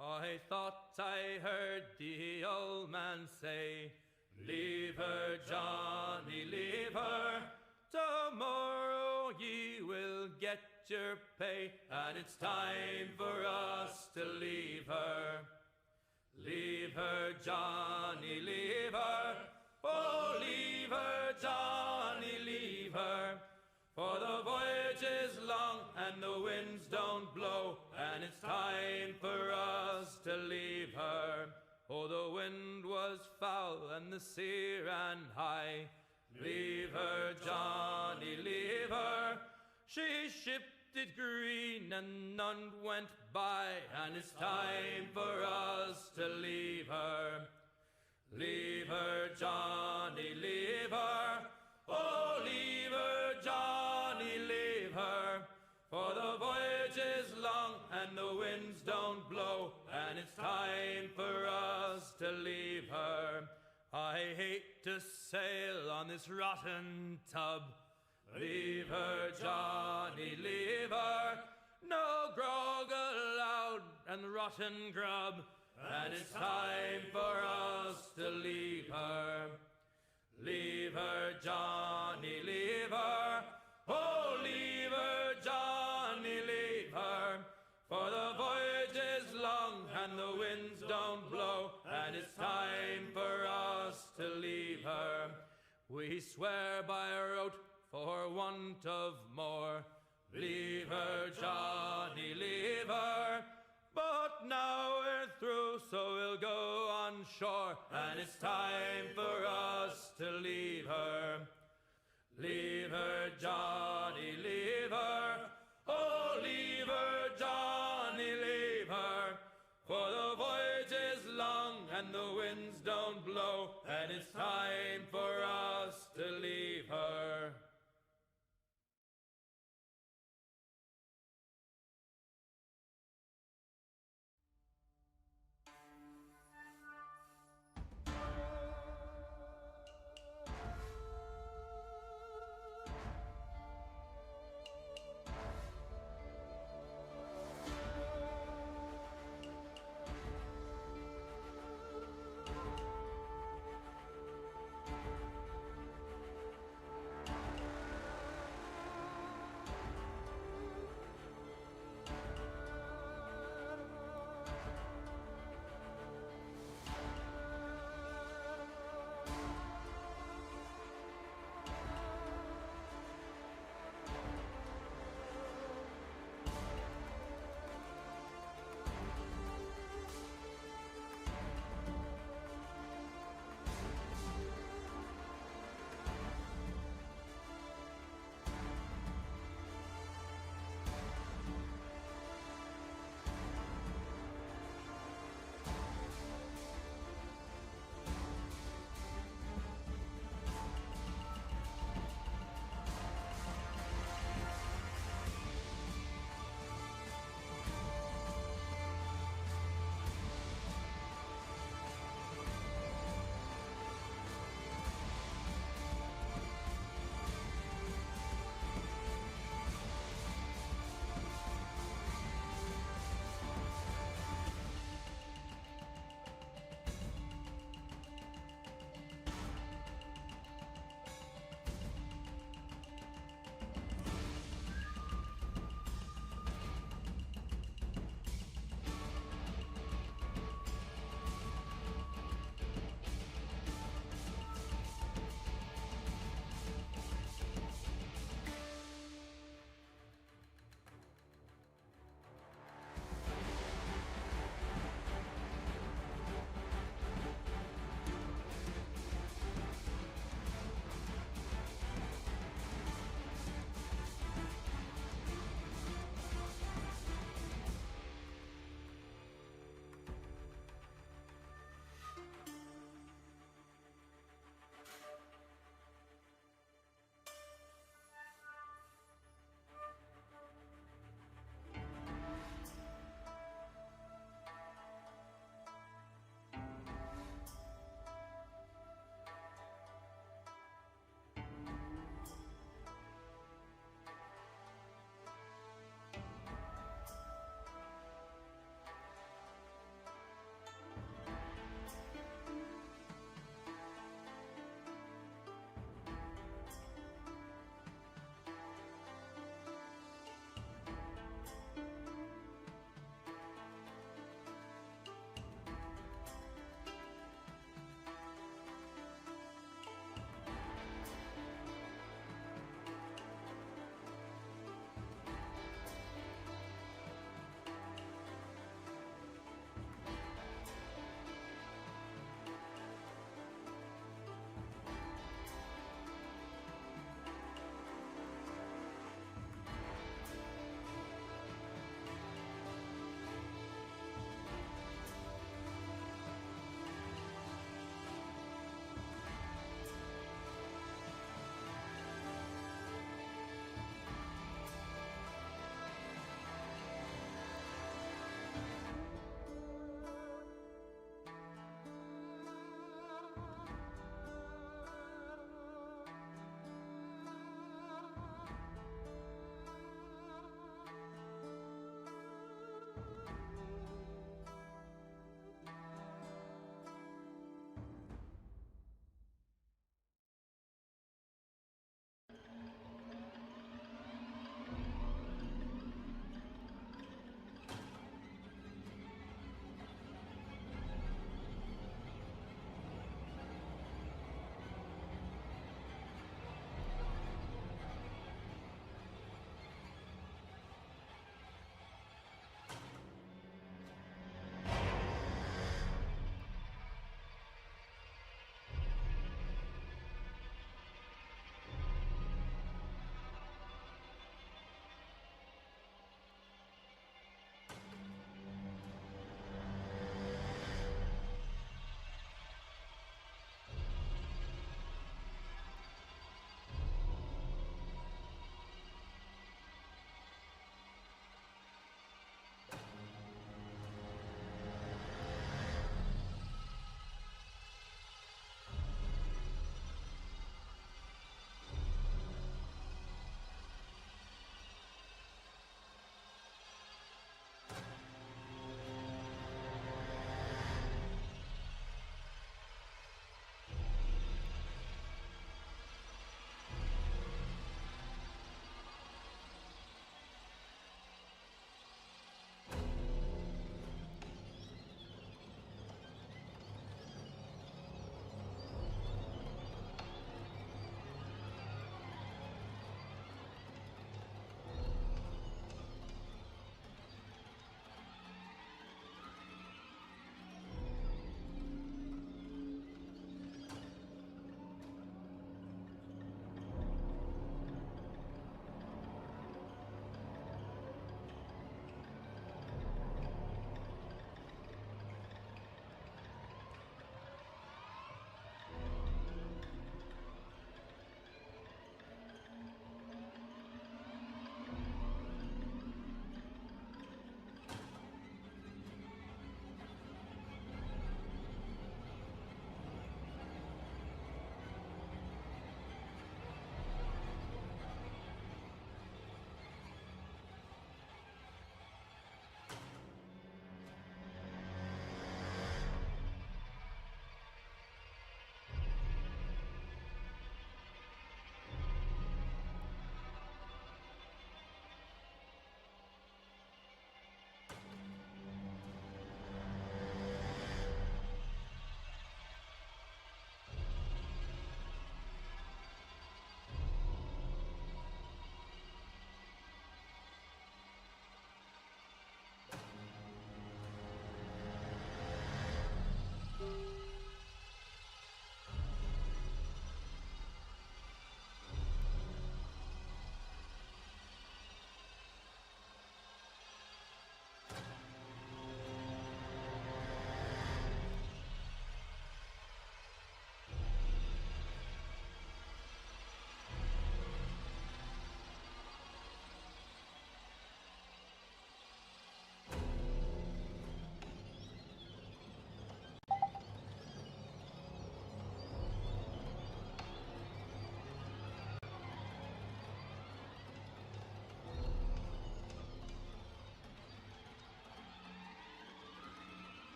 I thought I heard the old man say, leave her, Johnny, leave her. Tomorrow ye will get your pay, and it's time for us to leave her. Leave her, Johnny, leave her. Oh, leave her, Johnny, leave her. For the voyage is long and the winds don't blow, and it's time for us to leave her. Oh, the wind was foul and the sea ran high. Leave her, Johnny, leave her. She shipped it green and none went by, and it's time for us to leave her. Leave her, Johnny, leave her. Oh, leave her, Johnny, leave her. For the voyage is long and the winds don't blow, and it's time for us to leave her. I hate to sail on this rotten tub. Leave her, Johnny, leave her. No grog allowed and rotten grub, and it's time for us to leave her. Leave her, Johnny, leave her. Oh, leave her, Johnny, leave her. For the voyage is long and the winds don't blow, and it's time for us to leave her. We swear by rote for want of more. Leave her, Johnny, leave her. But now we're through, so we'll go on shore, and it's time for us to leave her. Leave her, Johnny, leave her. Oh, leave her, Johnny, leave her. For the voyage is long and the winds don't blow, and it's time for us to leave her.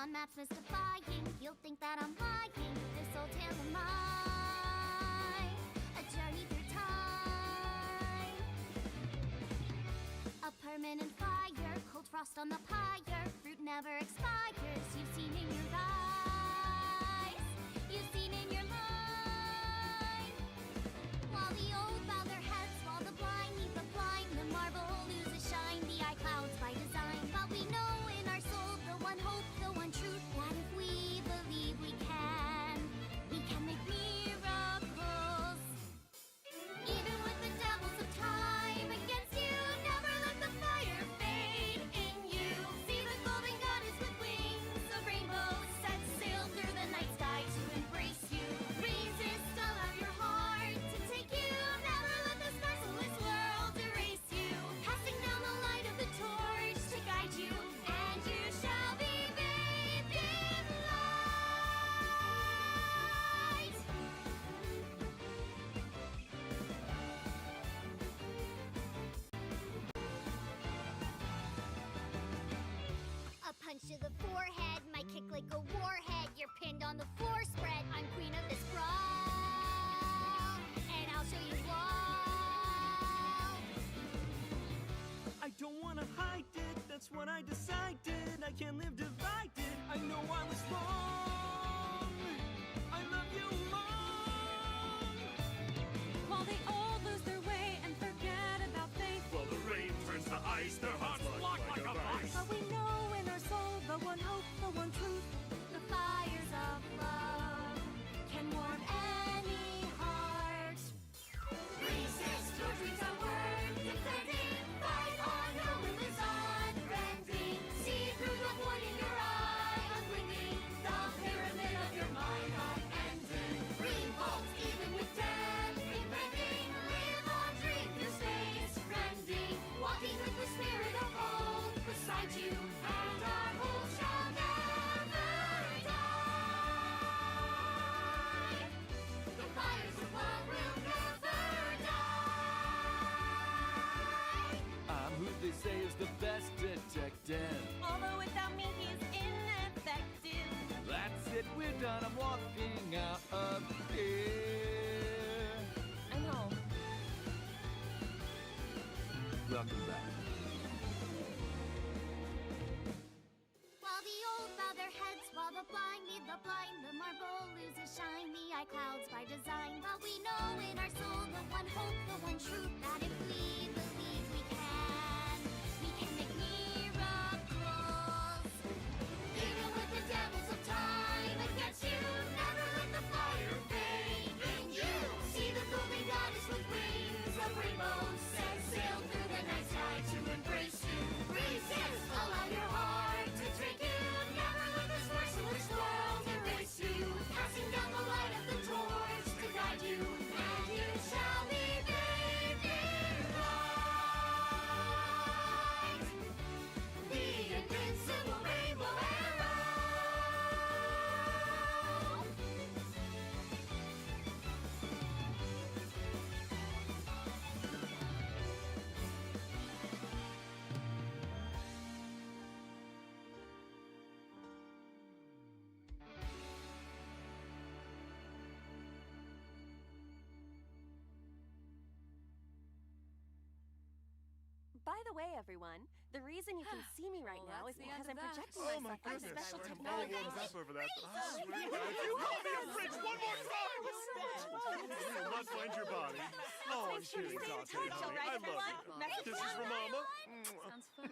on maps mystifying. You'll think that I'm lying. This old tale of mine, a journey through time. A permanent fire, cold frost on the pyre. Fruit never expires. You've seen in your eyes. You've seen in your mind. While the old bow their heads, while the blind lead the blind, the marble loses shine. The eye clouds by design. But we know in our soul the one hope, the one truth, that if we believe we can make miracles. Even with the devils of time against you, never let the fire fade in you. See the golden goddess with wings of rainbows set sail through the night sky to embrace you. Resist, allow your heart to take you. Never let this merciless world erase you. Passing down the light of the torch to guide you, and you shall be bathed in light. A punch to the forehead, my kick like a warhead. You're pinned on the floor spread. I'm queen of this brawl, and I'll show you all. I don't wanna hide it, that's what I decided. I can't live divided, I know I was wrong. I love you wrong. While they all lose their way and forget about faith, While the rain turns to ice, their hearts lock like a vice. but we know in our soul the one hope, the one truth. The fires of love can warm any heart. Resist, your dreams are worth defending. Fight on, your will is unbending. See through the void in your eye, unblinking. The pyramid of your mind unending. Revolt even with death impending. Live on, dream through space, rending. Walking with the spirit of hope beside you, and our hope shall never die. The fires of love will never die. I'm who they say is the best detective. Although without me he's ineffective. That's it, we're done, I'm walking out of here. I know. Welcome back. While the old bow their heads, while the blind lead the blind, the marble loses shine, the eye clouds by design. But we know in our soul the one hope, the one truth, that if we believe we can make miracles. Even with the devils of time against you, never let the fire fade in you. See the golden goddess with wings of rainbows set sail through the night sky to embrace you. Resist, allow your heart to take you. Never let this merciless world erase you. Passing down the light of the torch to guide you, and you shall be bathed in light. The invincible rainbow arrow. By the way, everyone, the reason you can see me right now is because I'm projecting Oh my myself with goodness, special I'm all technology. warmed up over that. I swear to God, if you call me a fridge one more time, you will not find your body. Oh, I'm feeling exhausted, honey. I love you. Kisses from Mama. Sounds fun.